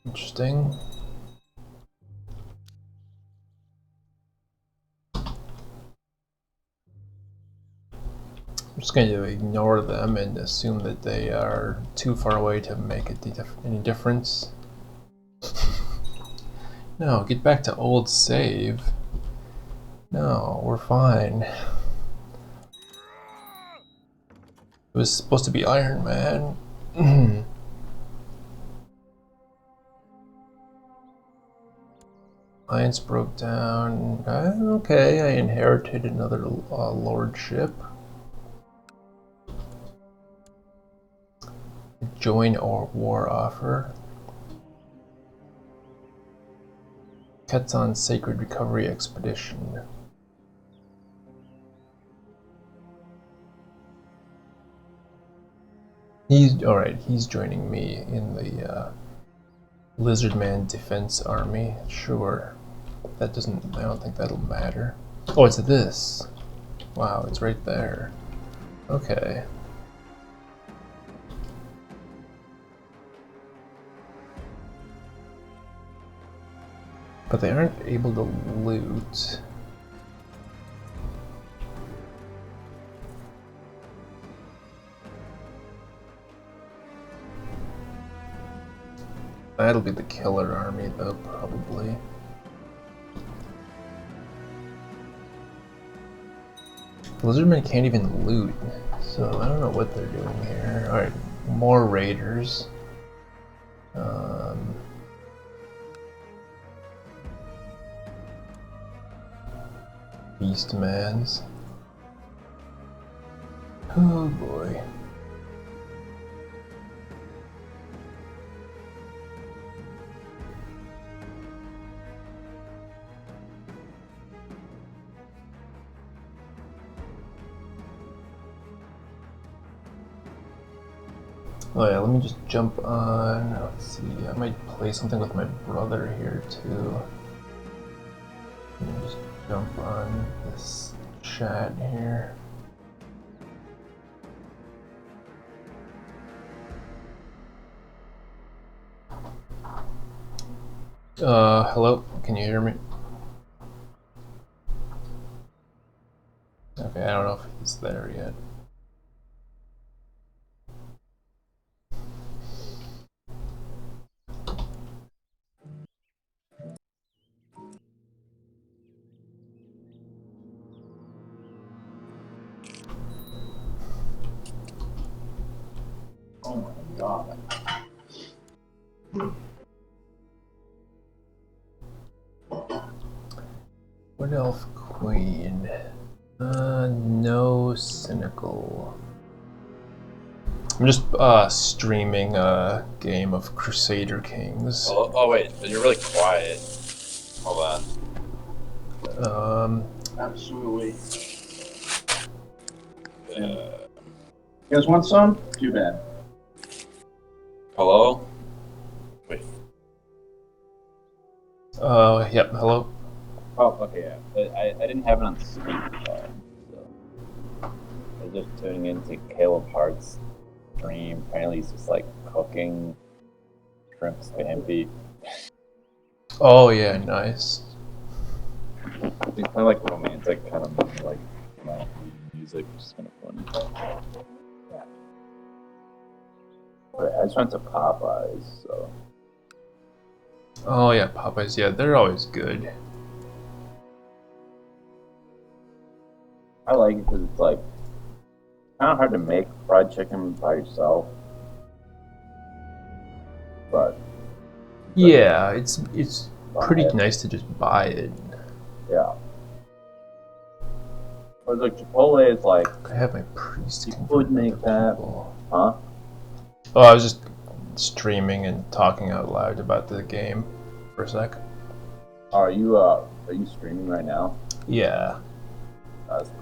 Interesting. I'm just going to ignore them and assume that they are too far away to make any difference. No, get back to old save. No, we're fine. It was supposed to be Iron Man. Alliance broke down. Okay, I inherited another lordship. Join or war offer. Ketson Sacred Recovery Expedition. Alright, he's joining me in the Lizardman Defense Army. Sure. That doesn't, I don't think that'll matter. Oh, it's this. Wow, it's right there. Okay. But they aren't able to loot. That'll be the killer army though, probably. Lizardmen can't even loot, so I don't know what they're doing here. Alright, more raiders. Beastmans. Oh boy. Oh yeah, let me just jump on, let's see, I might play something with my brother here too. Let me just jump on this chat here. Hello, can you hear me? Okay, I don't know if he's there yet. Oh my god. Wood Elf Queen. No cynical. I'm just streaming a game of Crusader Kings. Oh wait, you're really quiet. Hold on. Absolutely. You guys want some? Too bad. Hello? Wait. Yep, hello. Oh, okay, yeah. I didn't have it on screen, so I was just tuning into Caleb Hart's stream. Apparently he's just like cooking shrimp scampi. Oh yeah, nice. He's kind of like romantic, kind of like music, which is kind of funny. But I just went to Popeyes, so. Oh yeah, Popeyes, yeah, they're always good. I like it because it's like kind of hard to make fried chicken by yourself, but Yeah, it's pretty it. nice to just buy it. Yeah. Whereas like Chipotle is like I have my priest you convert would make other that, people. huh? Oh, I was just streaming and talking out loud about the game for a sec. Are you streaming right now? Yeah. That's cool.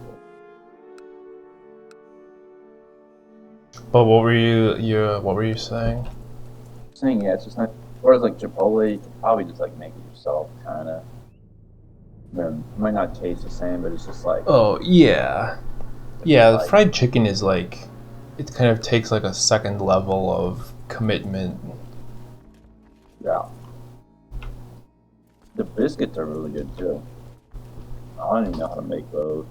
But what were you saying? Saying yeah, it's just not. Whereas like Chipotle, you could probably just like make it yourself, kind of. It might not taste the same, but it's just like Oh, yeah. Yeah, the like, fried chicken is like, it kind of takes like a second level of commitment. yeah. The biscuits are really good too. I don't even know how to make those.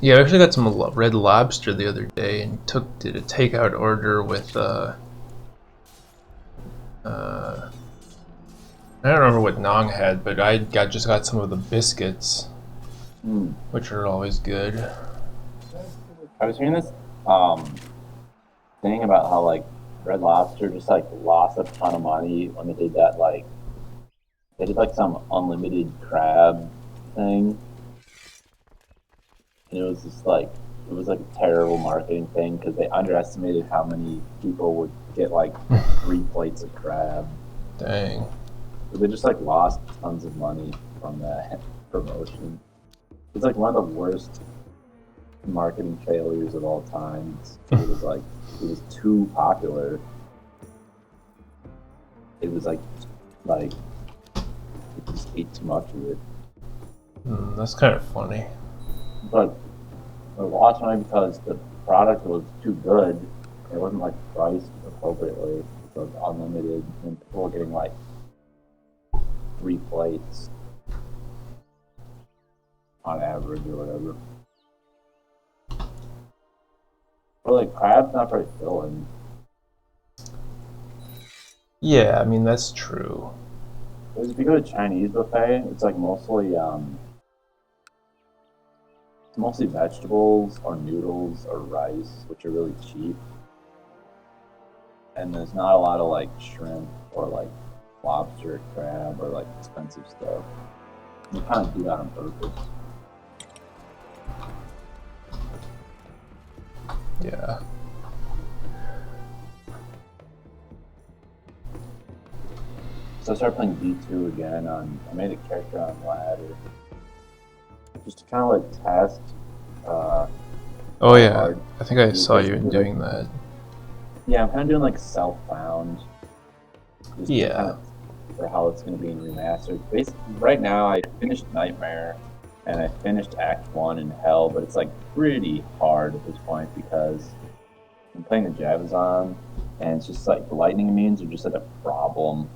Yeah, I actually got some Red Lobster the other day and did a takeout order with I don't remember what Nong had, but just got some of the biscuits, which are always good. I was hearing this thing about how like Red Lobster just like lost a ton of money when they did that like they did like some unlimited crab thing, and it was just like it was like a terrible marketing thing because they underestimated how many people would get like 3 plates of crab. Dang. So they just like lost tons of money from that promotion. It's like one of the worst marketing failures of all time. It was like it was too popular. It was like it just ate too much of it. That's kind of funny. But it lost money because the product was too good. It wasn't like priced appropriately. It was unlimited, and people were getting like 3 plates on average or whatever. But like crab's not very filling. Yeah, I mean that's true. Because if you go to Chinese buffet, it's like mostly it's mostly vegetables or noodles or rice, which are really cheap. And there's not a lot of like shrimp or like lobster, crab, or like expensive stuff. You kind of do that on purpose. Yeah. So I started playing D2 again I made a character on ladder. Just to kind of like test. Oh yeah, hard. I think I saw you Basically, doing that. Yeah, I'm kind of doing like self-found. Just Yeah. kind of for how it's going to be in remastered. Basically, right now I finished Nightmare and I finished Act 1 in Hell, but it's like pretty hard at this point because I'm playing the Javazon and it's just like the lightning immunes are just like a problem.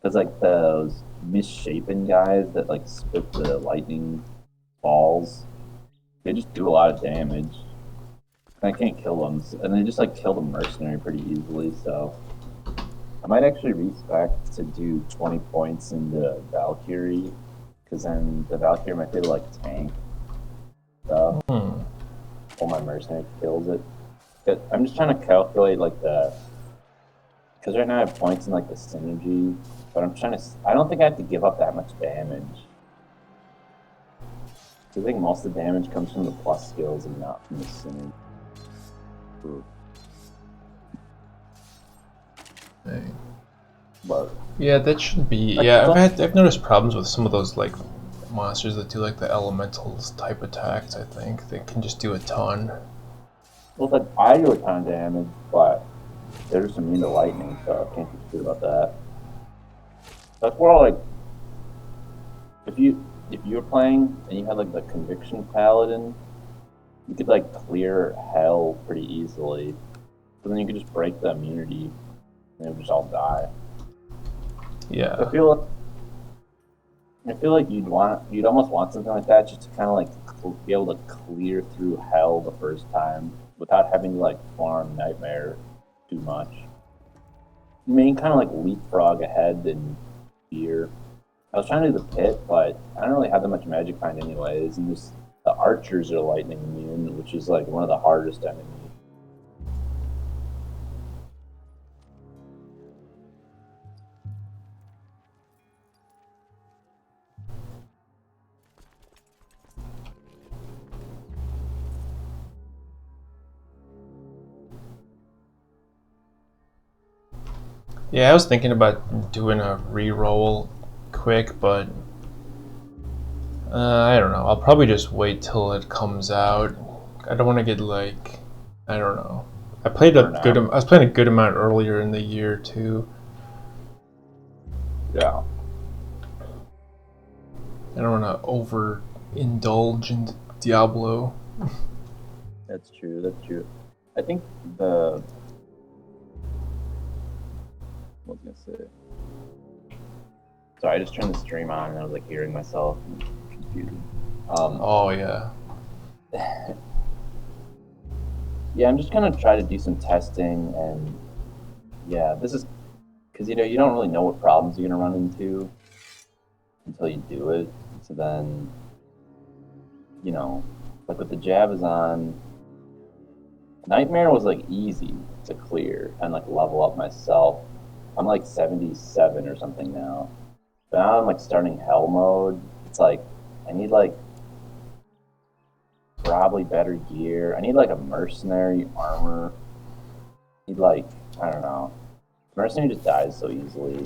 Because like those misshapen guys that like spit the lightning balls, they just do a lot of damage. And I can't kill them, and they just like kill the mercenary pretty easily, so I might actually respec to do 20 points into Valkyrie, because then the Valkyrie might be able to like tank stuff while my mercenary kills it. But I'm just trying to calculate like because right now I have points in like the synergy, but I don't think I have to give up that much damage. I think most of the damage comes from the plus skills and not from the synergy. Dang. But Yeah, that should be. Yeah, I've noticed problems with some of those like monsters that do like the elementals type attacks. I think they can just do a ton. well, like I do a ton of damage, but they're just immune to lightning, so I can't do shit about that. That's where like if you were playing and you had like the conviction paladin, you could like clear hell pretty easily. But then you could just break the immunity and it would just all die. Yeah. I feel like I feel like you'd almost want something like that just to kind of like be able to clear through hell the first time without having to like farm Nightmare too much. I mean, kind of like leapfrog ahead in fear. I was trying to do the pit, but I don't really have that much magic find anyways, and just the archers are lightning immune, which is like one of the hardest enemies. Yeah, I was thinking about doing a re-roll quick, but I don't know. I'll probably just wait till it comes out. I don't want to get like, I don't know. I played a good. I was playing a good amount earlier in the year too. Yeah. I don't want to overindulge in Diablo. That's true. That's true. I think the what was I gonna say? Sorry, I just turned the stream on and I was like hearing myself. Confusing. Oh yeah. Yeah, I'm just gonna try to do some testing, and yeah, this is because you don't really know what problems you're gonna run into until you do it. So then, like with the Jabazon, Nightmare was like easy to clear and like level up myself. I'm like 77 or something now. But now I'm like starting Hell mode. It's like I need like probably better gear. I need like a mercenary armor. I need like I don't know. Mercenary just dies so easily.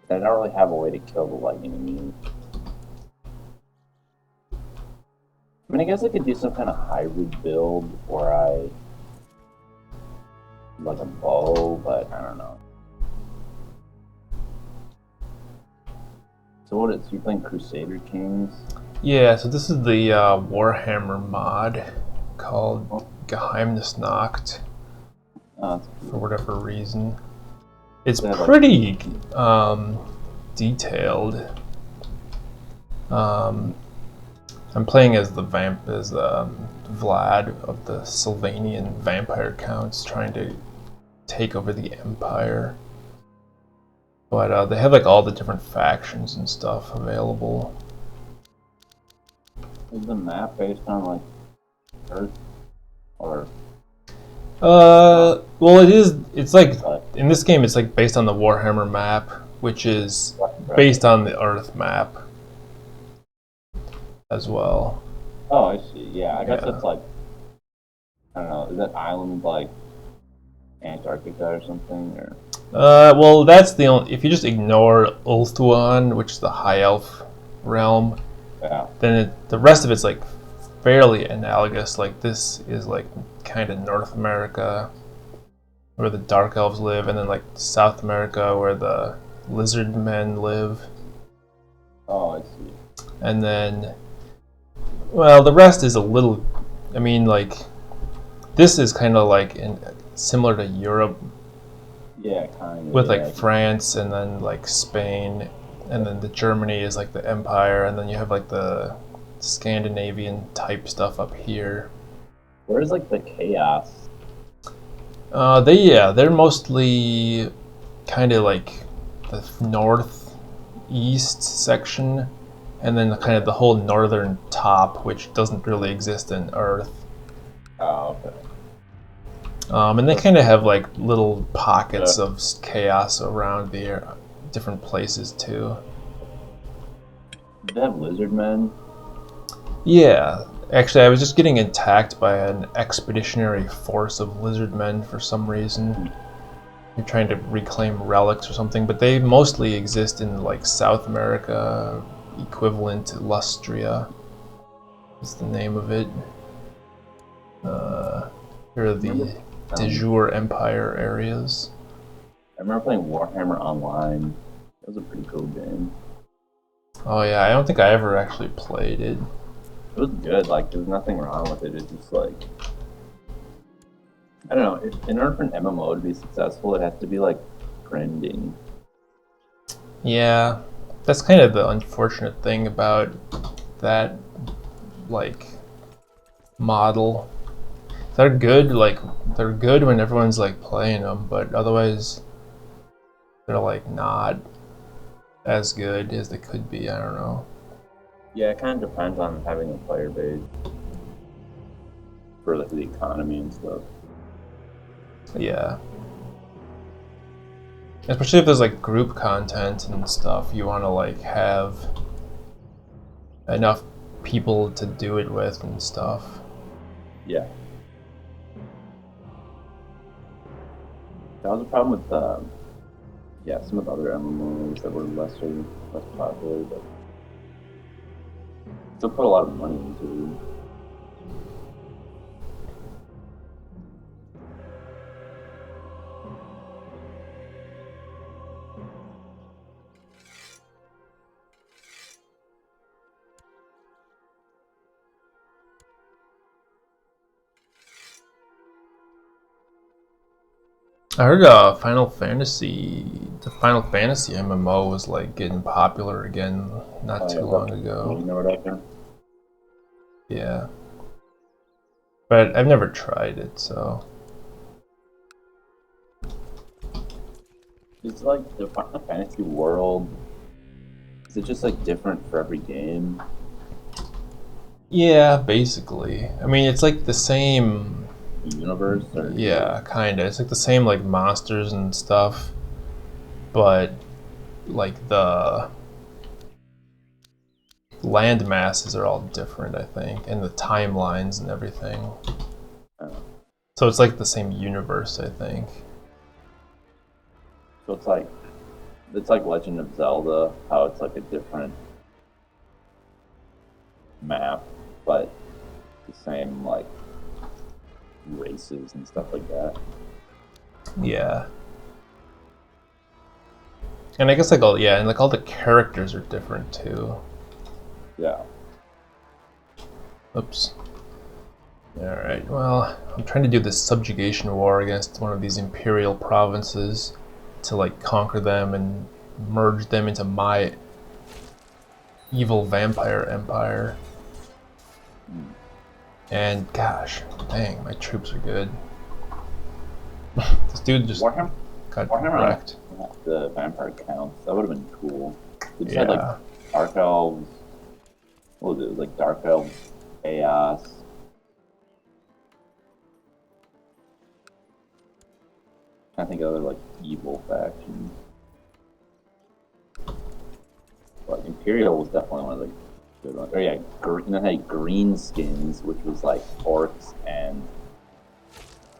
I don't really have a way to kill the lightning immune. I mean, I guess I could do some kind of hybrid build where I like a bow, but I don't know. So what is you playing Crusader Kings? Yeah, so this is the Warhammer mod called Geheimnisnacht for whatever reason. It's pretty detailed. I'm playing as Vlad of the Sylvanian vampire counts trying to take over the Empire. But they have like all the different factions and stuff available. Is the map based on like Earth or? Well, it is. It's like in this game, it's like based on the Warhammer map, which is based on the Earth map as well. Oh, I see. Yeah, I guess it's like I don't know. Is that island like Antarctica or something or? Well, that's the only. If you just ignore Ulthuan, which is the High Elf realm, Yeah. then the rest of it's like fairly analogous. Like this is like kind of North America, where the Dark Elves live, and then like South America, where the Lizard Men live. Oh, I see. And then, well, the rest is a little. I mean, like this is kind of like similar to Europe. Yeah, kind of. With like France and then like Spain, and then the Germany is like the Empire, and then you have like the Scandinavian type stuff up here. Where's like the chaos? They're mostly kind of like the northeast section, and then kind of the whole northern top, which doesn't really exist in Earth. Oh, okay. And they kind of have like little pockets of chaos around the different places too. Do they have lizard men? Yeah, actually, I was just getting attacked by an expeditionary force of lizard men for some reason. They're trying to reclaim relics or something, but they mostly exist in like South America, equivalent to Lustria. Is the name of it. They're the de jure Empire areas. I remember playing Warhammer Online. It was a pretty cool game. Oh yeah, I don't think I ever actually played it. It was good. Like, there's nothing wrong with it. It's just like, I don't know. In order for an MMO to be successful, it has to be like trending. Yeah, That's kind of the unfortunate thing about that, like, model. They're good, like, they're good when everyone's, like, playing them, but otherwise they're, like, not as good as they could be, I don't know. Yeah, it kind of depends on having a player base for like the economy and stuff. Yeah. Especially if there's, like, group content and stuff, you want to, like, have enough people to do it with and stuff. Yeah. That was a problem with some of the other MMOs that were less popular, but still put a lot of money into it. I heard the Final Fantasy MMO was, like, getting popular again not too long ago. You know what I think? Yeah. But I've never tried it, so. It's like the Final Fantasy world. Is it just like different for every game? Yeah, basically. I mean, it's like the same. Universe? Or Yeah, kinda. It's like the same, like, monsters and stuff, but, like, the land masses are all different, I think, and the timelines and everything. So it's like the same universe, I think. So it's like Legend of Zelda, how it's like a different map, but the same like races and stuff like that. Yeah. And I guess, like, all the characters are different too. Yeah. Oops. Alright, well, I'm trying to do this subjugation war against one of these imperial provinces to, like, conquer them and merge them into my evil vampire empire. And gosh, dang, my troops are good. This dude just got wrecked. The vampire counts. That would have been cool. They just Yeah. had like dark elves. What was it? Like dark elves, chaos. I think other like evil factions. But Imperial was definitely one of the good ones. Oh yeah, and then had green skins, which was like orcs and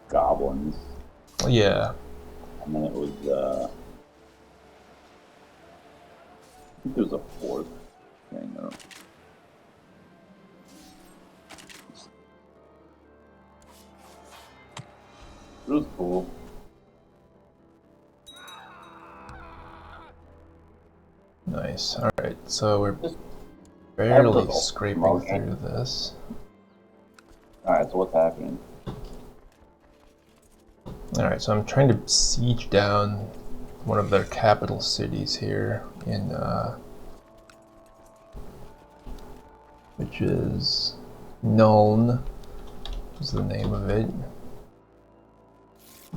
goblins. Yeah. And then it was I think there was a fourth thing. It was cool. Nice. Alright, so we're barely scraping through this. Alright, so what's happening? Alright, so I'm trying to siege down one of their capital cities here in, which is Nuln, is the name of it.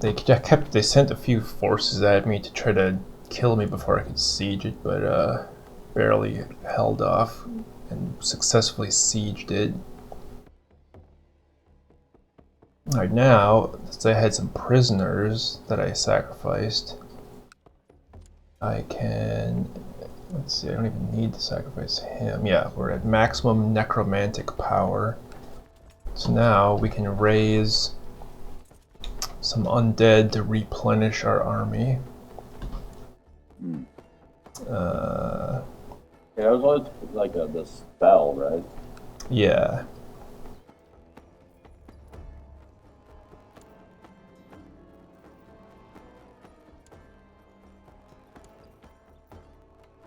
They sent a few forces at me to try to kill me before I could siege it, but barely held off and successfully sieged it. Alright, now, since I had some prisoners that I sacrificed, I can, let's see, I don't even need to sacrifice him. Yeah, we're at maximum necromantic power. So now we can raise some undead to replenish our army. Yeah, it was always like the spell, right? Yeah.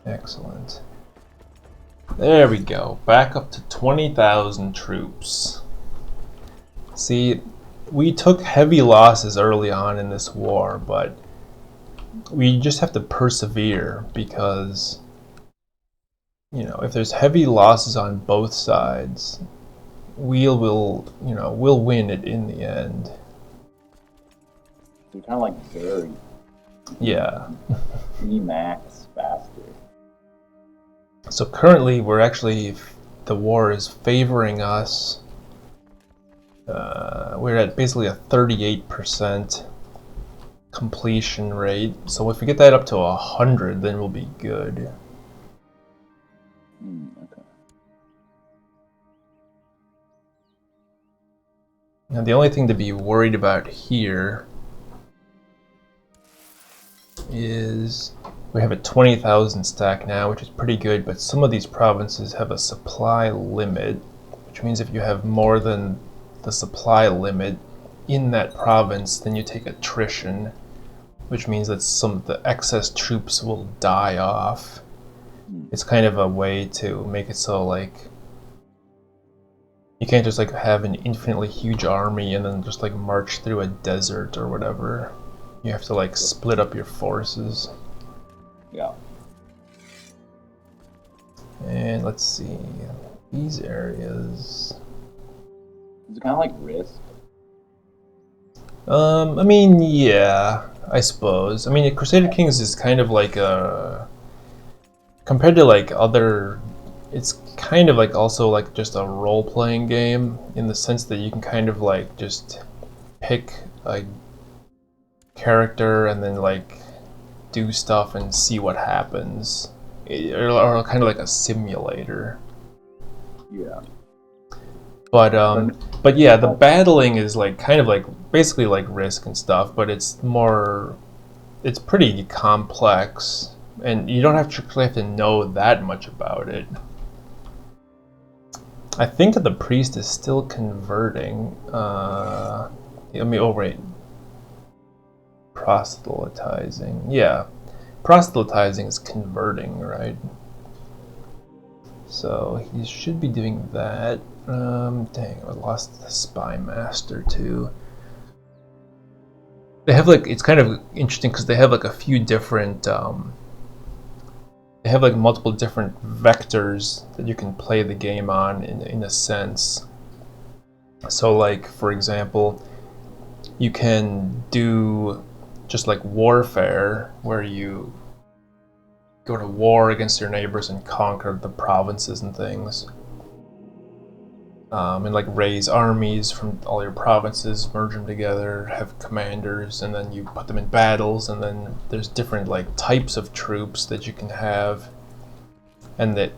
Excellent. There we go. Back up to 20,000 troops. See, we took heavy losses early on in this war, but we just have to persevere because you know, if there's heavy losses on both sides, we'll win it in the end. You're kind of like Zerg. Yeah. Max faster. So currently, the war is favoring us. We're at basically a 38% completion rate. So if we get that up to 100, then we'll be good. Okay. Now the only thing to be worried about here is we have a 20,000 stack now, which is pretty good, but some of these provinces have a supply limit, which means if you have more than the supply limit in that province, then you take attrition, which means that some of the excess troops will die off. It's kind of a way to make it so like you can't just like have an infinitely huge army and then just like march through a desert or whatever. You have to like split up your forces. Yeah. And let's see, these areas. It's kind of like Risk. I mean, yeah, I suppose. I mean, Crusader Kings is kind of like a, compared to like other, it's kind of like also like just a role-playing game in the sense that you can kind of like just pick a character and then like do stuff and see what happens, or kind of like a simulator. Yeah. But yeah, the battling is like kind of like basically like Risk and stuff, but it's pretty complex, and you don't actually have to know that much about it. I think that the priest is still converting. Oh wait, proselytizing. Yeah, proselytizing is converting, right? So he should be doing that. Dang, I lost the spy master too. They have like, it's kind of interesting because they have like a few different, they have like multiple different vectors that you can play the game on in a sense. So like, for example, you can do just like warfare where you go to war against your neighbors and conquer the provinces and things. And like raise armies from all your provinces, merge them together, have commanders, and then you put them in battles, and then there's different like types of troops that you can have. And that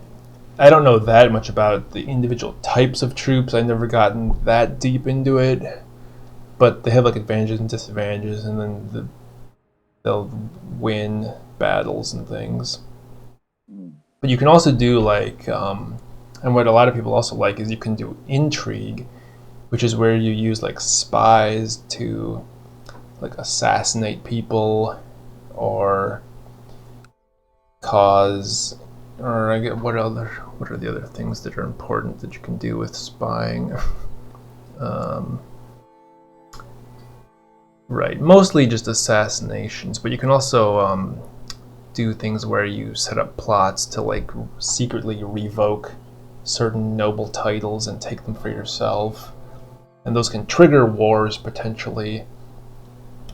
I don't know that much about the individual types of troops. I've never gotten that deep into it, but they have like advantages and disadvantages, and then they'll win battles and things. But you can also do like and what a lot of people also like is you can do intrigue, which is where you use like spies to like assassinate people or cause, or I get what are the other things that are important that you can do with spying? Right, mostly just assassinations, but you can also do things where you set up plots to like secretly revoke certain noble titles and take them for yourself, and those can trigger wars potentially.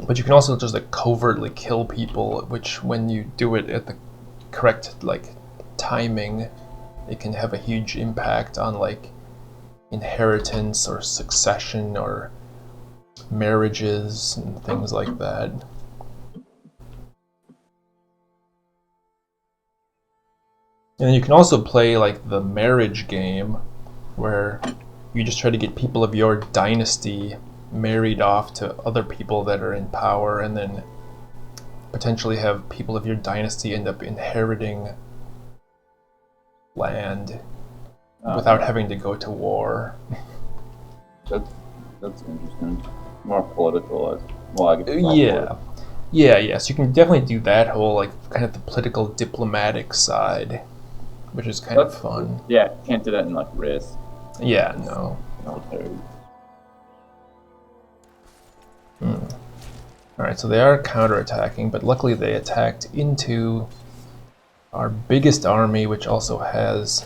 But you can also just like covertly kill people, which when you do it at the correct like timing, it can have a huge impact on like inheritance or succession or marriages and things like that. And then you can also play like the marriage game, where you just try to get people of your dynasty married off to other people that are in power, and then potentially have people of your dynasty end up inheriting land without having to go to war. That's interesting. More political. Well, I guess Yeah. So you can definitely do that whole like kind of the political diplomatic side, which is kind of fun. Yeah, can't do that in like Risk. Yeah, no. Military. Alright, so they are counterattacking, but luckily they attacked into our biggest army, which also has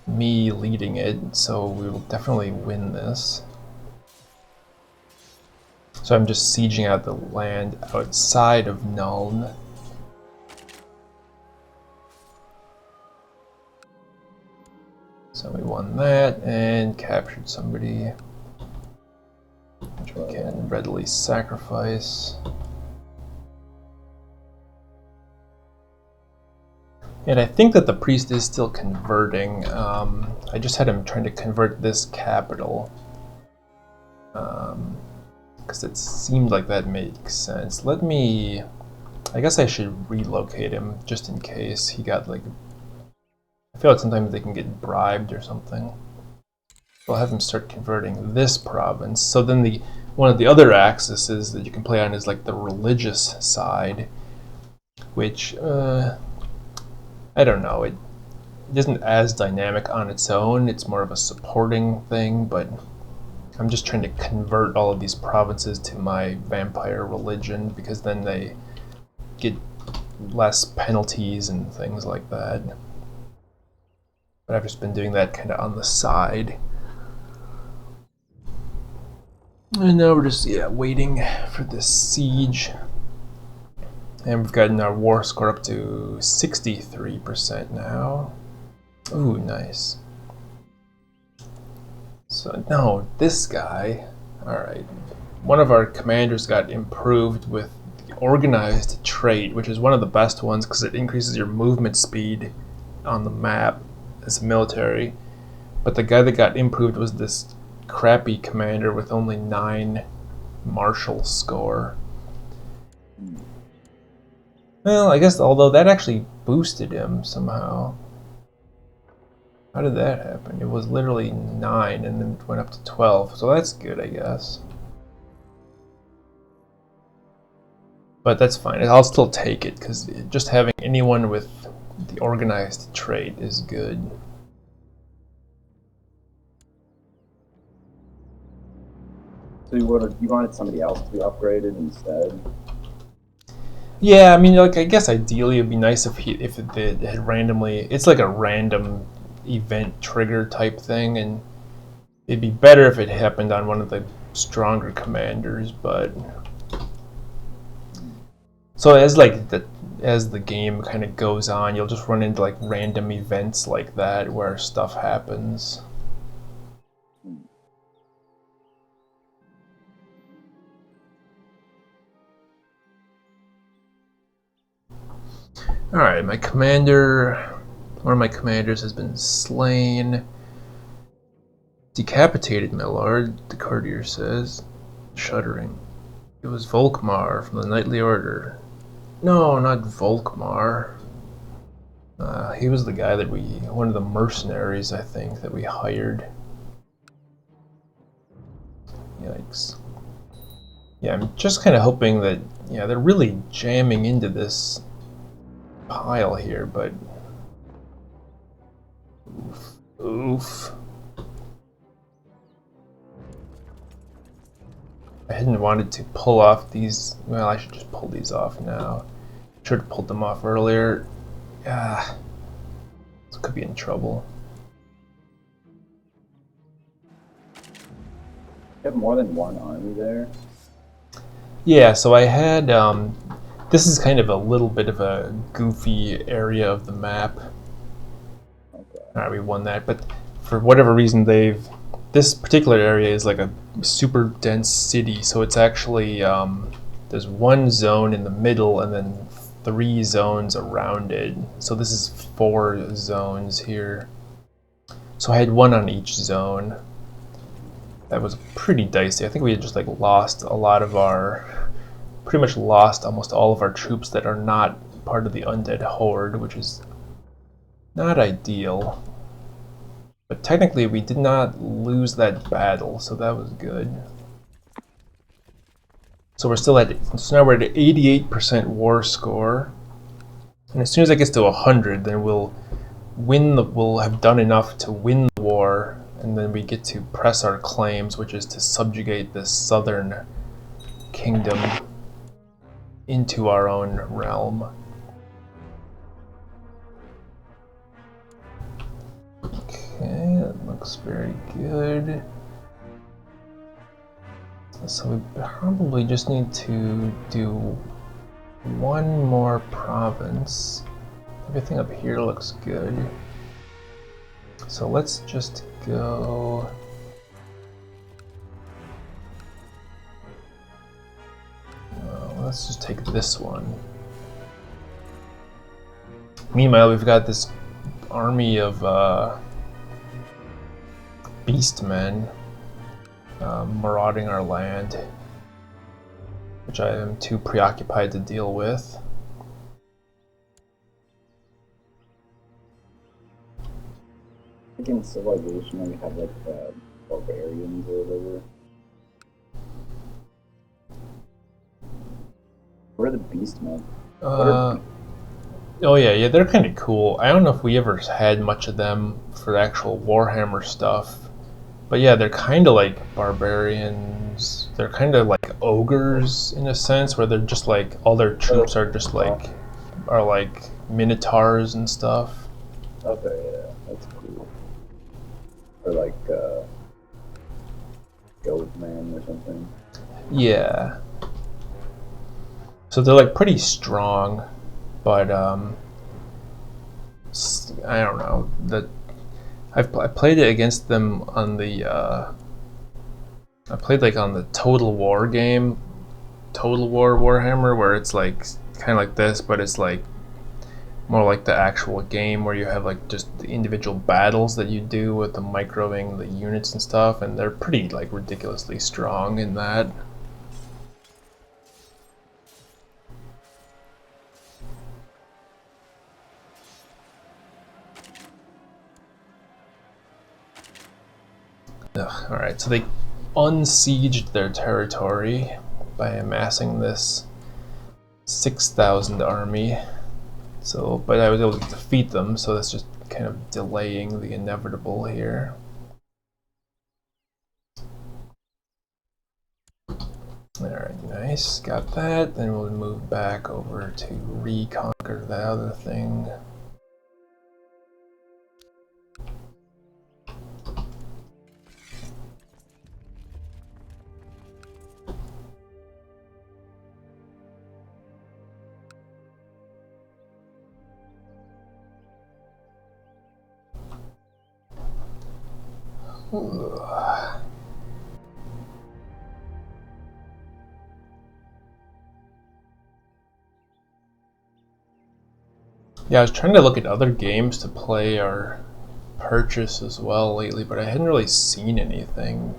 me leading it, so we will definitely win this. So I'm just sieging out the land outside of Nuln. So we won that and captured somebody, which we can readily sacrifice. And I think that the priest is still converting. I just had him trying to convert this capital. Because it seemed like that makes sense. Let me... I guess I should relocate him just in case he got like... I feel like sometimes they can get bribed or something. So I'll have him start converting this province. So then one of the other axes that you can play on is like the religious side, which... I don't know, it isn't as dynamic on its own, it's more of a supporting thing, but I'm just trying to convert all of these provinces to my vampire religion because then they get less penalties and things like that. But I've just been doing that kind of on the side. And now we're just, waiting for this siege. And we've gotten our war score up to 63% now. Ooh, nice. So, no, this guy. Alright. One of our commanders got improved with the organized trait, which is one of the best ones because it increases your movement speed on the map as a military. But the guy that got improved was this crappy commander with only 9 martial score. Well, I guess, although that actually boosted him somehow. How did that happen? It was literally 9 and then it went up to 12, so that's good, I guess. But that's fine, I'll still take it, because just having anyone with the organized trait is good. So you wanted somebody else to be upgraded instead? Yeah, I mean, like, I guess ideally it'd be nice if it had randomly... It's like a random event trigger type thing, and it'd be better if it happened on one of the stronger commanders, but... So as the game kind of goes on, you'll just run into like random events like that where stuff happens. Alright, one of my commanders has been slain. Decapitated, my lord, the courtier says, shuddering. It was Volkmar from the Knightly Order. No, not Volkmar. He was the guy that one of the mercenaries, I think, that we hired. Yikes. Yeah, I'm just kind of hoping that, they're really jamming into this pile here, but... Oof. I hadn't wanted to pull off these... Well, I should just pull these off now. Should have pulled them off earlier. This could be in trouble. You have more than one army there? Yeah, so I had... this is kind of a little bit of a goofy area of the map. Okay. Alright, we won that, but for whatever reason this particular area is like a super dense city, so it's actually... there's one zone in the middle and then 3 zones around it. So this is 4 zones here. So I had 1 on each zone. That was pretty dicey. I think we had just like lost a lot of pretty much lost almost all of our troops that are not part of the undead horde, which is not ideal. But technically we did not lose that battle, so that was good. So now we're at an 88% war score. And as soon as it gets to 100, then we'll have done enough to win the war, and then we get to press our claims, which is to subjugate this southern kingdom into our own realm. looks very good. So we probably just need to do one more province. Everything up here looks good. So let's just go. Let's just take this one. Meanwhile, we've got this army of beastmen marauding our land, which I am too preoccupied to deal with. I think in Civilization we have like barbarians or whatever. Where are the beastmen? Oh yeah, they're kind of cool. I don't know if we ever had much of them for actual Warhammer stuff, but yeah, they're kind of like barbarians. They're kind of like ogres in a sense, where they're just like all their troops are just like minotaurs and stuff. Okay, yeah, that's cool. Or like Goatman or something. Yeah. So they're like pretty strong, but I don't know that I played it against them on the I played like on the Total War game, Total War Warhammer, where it's like kind of like this, but it's like more like the actual game where you have like just the individual battles that you do with the microing the units and stuff, and they're pretty like ridiculously strong in that. Alright, so they unsieged their territory by amassing this 6,000 army. So, but I was able to defeat them, so that's just kind of delaying the inevitable here. Alright, nice, got that. Then we'll move back over to reconquer the other thing. Yeah, I was trying to look at other games to play or purchase as well lately, but I hadn't really seen anything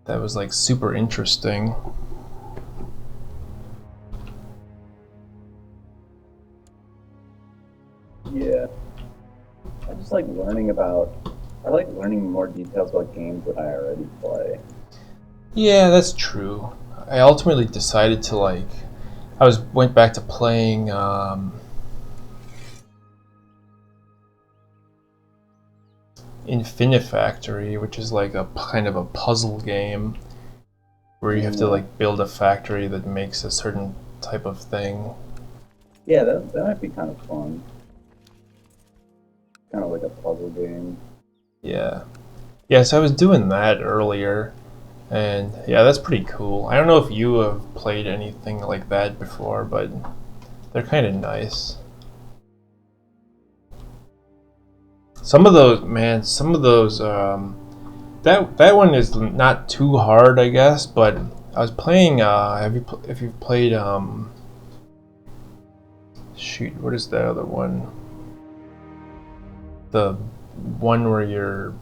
that was like super interesting. Yeah. I just like learning about. I like learning more details about games that I already play. Yeah, that's true. I ultimately decided to like. Went back to playing Infinifactory, which is like a kind of a puzzle game where you have to like build a factory that makes a certain type of thing. Yeah, that might be kind of fun. Kind of like a puzzle game. Yeah. Yeah, so I was doing that earlier, and yeah, that's pretty cool. I don't know if you have played anything like that before, but they're kind of nice. Some of those, man, that one is not too hard, I guess, but I was playing, if you've played, shoot, what is the other one? The one where you're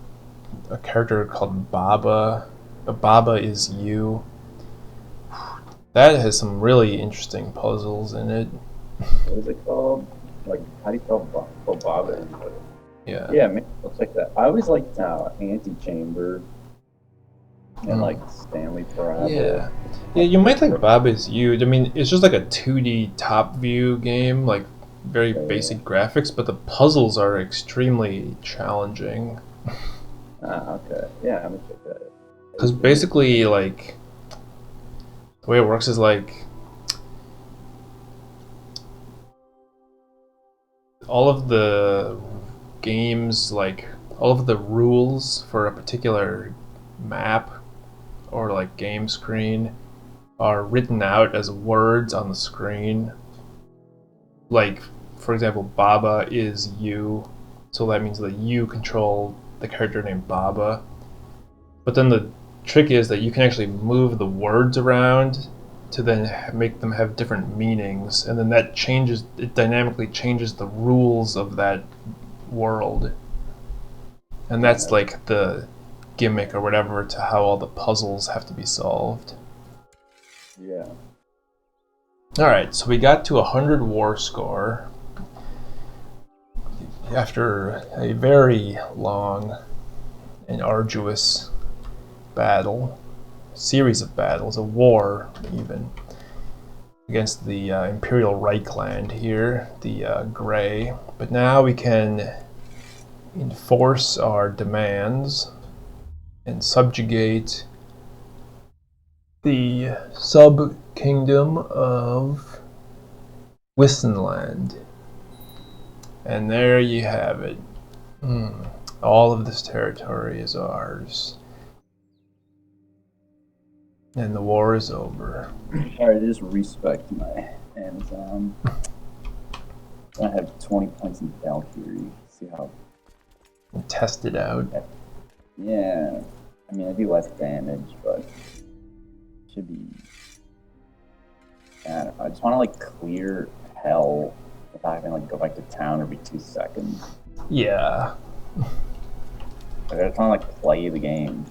a character called Baba. Baba is you. That has some really interesting puzzles in it. What is it called? Like, how do you spell Boba? Yeah. Yeah, maybe it looks like that. I always liked Antichamber and like Stanley Parable. Yeah. Yeah, you might like Baba is you. I mean, it's just like a 2D top view game, like very basic graphics, but the puzzles are extremely challenging. Okay. Yeah, I'm gonna check that. Because basically, like, the way it works is like all of the games, like all of the rules for a particular map or like game screen are written out as words on the screen. Like, for example, Baba is you, so that means that you control the character named Baba. But then the trick is that you can actually move the words around to then make them have different meanings, and then that changes, it dynamically changes the rules of that world. And that's like the gimmick or whatever to how all the puzzles have to be solved. Yeah. Alright, so we got to 100 war score after a very long and arduous battle, series of battles, a war even, against the Imperial Reichland here, the Grey. But now we can enforce our demands and subjugate the sub-kingdom of Wissenland. And there you have it. All of this territory is ours. And the war is over. Alright, just respect my Amazon. I have 20 points in Valkyrie. See how... Test it out. Yeah. I mean, I do less damage, but... should be... I don't know. I just want to, like, clear hell without having, like, go back to town every 2 seconds. Yeah. Like, I just want to, like, play the game.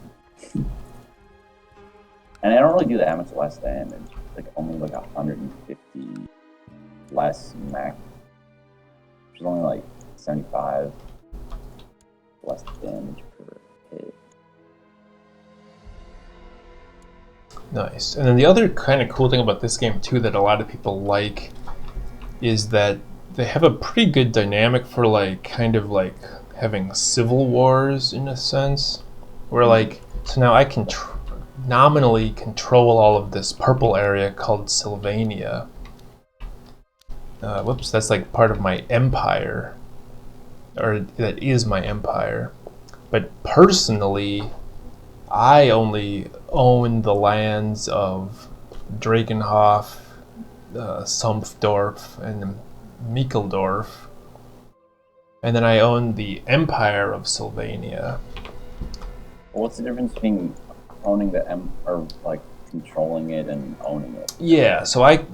And I don't really do that much less damage. Like, only, like, 150 less max. Which is only, like, 75 less damage per hit. Nice. And then the other kind of cool thing about this game too that a lot of people like is that they have a pretty good dynamic for like kind of like having civil wars in a sense, where like, so now I can nominally control all of this purple area called Sylvania. Whoops, that's like part of my empire, or that is my empire. But personally, I only own the lands of Drakenhof, Sumpfdorf, and Mickeldorf. And then I own the Empire of Sylvania. What's the difference between owning the or like controlling it and owning it? Yeah, so I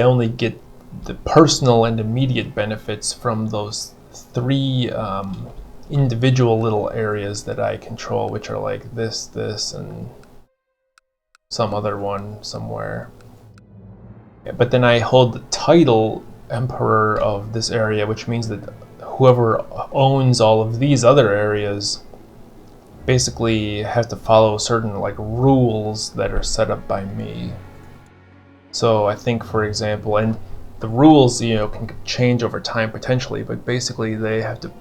only get the personal and immediate benefits from those three individual little areas that I control, which are like this, and some other one somewhere. Yeah, but then I hold the title Emperor of this area, which means that whoever owns all of these other areas basically have to follow certain like rules that are set up by me. So I think, for example, and the rules, you know, can change over time potentially, but basically they have to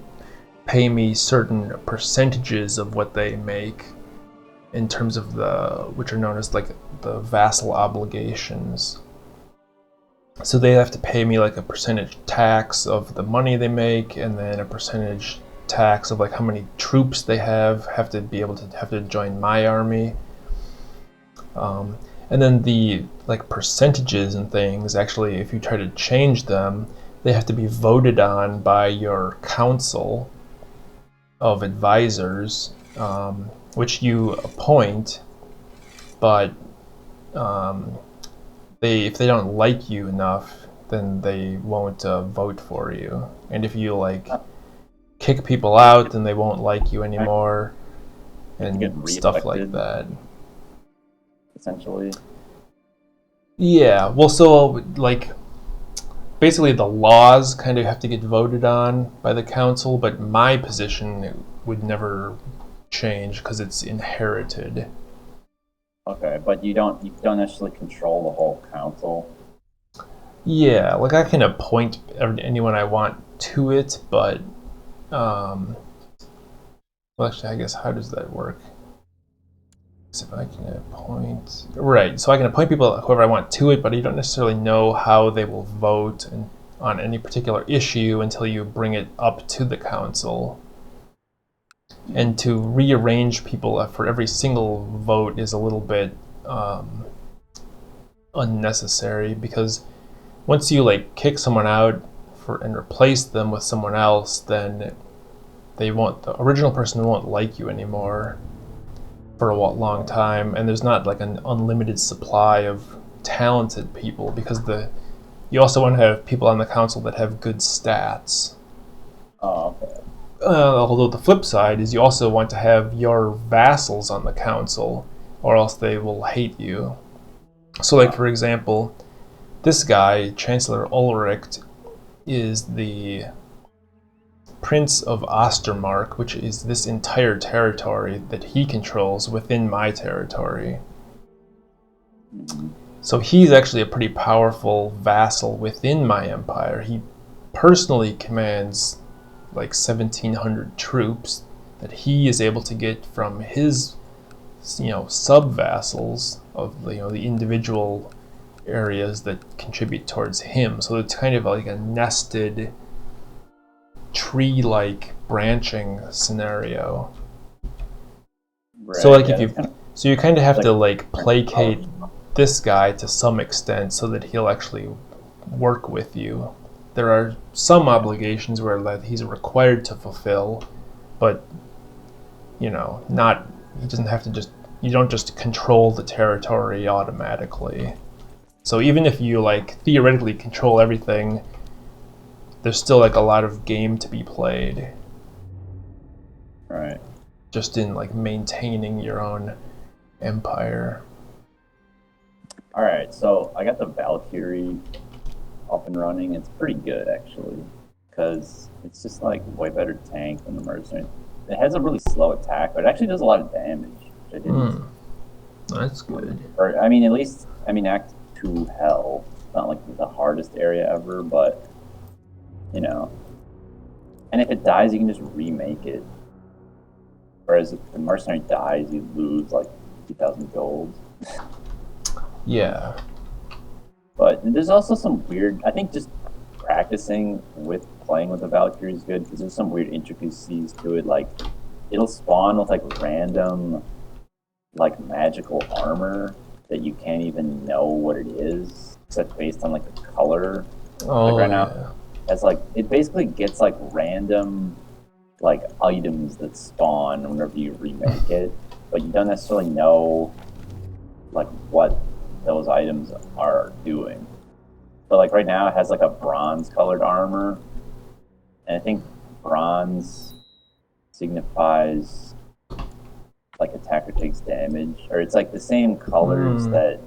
pay me certain percentages of what they make in terms of which are known as like the vassal obligations. So they have to pay me like a percentage tax of the money they make, and then a percentage tax of like how many troops they have to join my army. And then the like percentages and things, actually, if you try to change them, they have to be voted on by your council of advisors, which you appoint, but if they don't like you enough, then they won't vote for you. And if you like kick people out, then they won't like you anymore, and stuff like that. Essentially. Yeah, well, so like basically the laws kind of have to get voted on by the council, but my position would never change because it's inherited. Okay, but you don't necessarily control the whole council. Yeah, like I can appoint anyone I want to it, but well, actually, I guess how does that work? So if I can appoint, right? So I can appoint people, whoever I want to it, but you don't necessarily know how they will vote on any particular issue until you bring it up to the council. And to rearrange people for every single vote is a little bit unnecessary, because once you like kick someone out and replace them with someone else, then the original person won't like you anymore for a long time, and there's not like an unlimited supply of talented people, because you also want to have people on the council that have good stats. Oh, okay. Although the flip side is you also want to have your vassals on the council, or else they will hate you. So, like, for example, this guy, Chancellor Ulrich, is the Prince of Ostermark, which is this entire territory that he controls within my territory. So he's actually a pretty powerful vassal within my empire. He personally commands like 1,700 troops that he is able to get from his, sub-vassals of the individual areas that contribute towards him. So it's kind of like a nested tree-like branching scenario. Right. So like yeah, so you kind of have like to like placate this guy to some extent so that he'll actually work with you. There are some obligations where that he's required to fulfill, but not he doesn't have to you don't just control the territory automatically. So even if you like theoretically control everything, there's still like a lot of game to be played. Right. Just in like maintaining your own empire. All right, so I got the Valkyrie up and running. It's pretty good actually, because it's just like way better tank than the Mercenary. It has a really slow attack, but it actually does a lot of damage, which I didn't. That's good. Or I mean, at least Act 2 Hell. It's not like the hardest area ever, but and if it dies, you can just remake it. Whereas if the Mercenary dies, you lose like 2,000 gold. Yeah. But there's also some weird, I think just practicing with playing with the Valkyrie is good, because there's some weird intricacies to it. Like, it'll spawn with like random, like magical armor that you can't even know what it is, except based on like the color. Oh, like right now, it's like, it basically gets like random like items that spawn whenever you remake it, but you don't necessarily know like what those items are doing. So like right now it has like a bronze colored armor, and I think bronze signifies like attacker takes damage, or it's like the same colors that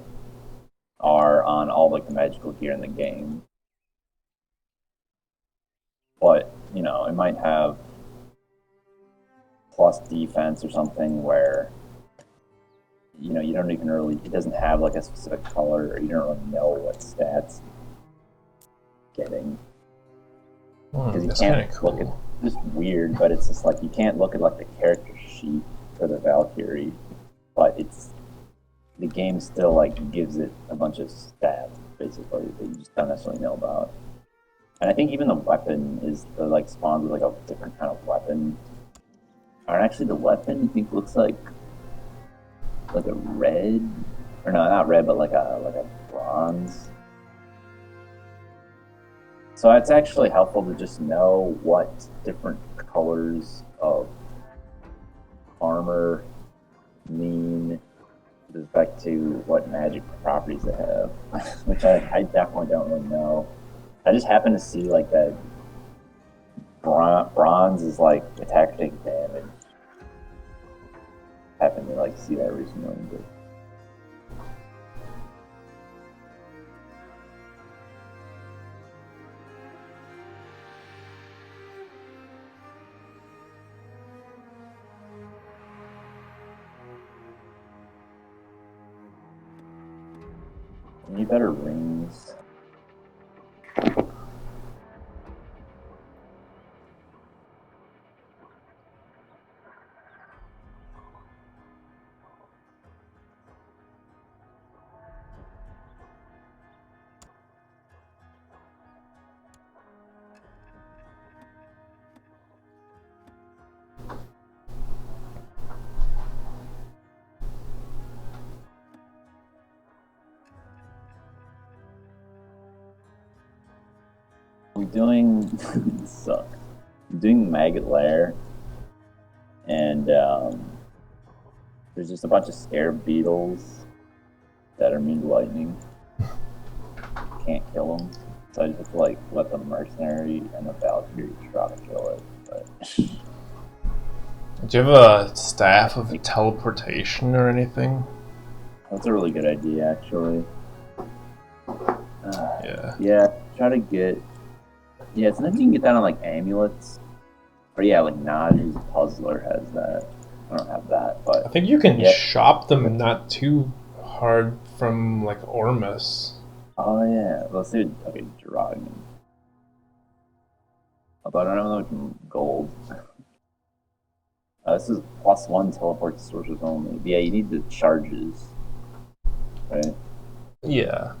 are on all like the magical gear in the game. But it might have plus defense or something where you don't even really, it doesn't have like a specific color, or you don't really know what stats getting. Because you can't look at, just weird, but it's just like you can't look at like the character sheet for the Valkyrie, but the game still like gives it a bunch of stats basically that you just don't necessarily know about. And I think even the weapon like spawns with like a different kind of weapon. Or actually the weapon I think looks like a red, or no, not red, but like a bronze. So it's actually helpful to just know what different colors of armor mean with respect to what magic properties they have, which I definitely don't really know. I just happen to see like that bronze is like attack take damage. Happened to like see that recently, but you need better rings. We're doing this sucks. We're doing Maggot Lair, and there's just a bunch of scarab beetles that are immune to lightning. Can't kill them, so I just have to like let the mercenary and the Valkyrie try to kill it. But Do you have a staff of teleportation or anything? that's a really good idea, actually. Yeah. Yeah, try to get. Yeah, sometimes you can get that on like amulets. Or yeah, like Naj's Puzzler has that. I don't have that, but I think you can yeah. shop them not too hard from like Ormus. Oh yeah, let's do okay, Dragon. Although I don't know much gold. This is +1 teleport to sources only. Yeah, you need the charges, right? Yeah.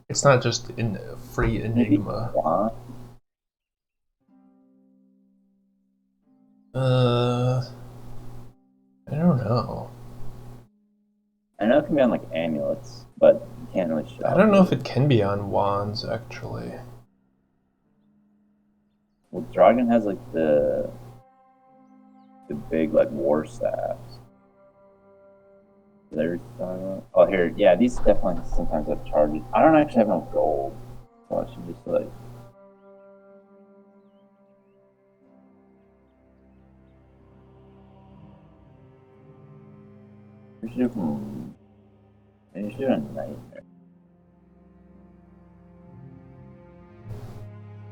It's not just in free Enigma. I don't know. I know it can be on like amulets, but you can't really shop. I don't know if it can be on wands actually. Well, Dragon has like the big like war staffs. There's oh here, yeah, these definitely sometimes have charges. I don't actually have no gold, so I should just like. We should do from. Maybe we should do a nightmare.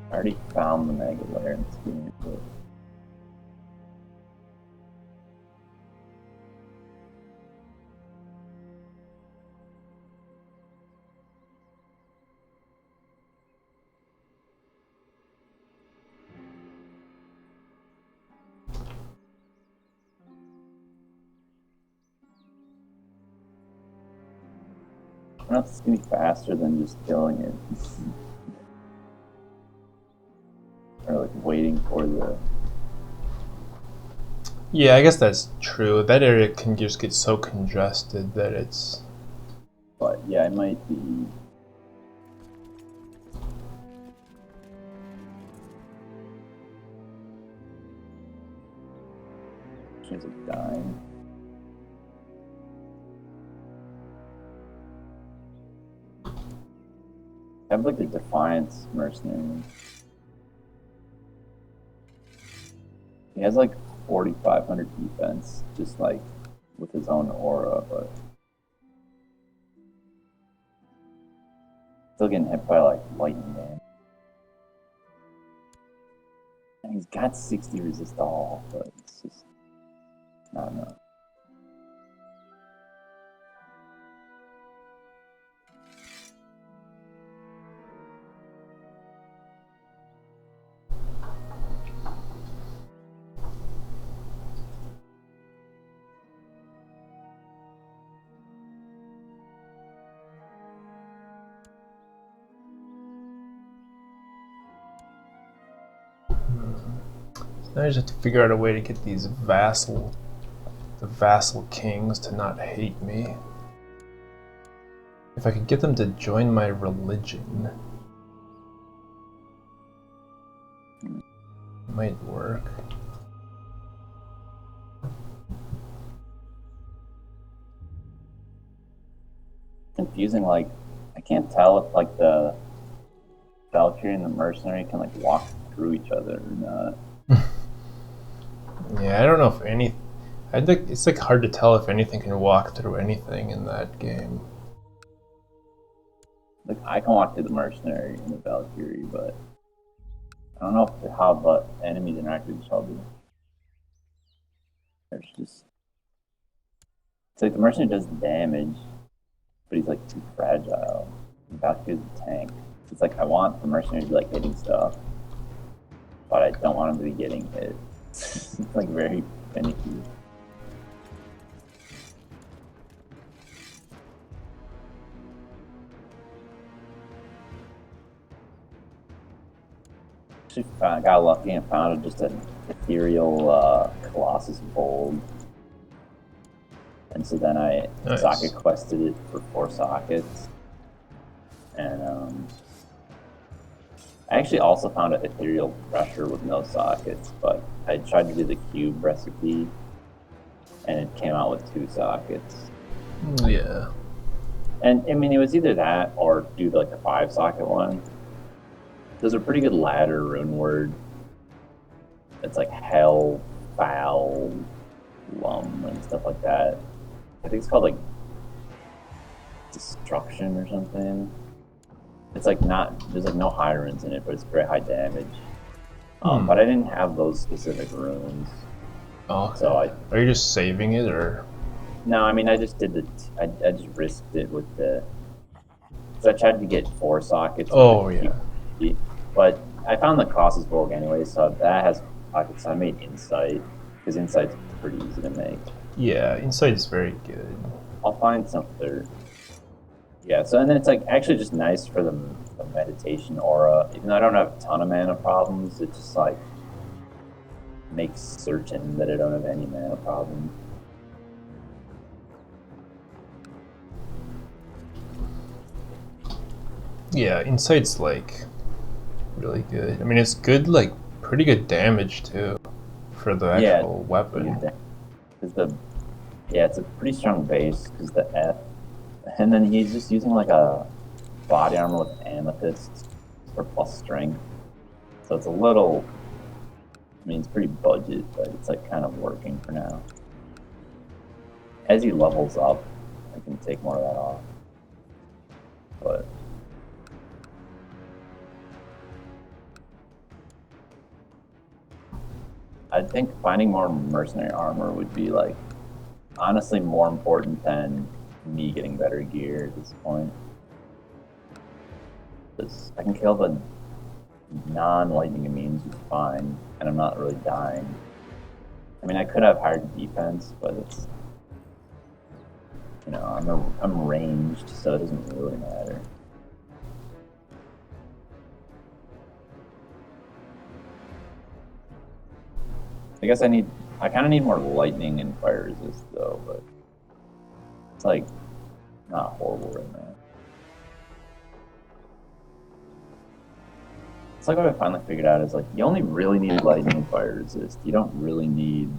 I already found the Mega Lair in this game, but. I don't know if it's gonna be faster than just killing it. Or like waiting for the. Yeah, I guess that's true. That area can just get so congested that it's. But yeah, it might be. Chance of dying. I have like the Defiance mercenary. He has like 4,500 defense, just like with his own aura, but still getting hit by like lightning damage. And he's got 60 resist all, but it's just not enough. Now I just have to figure out a way to get these the vassal kings to not hate me. If I could get them to join my religion, it might work. Confusing, like I can't tell if like the Valkyrie and the mercenary can like walk through each other or not. Yeah, I don't know if any. I think it's like hard to tell if anything can walk through anything in that game. Like I can walk through the mercenary and the Valkyrie, but I don't know how the enemies interact with each other. There's just it's like the mercenary does damage, but he's like too fragile. The Valkyrie's a tank. It's like I want the mercenary to be like hitting stuff, but I don't want him to be getting hit. It's like very finicky. I got lucky and found just an ethereal Colossus Bold. And so then I socket quested it for 4 sockets. And I actually also found an ethereal pressure with no sockets, but I tried to do the cube recipe, and it came out with 2 sockets. Yeah. And I mean, it was either that or do like the 5-socket one. There's a pretty good ladder rune word. It's like hell, foul, lum, and stuff like that. I think it's called like destruction or something. It's like there's like no high runes in it, but it's very high damage. But I didn't have those specific runes. Oh, okay. So Are you just saving it, or? No, I mean, I just did I just risked it with the. So I tried to get 4 sockets. Oh, yeah. But I found the Colossus Bulk anyway, so that has sockets. So I made Insight, because Insight's pretty easy to make. Yeah, Insight is very good. I'll find some other. Yeah, so and then it's like actually just nice for the meditation aura. Even though I don't have a ton of mana problems, it just like makes certain that I don't have any mana problems. Yeah, Insight's like really good. I mean, it's good, like pretty good damage too for the actual weapon. It's a pretty strong base because the F, and then he's just using like a body armor with amethyst for plus strength. So it's a little. I mean, it's pretty budget, but it's like kind of working for now. As he levels up, I can take more of that off. But I think finding more mercenary armor would be like honestly more important than me getting better gear at this point. Because I can kill the non-lightning immunes just fine, and I'm not really dying. I mean, I could have higher defense, but it's I'm ranged, so it doesn't really matter. I guess I kind of need more lightning and fire resist though, but it's like not horrible right now. It's like what I finally figured out is like you only really need lightning and fire resist. You don't really need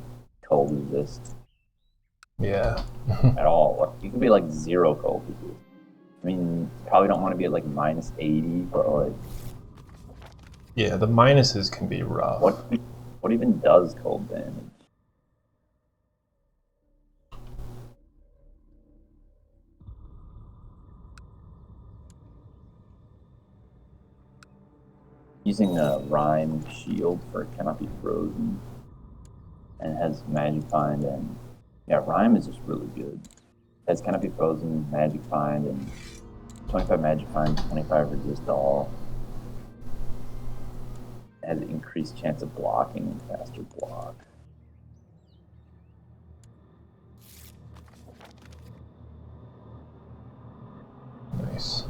cold resist. Yeah. At all. You could be like 0 cold resist. I mean, you probably don't want to be at like minus 80, but like. Yeah, the minuses can be rough. What even does cold damage? Using a Rhyme shield for cannot be frozen, and it has Magic Find, and yeah, Rhyme is just really good. It has cannot be frozen, Magic Find, and 25 Magic Find, 25 resist all. It has increased chance of blocking and faster block. Nice.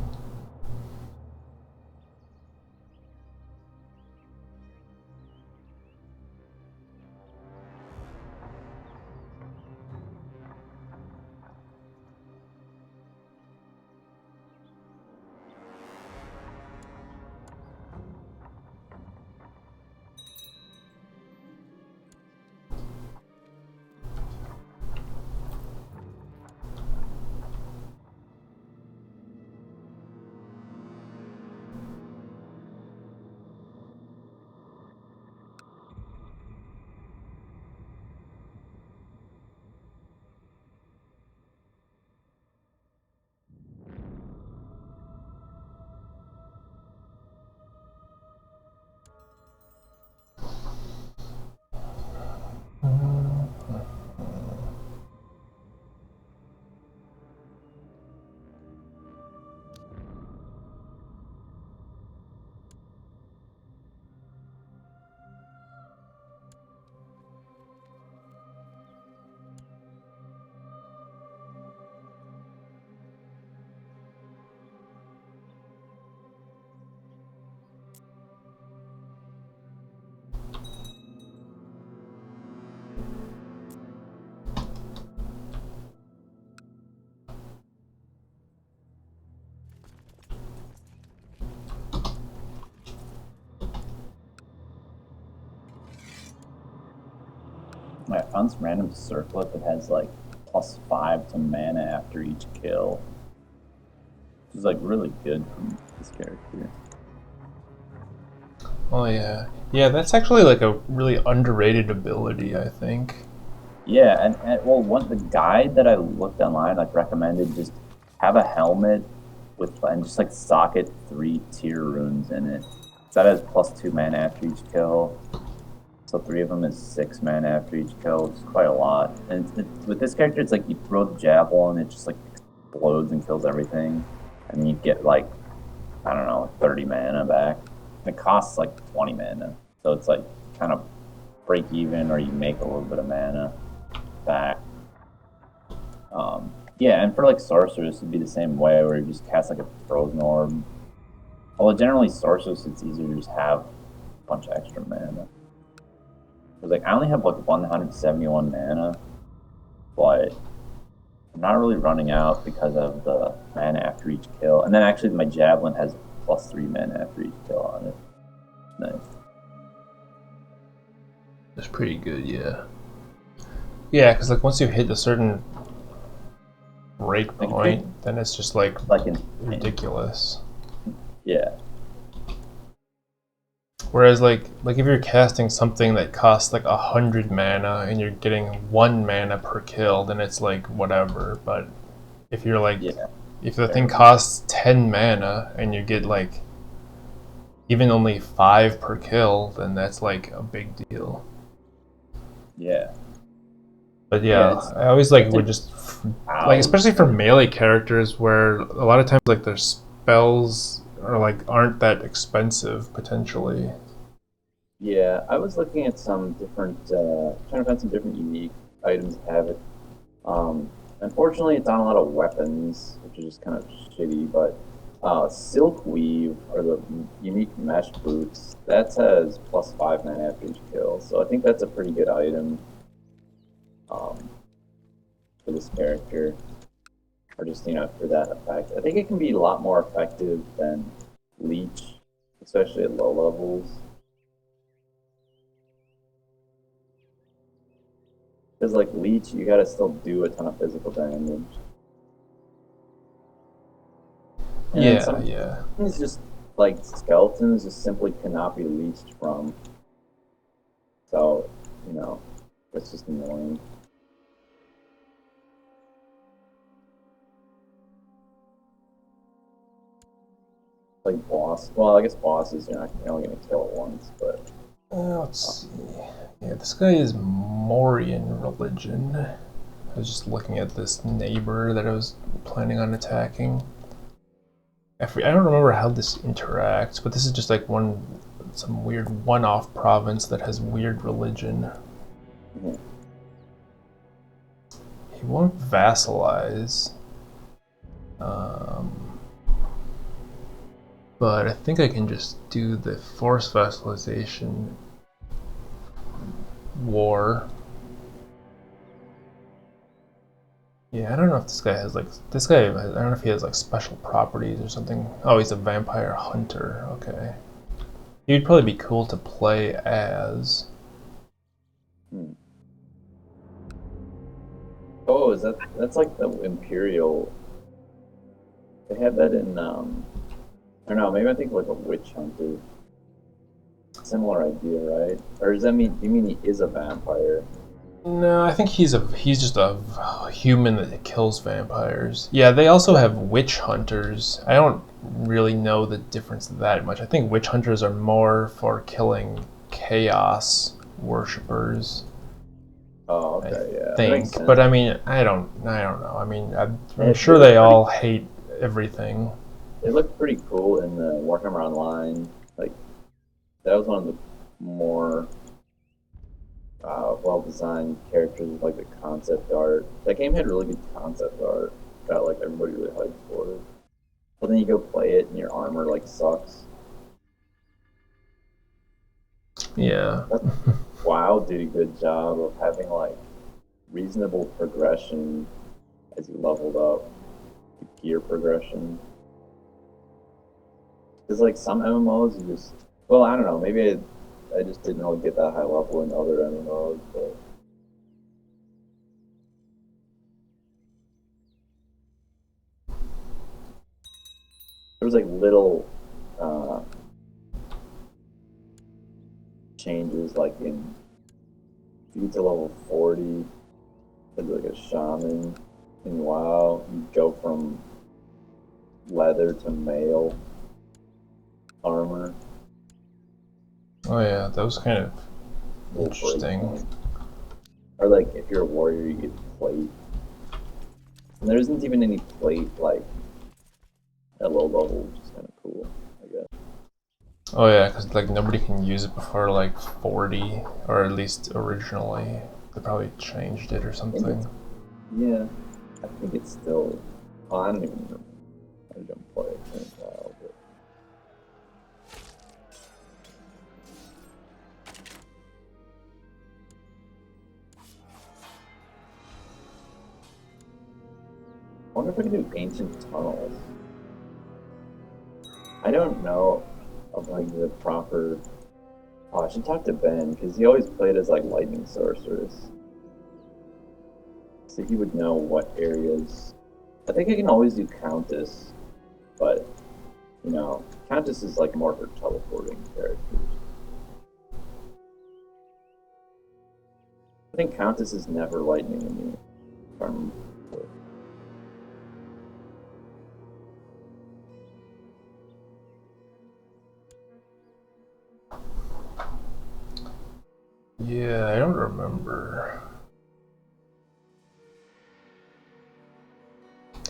I found some random circlet that has like +5 to mana after each kill. Which is like really good from this character. Oh yeah, yeah. That's actually like a really underrated ability, I think. Yeah, and well, the guide that I looked online like recommended just have a helmet with and just like socket 3 tier runes in it. So that has +2 mana after each kill. So 3 of them is 6 mana after each kill, which is quite a lot. And with this character, it's like you throw the javelin, it just like explodes and kills everything, and then you get like I don't know 30 mana back. And it costs like 20 mana, so it's like kind of break even, or you make a little bit of mana back. Yeah, and for like sorceress, it'd be the same way where you just cast like a frozen orb. Although generally sorceress, it's easier to just have a bunch of extra mana. Because like I only have like 171 mana, but I'm not really running out because of the mana after each kill. And then actually my javelin has +3 mana after each kill on it. Nice. That's pretty good, yeah. Yeah, because like once you hit a certain break point, then it's just like ridiculous. Yeah. Whereas like if you're casting something that costs like 100 mana and you're getting 1 mana per kill, then it's like whatever. But if you're like if the thing costs 10 mana and you get like even only 5 per kill, then that's like a big deal. Yeah. But yeah, I always like would just like especially for melee characters where a lot of times like their spells are like aren't that expensive potentially. Yeah, I was looking at some different, trying to find some different unique items that have it. Unfortunately, it's on a lot of weapons, which is just kind of shitty. But Silk Weave or the unique mesh boots that has +5 mana after each kill. So I think that's a pretty good item for this character, or just for that effect. I think it can be a lot more effective than Leech, especially at low levels. Because like Leech, you gotta still do a ton of physical damage. And Yeah. Things just like skeletons just simply cannot be leached from. So, it's just annoying. Like boss. Well, I guess bosses you're only gonna kill it once, but Let's see. Yeah, this guy is Morian religion. I was just looking at this neighbor that I was planning on attacking. I don't remember how this interacts, but this is just like some weird one-off province that has weird religion. mm-hmm. He won't vassalize. But I think I can just do the forced vassalization war. Yeah, I don't know if this guy has like I don't know if he has like special properties or something. Oh, he's a vampire hunter. Okay. He'd probably be cool to play as. Oh, that's like the Imperial. They have that in I don't know, maybe I think like a witch hunter. Similar idea, right? Or does that mean you mean he is a vampire? No, I think he's just a human that kills vampires. Yeah, they also have witch hunters. I don't really know the difference that much. I think witch hunters are more for killing chaos worshippers. Oh, okay, yeah. I think, but I mean, I don't know. I mean, I'm sure they all hate everything. It looked pretty cool in the Warhammer Online. Like that was one of the more well-designed characters with like the concept art. That game had really good concept art. Got like everybody really hyped for it. But then you go play it and your armor like sucks. Yeah. WoW did a good job of having like reasonable progression as you leveled up, gear progression. Because like some MMOs, you just I don't know, maybe I just didn't really get that high level in other MMOs, but there was like little changes, like in if you get to level 40, there's like a shaman. In WoW, you go from leather to mail armor. Oh yeah, that was kind of Little interesting. breakpoint. Or like if you're a warrior, you get plate. And there isn't even any plate like at low level, which is kind of cool, I guess. Oh yeah, because like nobody can use it before like 40, or at least originally. They probably changed it or something. Yeah, I think it's still. Oh, I don't even remember. I don't play it in a while, but. I wonder if I can do ancient tunnels. I don't know of like the proper. Oh, I should talk to Ben because he always played as like lightning sorceress, so he would know what areas. I think I can always do Countess, but you know, Countess is like more for teleporting characters. I think Countess is never lightning immune. If I remember correctly. Yeah, I don't remember.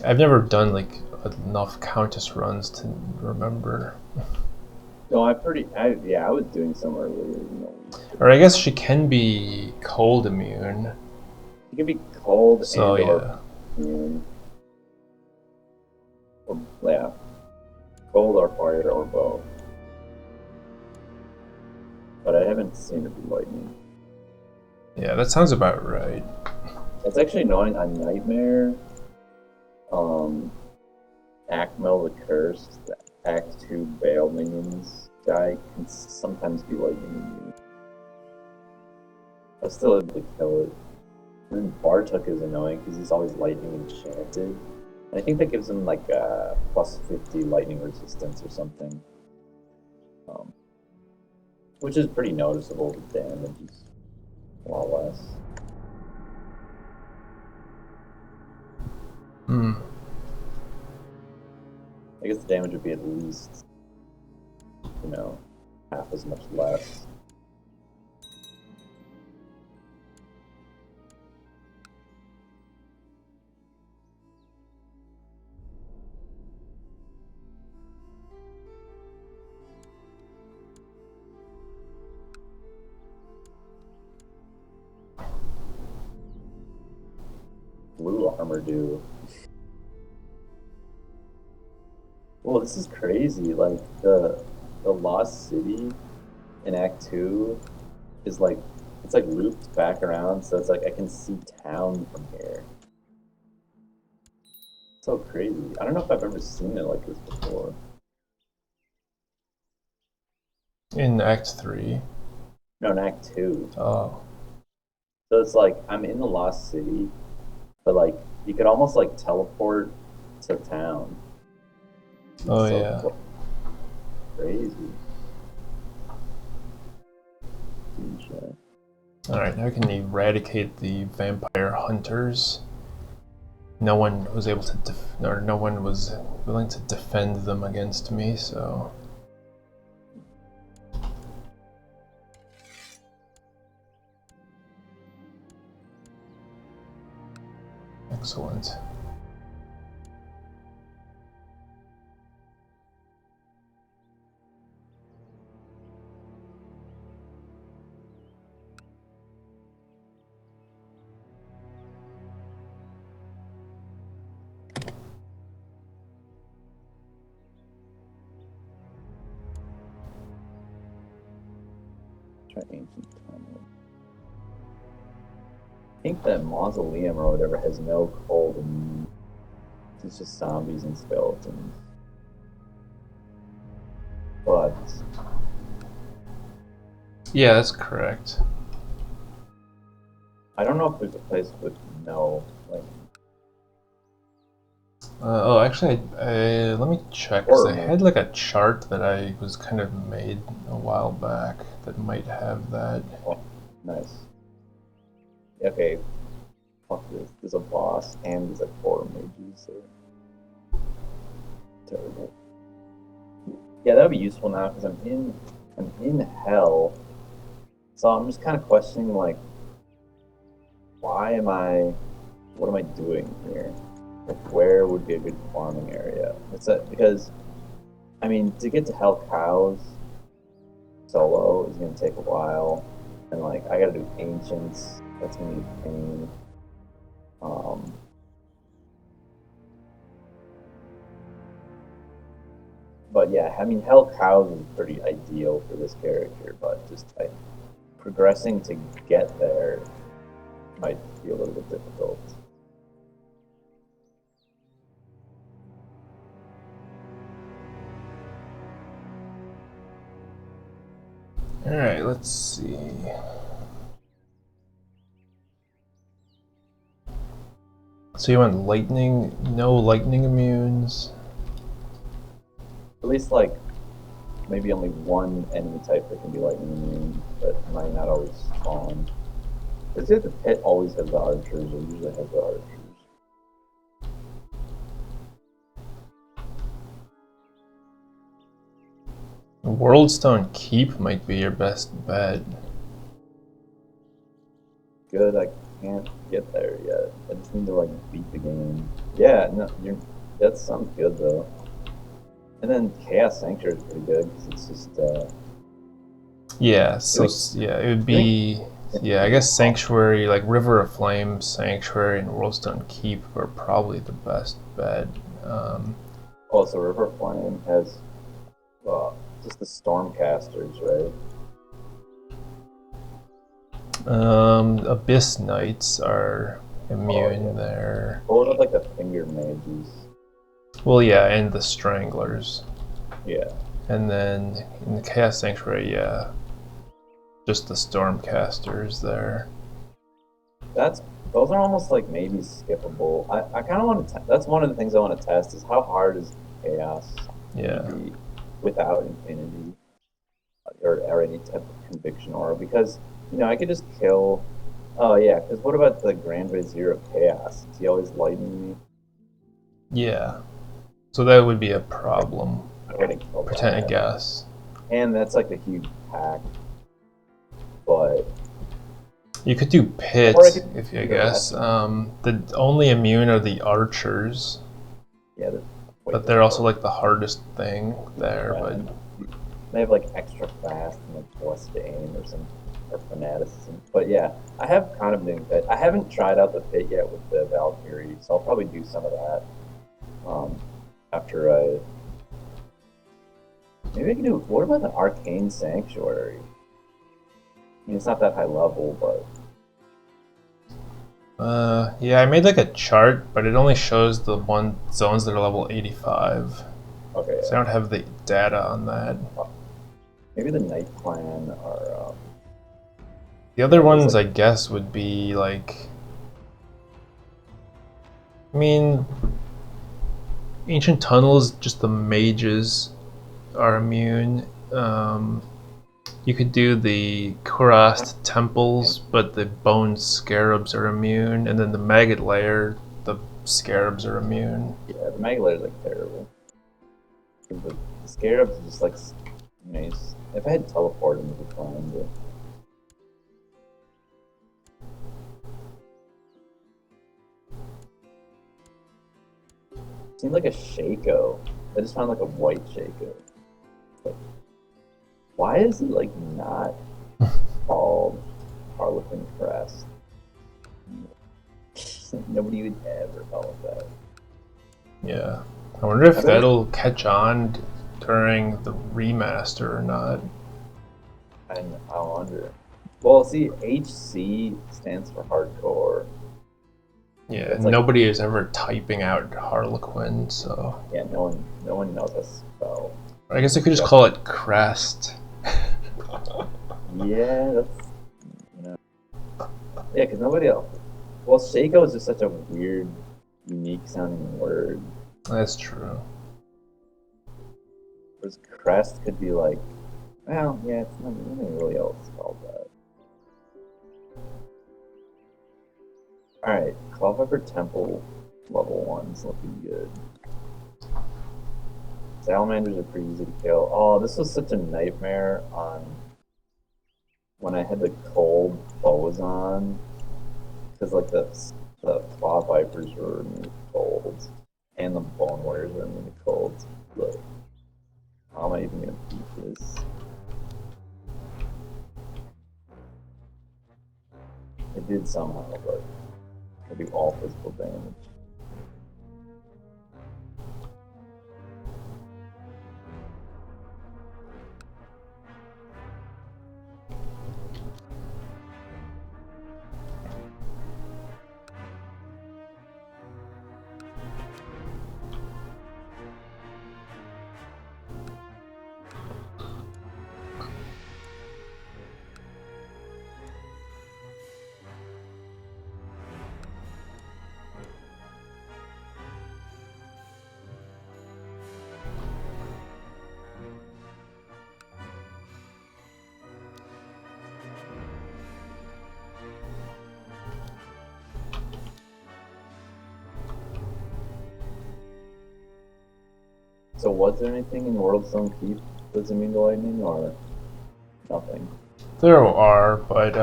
I've never done like enough Countess runs to remember. No, I was doing some earlier. Or I guess she can be cold immune. It can be cold So and yeah. or immune. Or, yeah, cold or fire or both. But I haven't seen it be lightning. Yeah, that sounds about right. It's actually annoying on Nightmare. Acmel the Cursed, the Act 2 Bale Minions guy can sometimes be lightning immune. I was still able to kill it. And then Bartuk is annoying because he's always lightning enchanted. And I think that gives him like a plus 50 lightning resistance or something. Which is pretty noticeable. The damage is a lot less. Hmm. I guess the damage would be at least, half as much less. Blue armor do. Well, this is crazy. Like the Lost City in Act 2 is like it's like looped back around, so it's like I can see town from here. So crazy. I don't know if I've ever seen it like this before. In Act 3. No, in Act 2. Oh. So it's like I'm in the Lost City, but like you could almost like teleport to town. It's Oh so yeah. crazy. Alright, now I can eradicate the vampire hunters. No one was able to no one was willing to defend them against me, so excellent. Try ancient tunnel. I think that mausoleum or whatever has no cold and it's just zombies and skeletons. But Yeah, that's correct. I don't know if there's a place with no like Oh, actually, let me check because I Or had like a chart that I was kind of made a while back that might have that. oh, nice. Okay, fuck this. There's a boss and there's like 4 mages. So terrible. Yeah, that would be useful now because I'm in hell. So I'm just kind of questioning like, what am I doing here? Like, where would be a good farming area? It's that because I mean to get to hell cows solo is gonna take a while, and like I gotta do ancients. That's gonna be a pain. Um, but yeah, I mean hell cows is pretty ideal for this character, but just like progressing to get there might be a little bit difficult. All right, let's see. So you want lightning? No lightning immunes. At least like maybe only one enemy type that can be lightning immune, but might not always spawn. Is it the pit always has the archers, or usually has the archers? Worldstone Keep might be your best bet. Good, I can't get there yet. I just need to like beat the game. Yeah, no, that sounds good though. And then Chaos Sanctuary is pretty good because it's just Yeah, so like, yeah, it would be yeah, I guess Sanctuary, like River of Flames, Sanctuary, and Worldstone Keep are probably the best bet. Um, also River Flame has just the Stormcasters, right? Abyss Knights are immune yeah. there. What about like the Finger Mages? Well, yeah, and the Stranglers. Yeah. And then in the Chaos Sanctuary, yeah, just the Stormcasters there. Those are almost like maybe skippable. I kind of want to. That's one of the things I want to test is how hard is chaos Yeah. to be without infinity or any type of conviction aura because I could just kill. Oh yeah, because what about the Grand Vizier of Chaos? Is he always lightning me? Yeah. So that would be a problem. I'm gonna kill Pretend to that. guess. And that's like a huge pack. But You could do Pit Or I could if do you the guess. rest. The only immune are the archers, yeah, but they're also like the hardest thing there. But they have like extra fast and like blessed aim or fanaticism. But yeah, I have kind of doing pit. I haven't tried out the pit yet with the Valkyrie, so I'll probably do some of that. After maybe I can do. What about the Arcane Sanctuary? I mean, it's not that high level, but yeah, I made like a chart, but it only shows the one zones that are level 85. okay. So I don't have the data on that. Maybe the Night Clan are. The other ones, I guess, would be like. I mean, Ancient Tunnels, just the mages are immune. You could do the Kurast Temples, but the Bone Scarabs are immune, and then the Maggot Lair, the Scarabs are immune. Yeah, the Maggot Lair is like terrible. The Scarabs are just like nice. If I had teleport, it would be fine, but. Seems like a Shaco. I just found like a white Shaco. Like, why is it like not called Harlequin Crest? Nobody would ever call it that. Yeah. I wonder if that'll catch on during the remaster or not. I wonder. Well, see, HC stands for hardcore. Yeah, It's like, nobody is ever typing out Harlequin, so. yeah, no one knows that spell. I guess I could just call it Crest. Yeah, that's yeah, because nobody else. Well, Shaco is just such a weird, unique sounding word. That's true. Whereas crest could be like, well, yeah, it's nothing really else called that. Alright, Claw Viper Temple level 1's looking good. Salamanders are pretty easy to kill. Oh, this was such a nightmare on when I had the cold bows on. Because like the Claw Vipers were immune to colds. And the Bone Warriors were immune to colds. Look. How am I even gonna beat this? It did somehow, but I do all physical damage. So was there anything in Worldstone Keep that's immune to lightning, or nothing? There are, but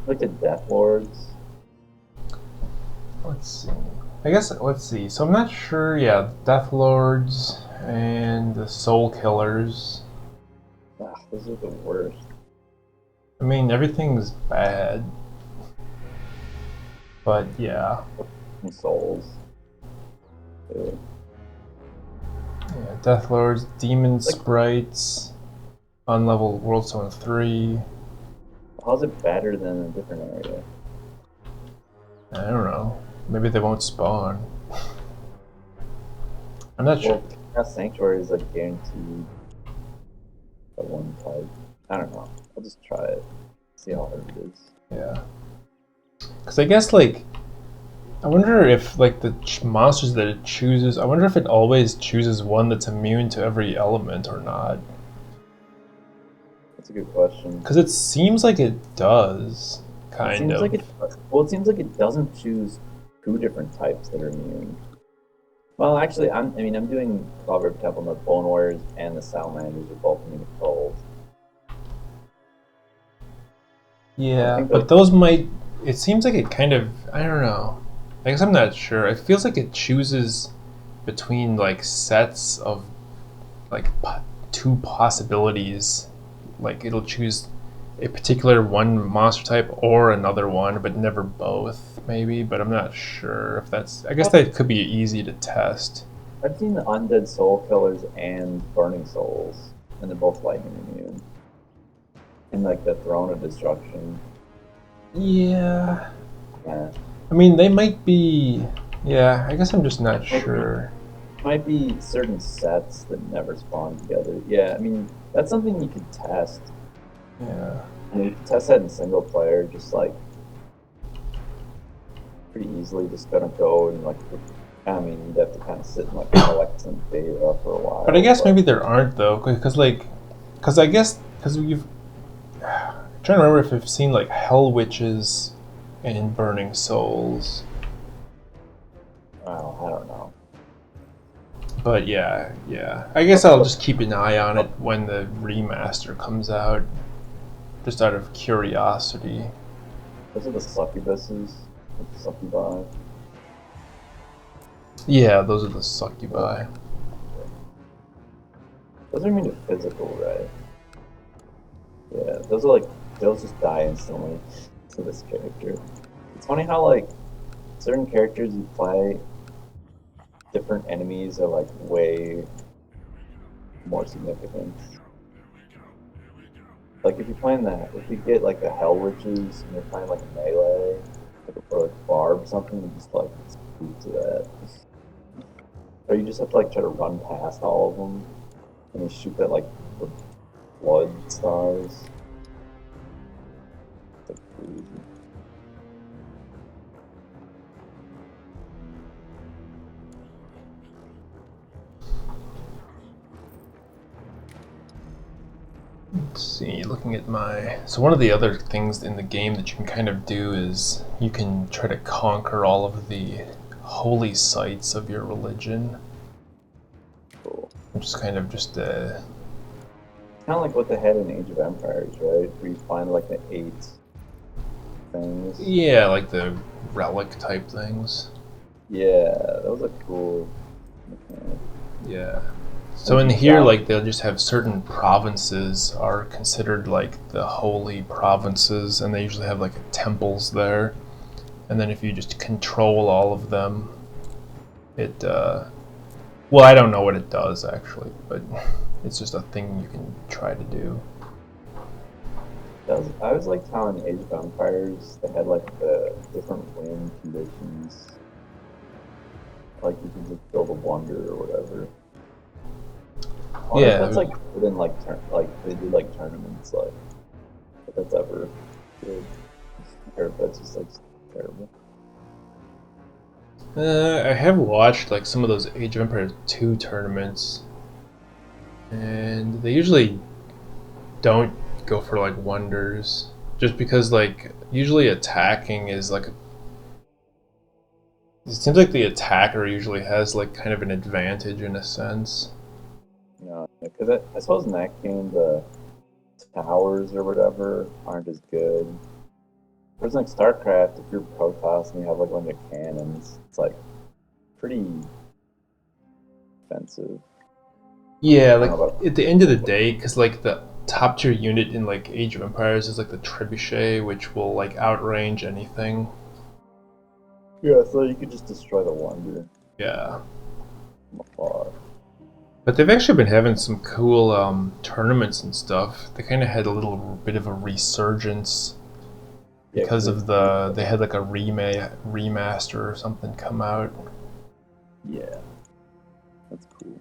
Like the Death Lords? let's see. I guess let's see. So I'm not sure. Yeah, Death Lords and the Soul Killers. Ah, those are the worst. I mean, everything's bad. But yeah. And Souls. Too. Yeah, Death Lords, Demon Sprites, Unleveled Worldstone 3. How's it better than a different area? I don't know. Maybe they won't spawn. I'm not sure. Well, Sanctuary is like guaranteed at one type. I don't know. I'll just try it. See how hard it is. Yeah. Because I guess, like, I wonder if, like, the monsters that it chooses, I wonder if it always chooses one that's immune to every element or not. That's a good question. Because it seems like it does, kind of. Like it, well, it seems like it doesn't choose 2 different types that are immune. Well, actually, I'm doing Claw Viper Temple, and the Bone Warriors and the Salamanders are both immune to cold. Yeah, but those might, it seems like it kind of, I don't know. I guess I'm not sure. It feels like it chooses between, like, sets of, like, 2 possibilities. Like, it'll choose a particular one monster type or another one, but never both, maybe. But I'm not sure if that's, I guess that could be easy to test. I've seen the Undead Soul Killers and Burning Souls, and they're both lightning immune. And like the Throne of Destruction. Yeah. Yeah. I mean, they might be, yeah, I guess I'm just not sure. Might be certain sets that never spawn together. Yeah, I mean, that's something you could test. Yeah. I mean, you can test that in single player, just like pretty easily. Just gonna go and like, I mean, you'd have to kind of sit and like collect some data for a while. But I guess maybe there aren't though, because we've. I'm trying to remember if we've seen like Hell Witches and Burning Souls. Well, I don't know. But yeah. I guess I'll just keep an eye on it when the remaster comes out, just out of curiosity. Those are the succubuses, the succubi. Yeah, those are the succubi. Those are immune to physical, right? Yeah, those are like, they'll just die instantly to this character. It's funny how like certain characters you play, different enemies are like way more significant. Like if you're playing that, if you get like the Hell Witches and you're playing like a melee, or like Barb or something, you just like speed to that. Or you just have to like try to run past all of them and you shoot that like the blood stars. It's like crazy. Let's see, looking at my... So one of the other things in the game that you can kind of do is you can try to conquer all of the holy sites of your religion. Cool. Which is kind of just Kind of like what they had in Age of Empires, right? Where you find like the 8 things. Yeah, like the relic type things. Yeah, that was a cool mechanic. Yeah. So in here, like, they'll just have certain provinces are considered like the holy provinces, and they usually have like temples there. And then if you just control all of them, it, well, I don't know what it does actually, but it's just a thing you can try to do. I was like how in Age of Empires they had like the different wind conditions. Like you can just build a wonder or whatever. Yeah, That's like within like they do like tournaments like if that's ever good. Or if that's just like terrible. I have watched like some of those Age of Empires 2 tournaments, and they usually don't go for like wonders, just because like usually attacking is like it seems like the attacker usually has like kind of an advantage in a sense. Yeah, because I suppose in that game the towers or whatever aren't as good. Whereas like StarCraft, if you're Protoss and you have like one of the cannons, it's like pretty expensive. Yeah, like at the end of the day, because like the top tier unit in like Age of Empires is like the trebuchet, which will like outrange anything. Yeah, so you could just destroy the wonder Yeah. from afar. But they've actually been having some cool tournaments and stuff. They kind of had a little bit of a resurgence because of they had like a remaster or something come out. Yeah, that's cool.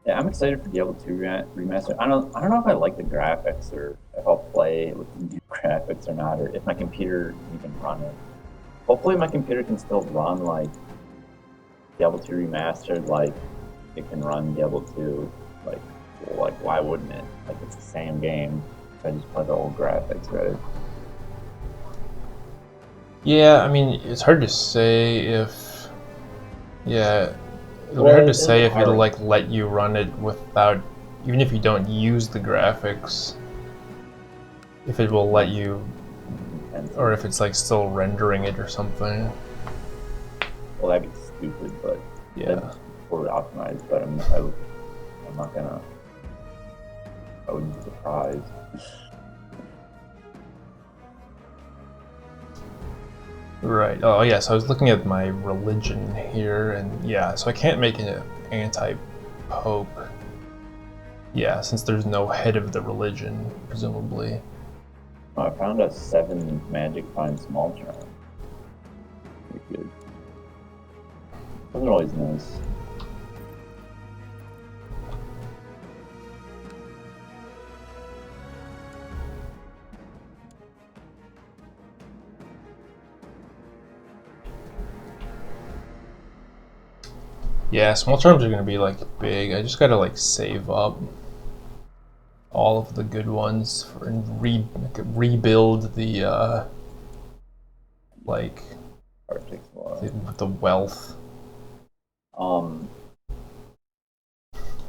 Yeah, I'm excited for Diablo 2 remaster. I don't know if I like the graphics or if I'll play with the new graphics or not, or if my computer can even run it. Hopefully, my computer can still run like Diablo 2 remastered, like it can run Diablo 2. Like why wouldn't it? Like it's the same game. I just play the old graphics, right? Yeah, I mean, it's hard to say if... Yeah, it'll be hard to say if it'll like let you run it without... Even if you don't use the graphics, if it will let you... Or if it's like still rendering it or something. Well, that'd be stupid, but yeah, fully optimized. But I'm not gonna. I wouldn't be surprised. Right. Oh, yeah. So I was looking at my religion here, and yeah, so I can't make an anti-pope. Yeah, since there's no head of the religion, presumably. Oh, I found a 7 magic find small charm. Pretty good. Those are always nice. Yeah, small charms are gonna be like big. I just gotta like save up all of the good ones and rebuild the like the wealth.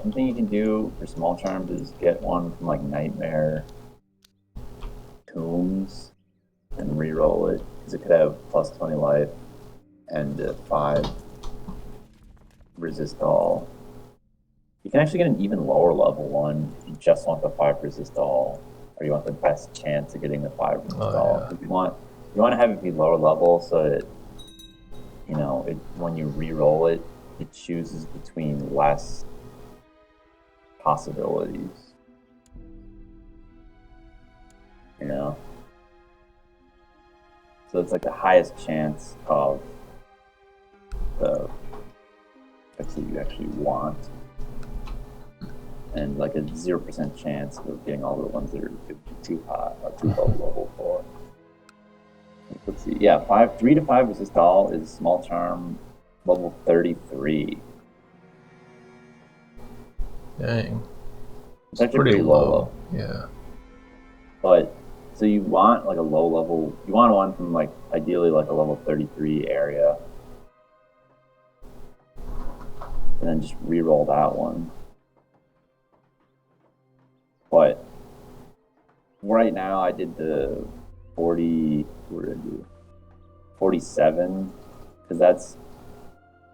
Something you can do for small charms is get one from like Nightmare Tombs and re-roll it because it could have plus 20 life and 5 resist all. You can actually get an even lower level one if you just want the 5 resist all, or you want the best chance of getting the 5 resist all. Yeah. If you want to have it be lower level so that when you re-roll it, it chooses between less possibilities. So it's like the highest chance of the effects that you actually want, and like a 0% chance of getting all the ones that are too high or too low level for. Let's see. Yeah, 3 to 5 resist all is small charm level 33. Dang. It's actually pretty low. Yeah. But so you want like a low level. You want one from like ideally like a level 33 area, and then just re-roll that one. But right now, I did the 40. What did I do? 47, because that's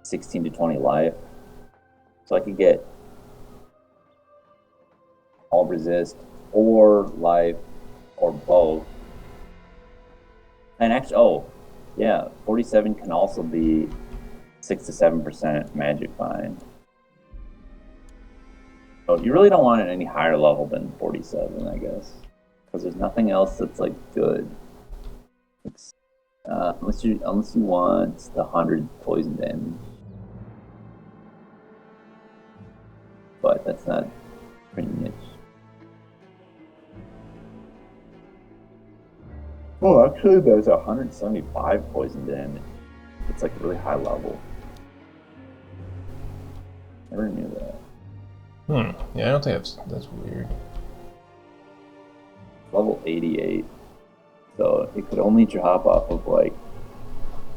16 to 20 life. So I could get all resist or life or both. And actually, oh, yeah, 47 can also be 6 to 7% magic bind. So you really don't want it any higher level than 47, I guess, because there's nothing else that's like good. Unless you want the 100 poison damage, but that's not pretty niche. Oh, actually, there's 175 poison damage. It's like really high level. Never knew that. Yeah, I don't think that's weird. Level 88. So it could only drop off of like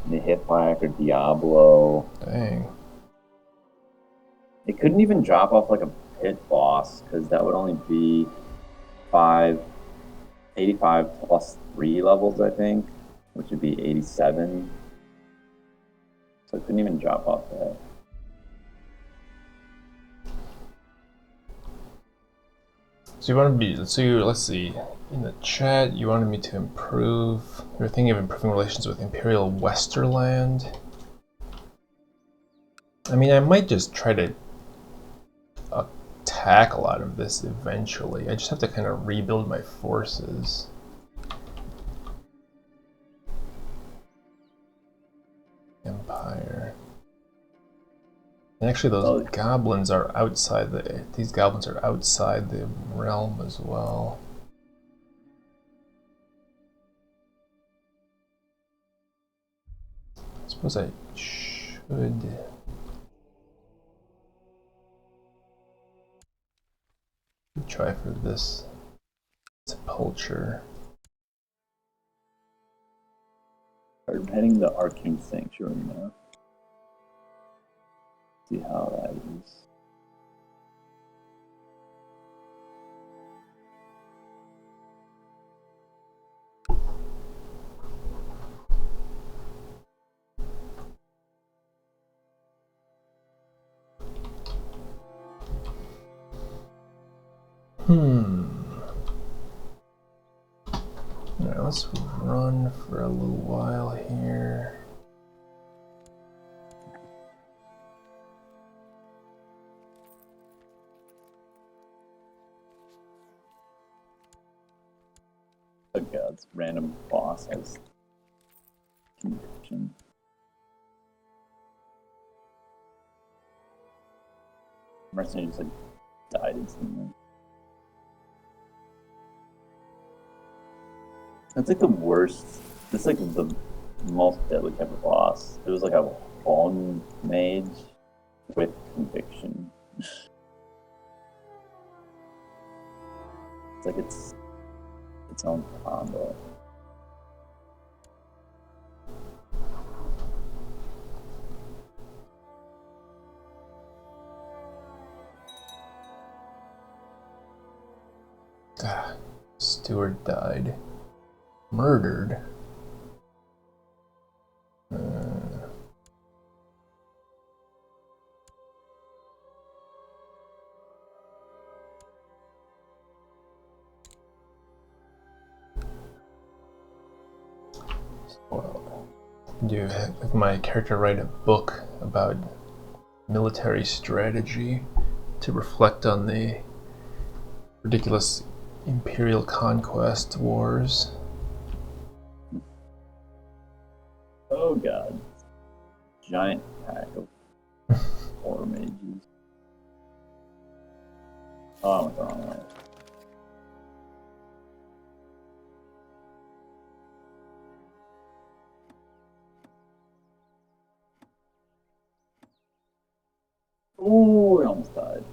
Nihilpack or Diablo. Dang. It couldn't even drop off like a pit boss, because that would only be 85 plus 3 levels, I think, which would be 87. So it couldn't even drop off that. So you want to be, let's see, in the chat, you wanted me to improve, you're thinking of improving relations with Imperial Westerland. I mean, I might just try to attack a lot of this eventually. I just have to kind of rebuild my forces. Empire. And actually, those goblins are outside these goblins are outside the realm as well. I suppose I should try for this sepulture. I'm heading to Arcane Sanctuary now. See how that is. Alright, let's run for a little while here. Oh god, this random boss has conviction. Mercenary just like died instantly. That's like the worst. That's like the most deadly type of boss. It was like a bone mage with conviction. It's like its own combo. Steward died. Murdered. Well, do have my character write a book about military strategy to reflect on the ridiculous Imperial conquest wars. Oh god. Giant pack of 4 mages. Oh, I went the wrong way. Ooh, I almost died.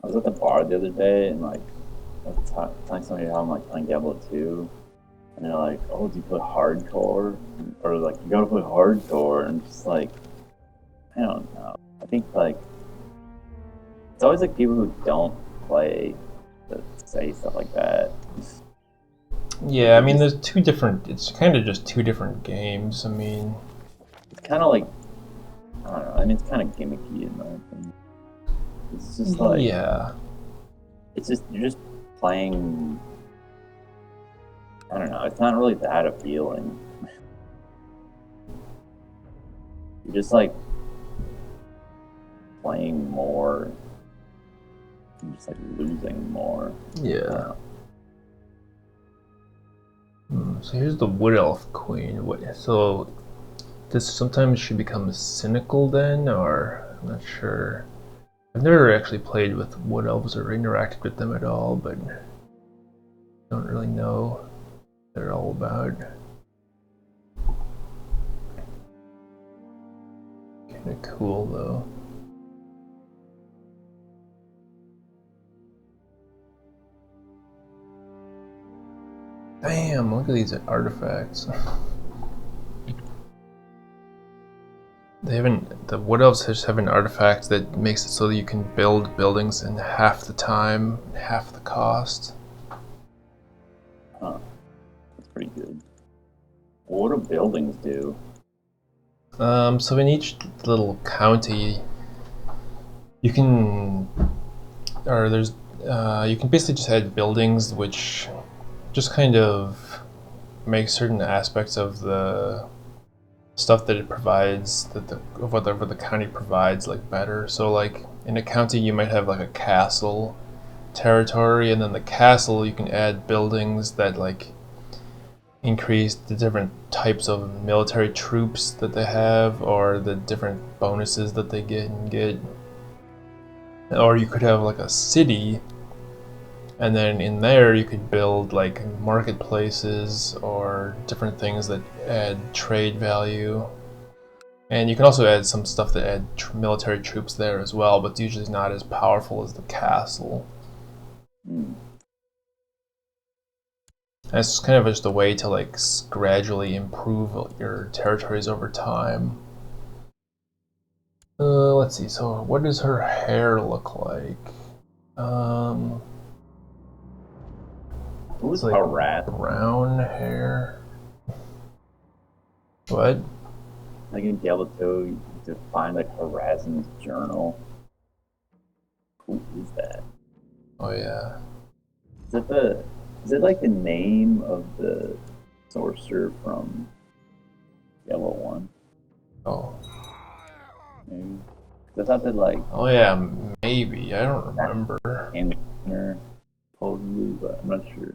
was at the bar the other day and like I was telling somebody how I'm like playing Diablo 2, and they're like, "Oh, do you play hardcore?" Or like, "You gotta play hardcore," and just like, I don't know. I think like it's always like people who don't play that say stuff like that. Yeah, I mean, there's two different. It's kind of just two different games. I mean, It's kind of like I don't know. I mean, it's kind of gimmicky in my opinion. It's just like yeah, it's just you're just playing. I don't know. It's not really that appealing. You're just like playing more. You're just like losing more. yeah. So here's the Wood Elf Queen. So this sometimes she becomes cynical then, or I'm not sure. I've never actually played with Wood Elves or interacted with them at all, but don't really know what they're all about. Kinda cool though. Damn, look at these artifacts. The Wood Elves just have an artifact that makes it so that you can build buildings in half the time, half the cost. Huh. That's pretty good. What do buildings do? So in each little county, you can, or there's, you can basically just add buildings which just kind of make certain aspects of the stuff that it provides, of whatever the county provides, like better. So like in a county, you might have like a castle territory, and then the castle you can add buildings that like increase the different types of military troops that they have, or the different bonuses that they get. Or you could have like a city, and then in there you could build like marketplaces or different things that add trade value. And you can also add some stuff that add military troops there as well, but it's usually not as powerful as the castle. Hmm. And it's kind of just a way to like gradually improve your territories over time. Let's see. So, what does her hair look like? Who's It's like a rat? brown hair. What? Like in Diablo 2, you have to find like Horizon's journal. Who is that? Oh yeah. Is it like the name of the sorcerer from Diablo 1? Oh. Maybe. 'Cause I thought that like Oh yeah. Maybe. I don't remember. Anner supposedly, but I'm not sure.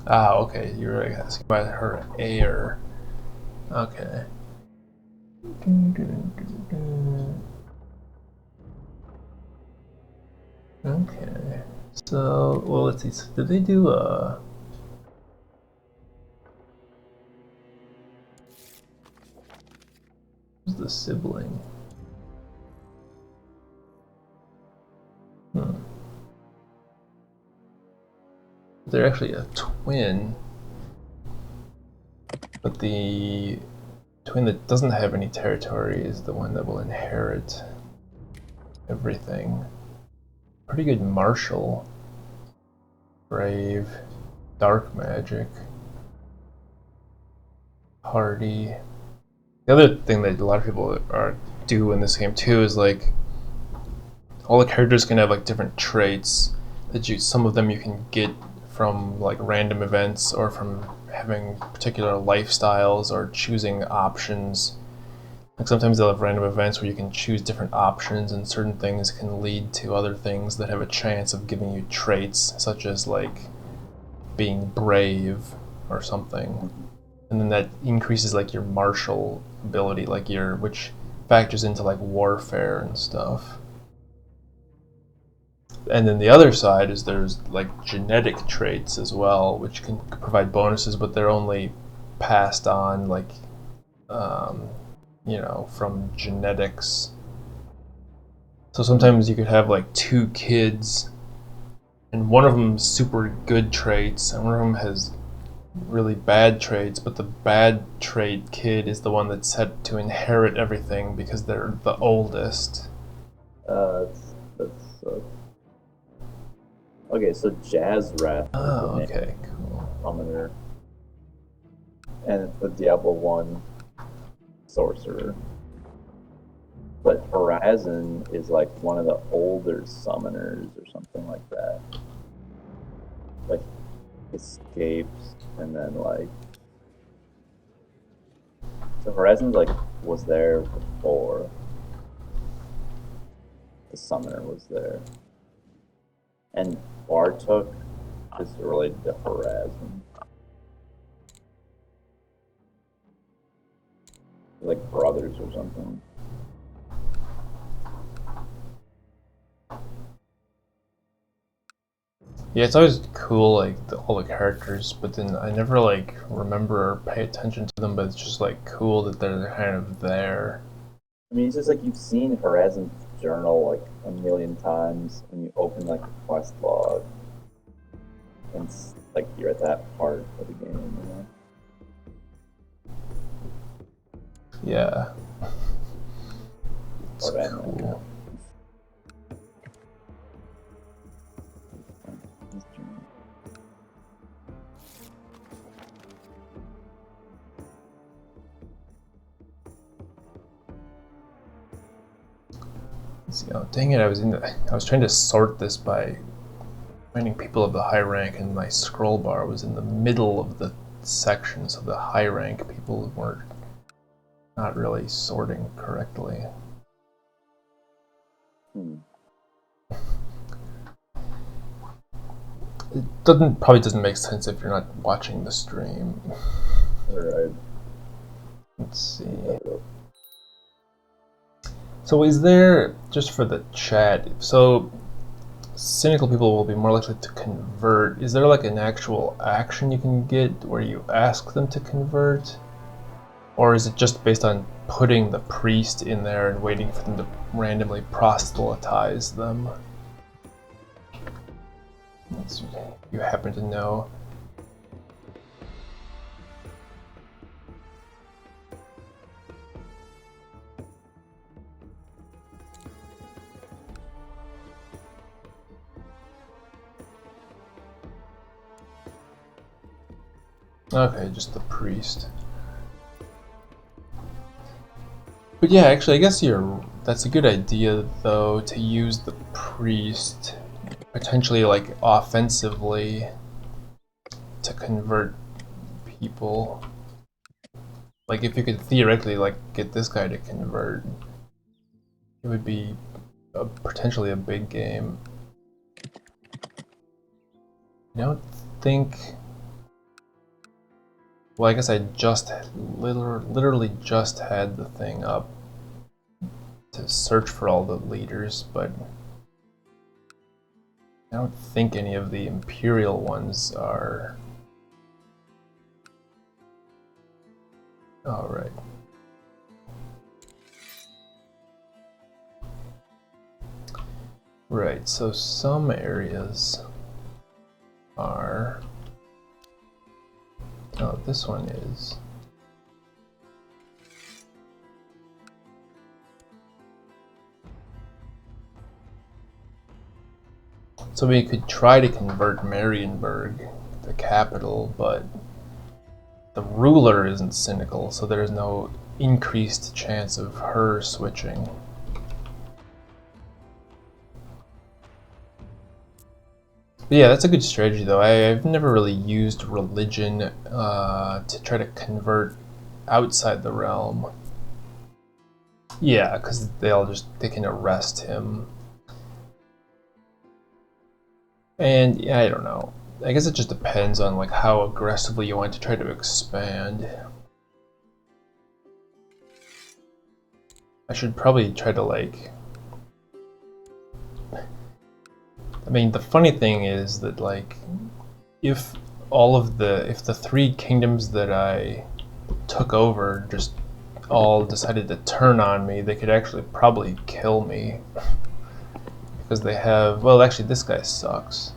Ah, okay. You're asking about her heir. Okay. Okay. So, well, let's see. So did they do who's the sibling? They're actually a twin, but the twin that doesn't have any territory is the one that will inherit everything. Pretty good martial, brave, dark magic, hardy. The other thing that a lot of people do in this game too is like all the characters can have like different traits that some of them you can get from like random events or from having particular lifestyles or choosing options. Like sometimes they'll have random events where you can choose different options, and certain things can lead to other things that have a chance of giving you traits, such as like being brave or something. And then that increases like your martial ability, like which factors into like warfare and stuff. And then the other side is there's like genetic traits as well, which can provide bonuses, but they're only passed on like you know, from genetics. So sometimes you could have like two kids, and one of them's super good traits, and one of them has really bad traits, but the bad trait kid is the one that's set to inherit everything because they're the oldest. That's okay, so Jazz Wrath is the Oh, name okay, cool. summoner. And it's the Diablo 1 sorcerer. But Horizon is like one of the older summoners or something like that. Like escapes and then like so Horizon's like was there before the summoner was there. And Bartok is related to Horizon. Like brothers or something. Yeah, it's always cool, like all the characters, but then I never like remember or pay attention to them. But it's just like cool that they're kind of there. I mean, it's just like you've seen Horizon's journal like a million times when you open like the quest log, and it's like you're at that part of the game, you know? Yeah, it's Or cool. See, oh, dang it! I was trying to sort this by finding people of the high rank, and my scroll bar was in the middle of the section, so the high rank people weren't not really sorting correctly. It probably doesn't make sense if you're not watching the stream. Alright. Let's see. So is there, just for the chat, so cynical people will be more likely to convert. Is there like an actual action you can get where you ask them to convert? Or is it just based on putting the priest in there and waiting for them to randomly proselytize them? You happen to know. Okay, just the priest. But yeah, actually, I guess that's a good idea, though, to use the priest potentially, like, offensively to convert people. Like, if you could theoretically, like, get this guy to convert, it would be potentially a big game. I don't think... Well, I guess I just literally just had the thing up to search for all the leaders, but I don't think any of the Imperial ones are... All right. Right, so some areas are... Oh, this one is. So we could try to convert Marienburg, the capital, but the ruler isn't cynical, so there's no increased chance of her switching. But yeah, that's a good strategy, though. I've never really used religion to try to convert outside the realm. Yeah, because they can arrest him. And yeah, I don't know. I guess it just depends on like how aggressively you want to try to expand. I should probably try to like... I mean, the funny thing is that like if the 3 kingdoms that I took over just all decided to turn on me, they could actually probably kill me. Because they have, well, actually this guy sucks.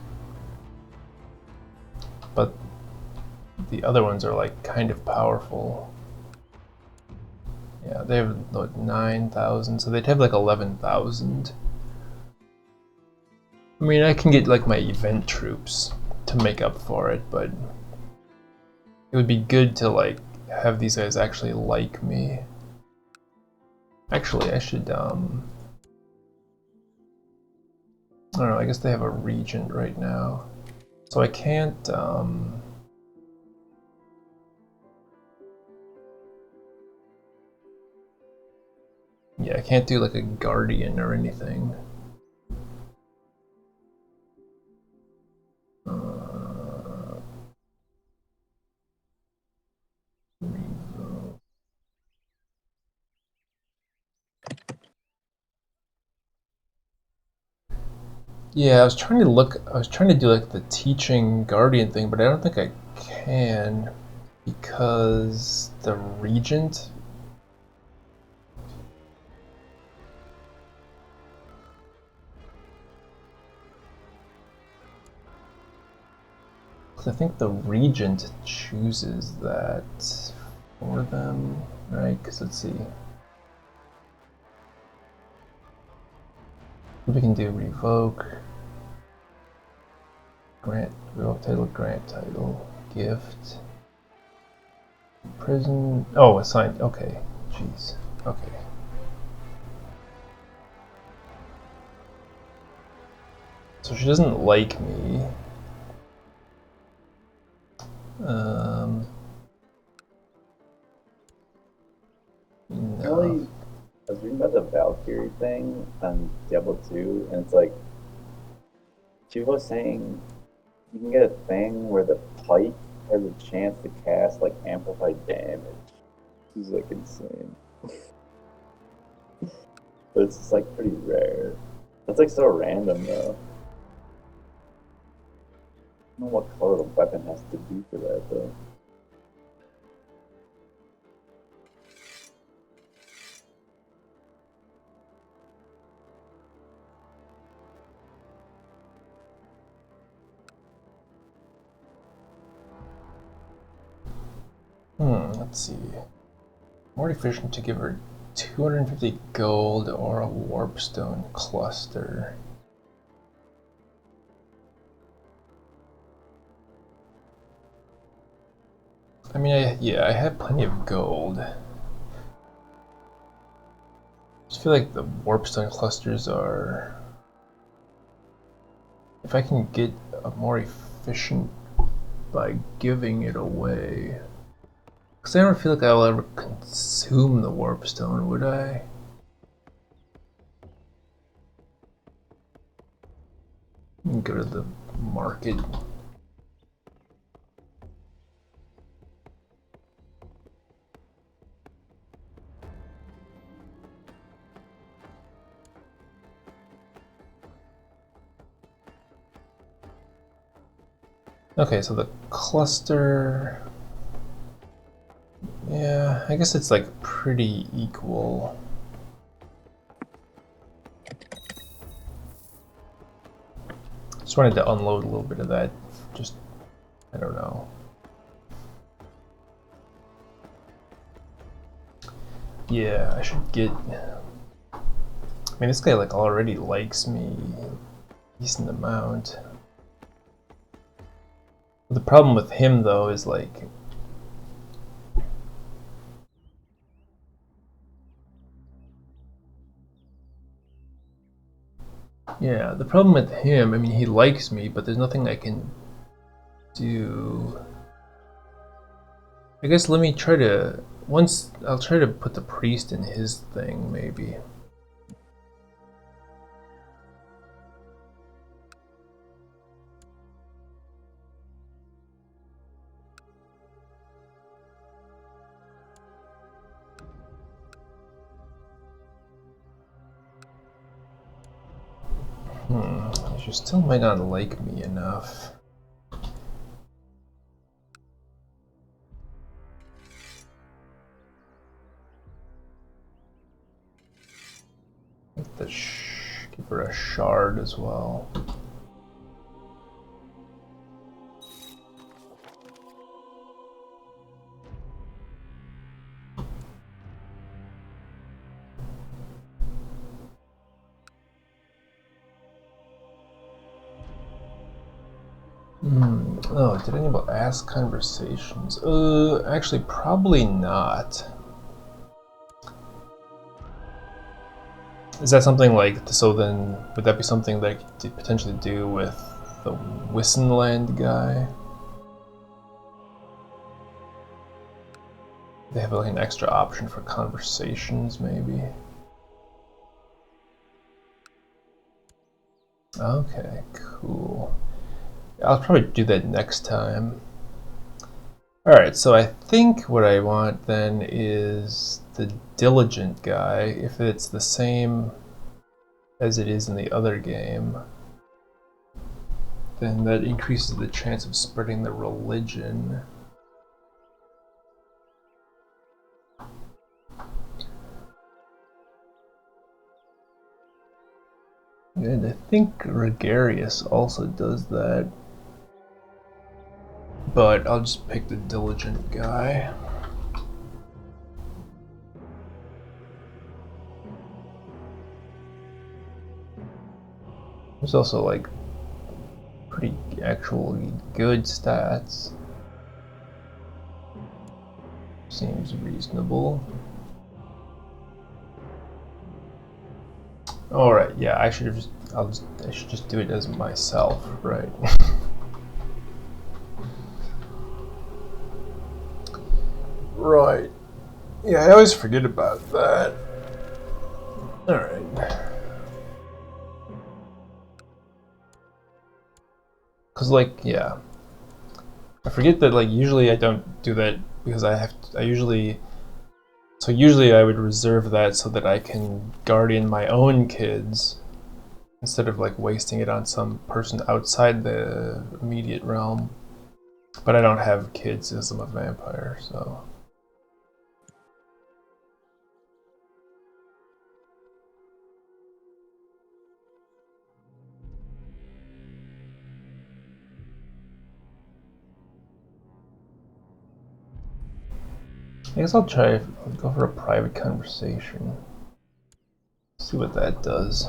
But the other ones are like kind of powerful. Yeah, they have like 9,000, so they'd have like 11,000. I mean, I can get like my event troops to make up for it, but it would be good to like have these guys actually like me. Actually, I should, I don't know, I guess they have a regent right now. So I can't, yeah, I can't do like a guardian or anything. Yeah, I was trying to do like the teaching guardian thing, but I don't think I can because the regent. I think the regent chooses that for them, right? Because let's see. We can do revoke, grant, revoke title, grant title, gift, prison. Oh, assign. Okay, jeez. Okay. So she doesn't like me. Really, No. I was reading about the Valkyrie thing on Diablo 2, and it's like she was saying you can get a thing where the pike has a chance to cast like amplified damage. This is like insane. But it's just like pretty rare. That's like so random though. I don't know what color the weapon has to do for that though. Let's see. More efficient to give her 250 gold or a warpstone cluster. I mean, yeah, I have plenty of gold. I just feel like the warpstone clusters are... If I can get a more efficient by giving it away... Because I don't feel like I'll ever consume the warpstone, would I? Go to the market. Okay, so the cluster... Yeah, I guess it's like pretty equal. Just wanted to unload a little bit of that, just, I don't know. Yeah, I should get... I mean, this guy like already likes me a decent amount. The problem with him though is like... Yeah, the problem with him, I mean, he likes me, but there's nothing I can do. I guess let me try to... I'll try to put the priest in his thing, maybe. She still might not like me enough. give her a shard as well. Oh, did anyone ask conversations? Actually, probably not. Is that something like, so then, would that be something that I could potentially do with the Wissenland guy? They have like an extra option for conversations, maybe? Okay, cool. I'll probably do that next time. Alright, so I think what I want then is the diligent guy, if it's the same as it is in the other game, then that increases the chance of spreading the religion. And I think Gregarious also does that. But I'll just pick the diligent guy. There's also like pretty actually good stats. Seems reasonable. Alright, yeah, I should just do it as myself, right? Right. Yeah, I always forget about that. Alright. Cause like, yeah. I forget that like usually I don't do that because usually I would reserve that so that I can guardian my own kids instead of like wasting it on some person outside the immediate realm. But I don't have kids as I'm a vampire, so. I guess I'll go for a private conversation. See what that does.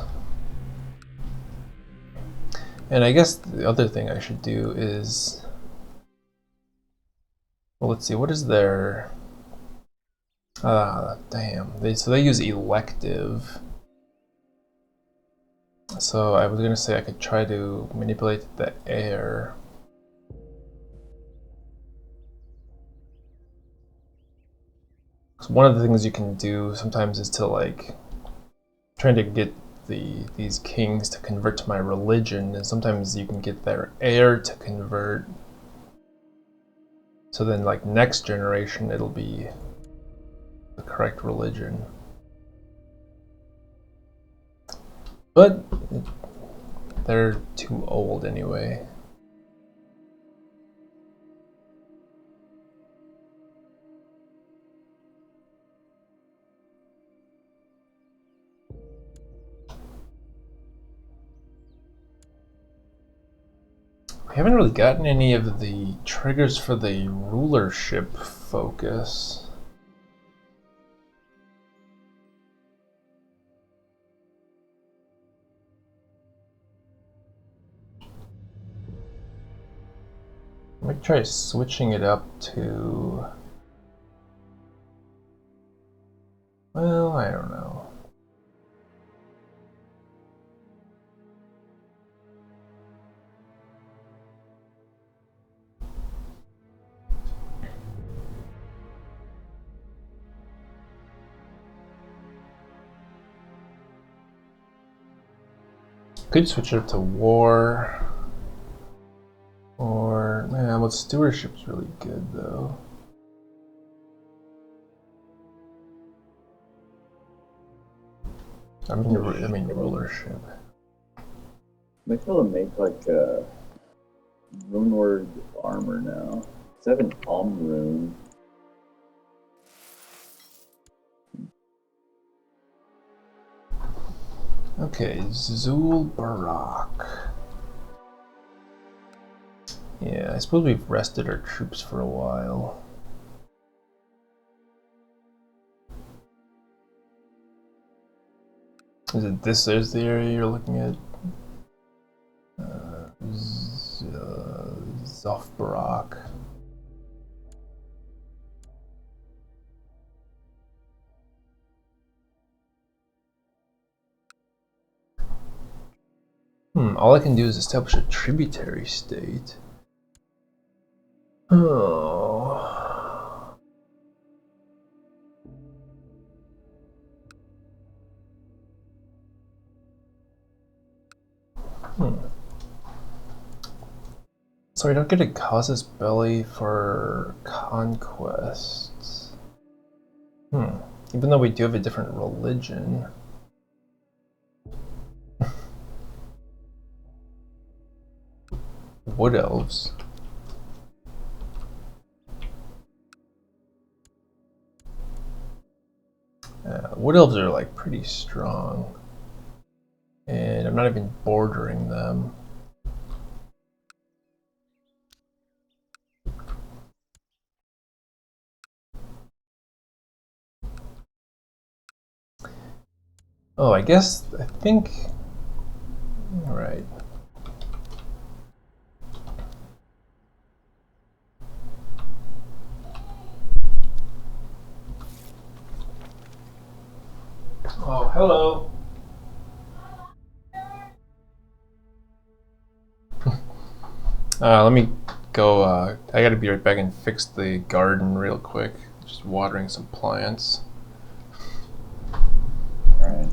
And I guess the other thing I should do is, well, let's see, what is their, damn, so they use elective. So I was gonna say I could try to manipulate the air. So one of the things you can do sometimes is to like, trying to get these kings to convert to my religion, and sometimes you can get their heir to convert. So then like next generation it'll be the correct religion. But they're too old anyway. We haven't really gotten any of the triggers for the rulership focus. I might try switching it up to, well, I don't know. Could switch it up to war. Or, yeah, well, stewardship's really good though. I mean rulership. Might be able to make like a runeward armor now. 7 rune. Okay, Zul Barak. Yeah, I suppose we've rested our troops for a while. This is the area you're looking at? Zof Barak. All I can do is establish a tributary state. Oh. So I don't get a casus belli for conquests. Even though we do have a different religion. Wood elves. Wood elves are like pretty strong. And I'm not even bordering them. Oh, I think, all right. Oh, hello. Let me go, I gotta be right back and fix the garden real quick. Just watering some plants. Alright.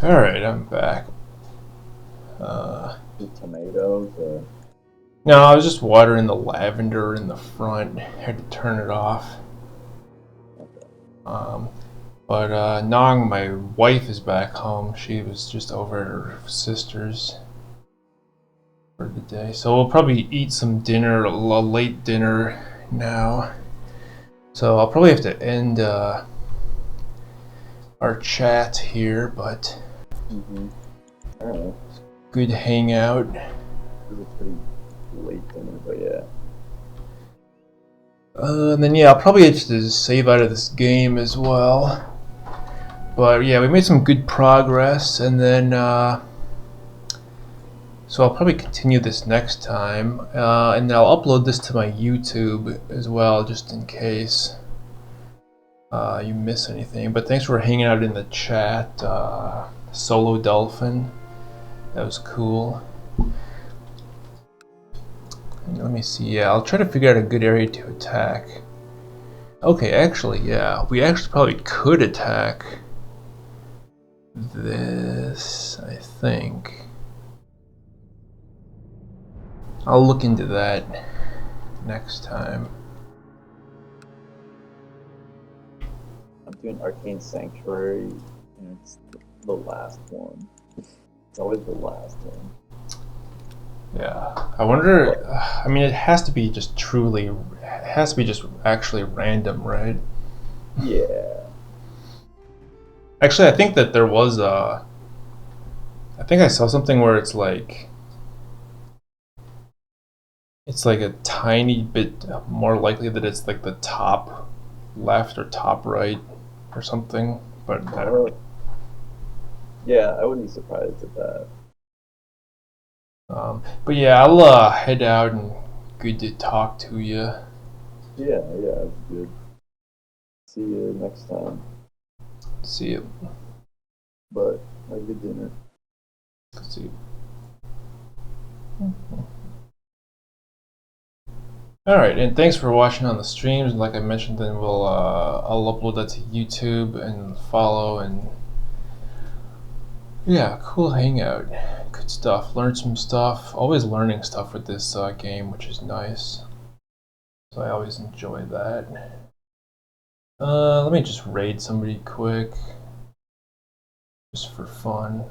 Alright, I'm back. The tomatoes. No, I was just watering the lavender in the front. Had to turn it off. But Nong, my wife, is back home. She was just over at her sister's for the day. So we'll probably eat some dinner, a late dinner now. So I'll probably have to end our chat here, but I don't know. good hangout. It was a pretty late dinner, but yeah. And then yeah, I'll probably have to save out of this game as well. But yeah, we made some good progress, and then so I'll probably continue this next time, and I'll upload this to my YouTube as well, just in case you miss anything. But thanks for hanging out in the chat, Solo Dolphin. That was cool. And let me see. Yeah, I'll try to figure out a good area to attack. Okay, actually, yeah, we actually probably could attack this, I think. I'll look into that next time. I'm doing Arcane Sanctuary, and it's the last one. It's always the last one. Yeah, I wonder. I mean, it has to be just truly. It has to be just actually random, right? Yeah. Actually, I think that there was a. I think I saw something where it's like a tiny bit more likely that it's like the top left or top right or something, but I don't know. Yeah, I wouldn't be surprised at that. But yeah, I'll head out, and good to talk to you. Yeah, it's good. See you next time. See you. But have a good dinner. See you. Alright, and thanks for watching on the streams. Like I mentioned, then I'll upload that to YouTube and follow, and yeah, cool hangout. Good stuff. Learned some stuff. Always learning stuff with this game, which is nice. So I always enjoy that. Let me just raid somebody quick, just for fun.